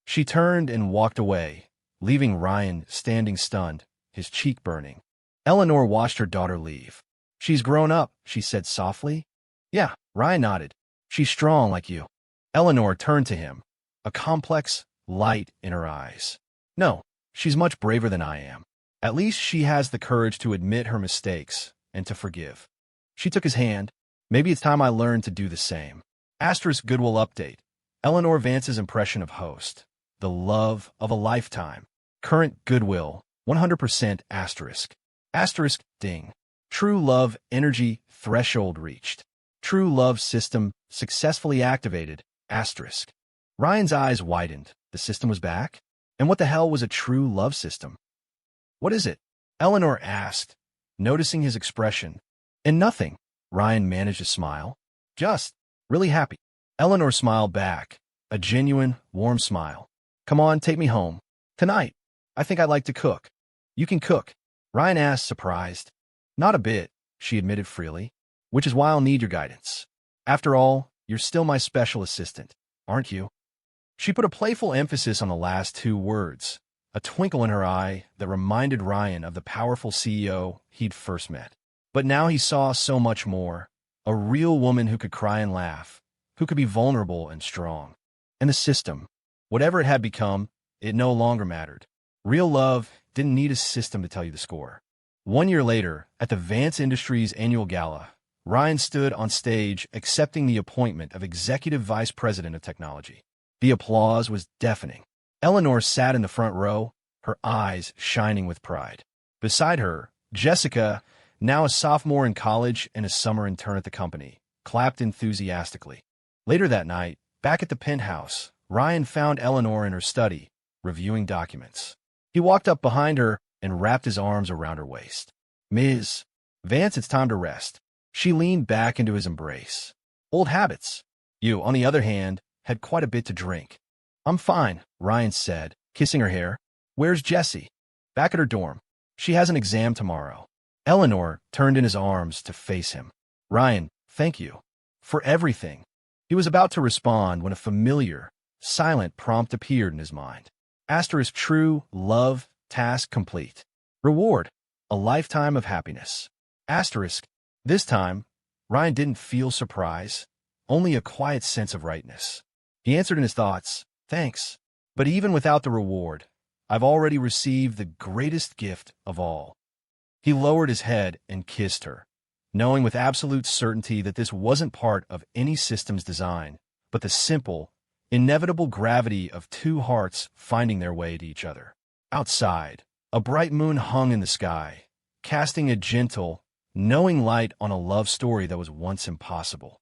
She turned and walked away, leaving Ryan standing stunned, his cheek burning. Eleanor watched her daughter leave. She's grown up, she said softly. Yeah, Ryan nodded. She's strong like you. Eleanor turned to him, a complex light in her eyes. No, she's much braver than I am. At least she has the courage to admit her mistakes and to forgive. She took his hand. Maybe it's time I learned to do the same. Asterisk Goodwill update. Eleanor Vance's impression of host. The love of a lifetime. Current goodwill. 100% asterisk. Asterisk ding. True love energy threshold reached. True love system successfully activated. Asterisk. Ryan's eyes widened. The system was back? And what the hell was a true love system? What is it? Eleanor asked, noticing his expression. And nothing. Ryan managed a smile. Just really happy. Eleanor smiled back, a genuine, warm smile. Come on, take me home. Tonight. I think I'd like to cook. You can cook. Ryan asked, surprised. Not a bit, she admitted freely, which is why I'll need your guidance. After all, you're still my special assistant, aren't you? She put a playful emphasis on the last two words, a twinkle in her eye that reminded Ryan of the powerful CEO he'd first met. But now he saw so much more, a real woman who could cry and laugh, who could be vulnerable and strong. And the system, whatever it had become, it no longer mattered. Real love didn't need a system to tell you the score. 1 year later, at the Vance Industries annual gala, Ryan stood on stage accepting the appointment of Executive Vice President of Technology. The applause was deafening. Eleanor sat in the front row, her eyes shining with pride. Beside her, Jessica, now a sophomore in college and a summer intern at the company, clapped enthusiastically. Later that night, back at the penthouse, Ryan found Eleanor in her study, reviewing documents. He walked up behind her and wrapped his arms around her waist. Ms. Vance, it's time to rest. She leaned back into his embrace. Old habits. You, on the other hand, had quite a bit to drink. I'm fine, Ryan said, kissing her hair. Where's Jessie? Back at her dorm. She has an exam tomorrow. Eleanor turned in his arms to face him. Ryan, thank you. For everything. He was about to respond when a familiar, silent prompt appeared in his mind. Asterisk true, love, task complete. Reward, a lifetime of happiness. Asterisk. This time, Ryan didn't feel surprise, only a quiet sense of rightness. He answered in his thoughts, thanks. But even without the reward, I've already received the greatest gift of all. He lowered his head and kissed her, knowing with absolute certainty that this wasn't part of any system's design, but the simple, inevitable gravity of two hearts finding their way to each other. Outside, a bright moon hung in the sky, casting a gentle, knowing light on a love story that was once impossible.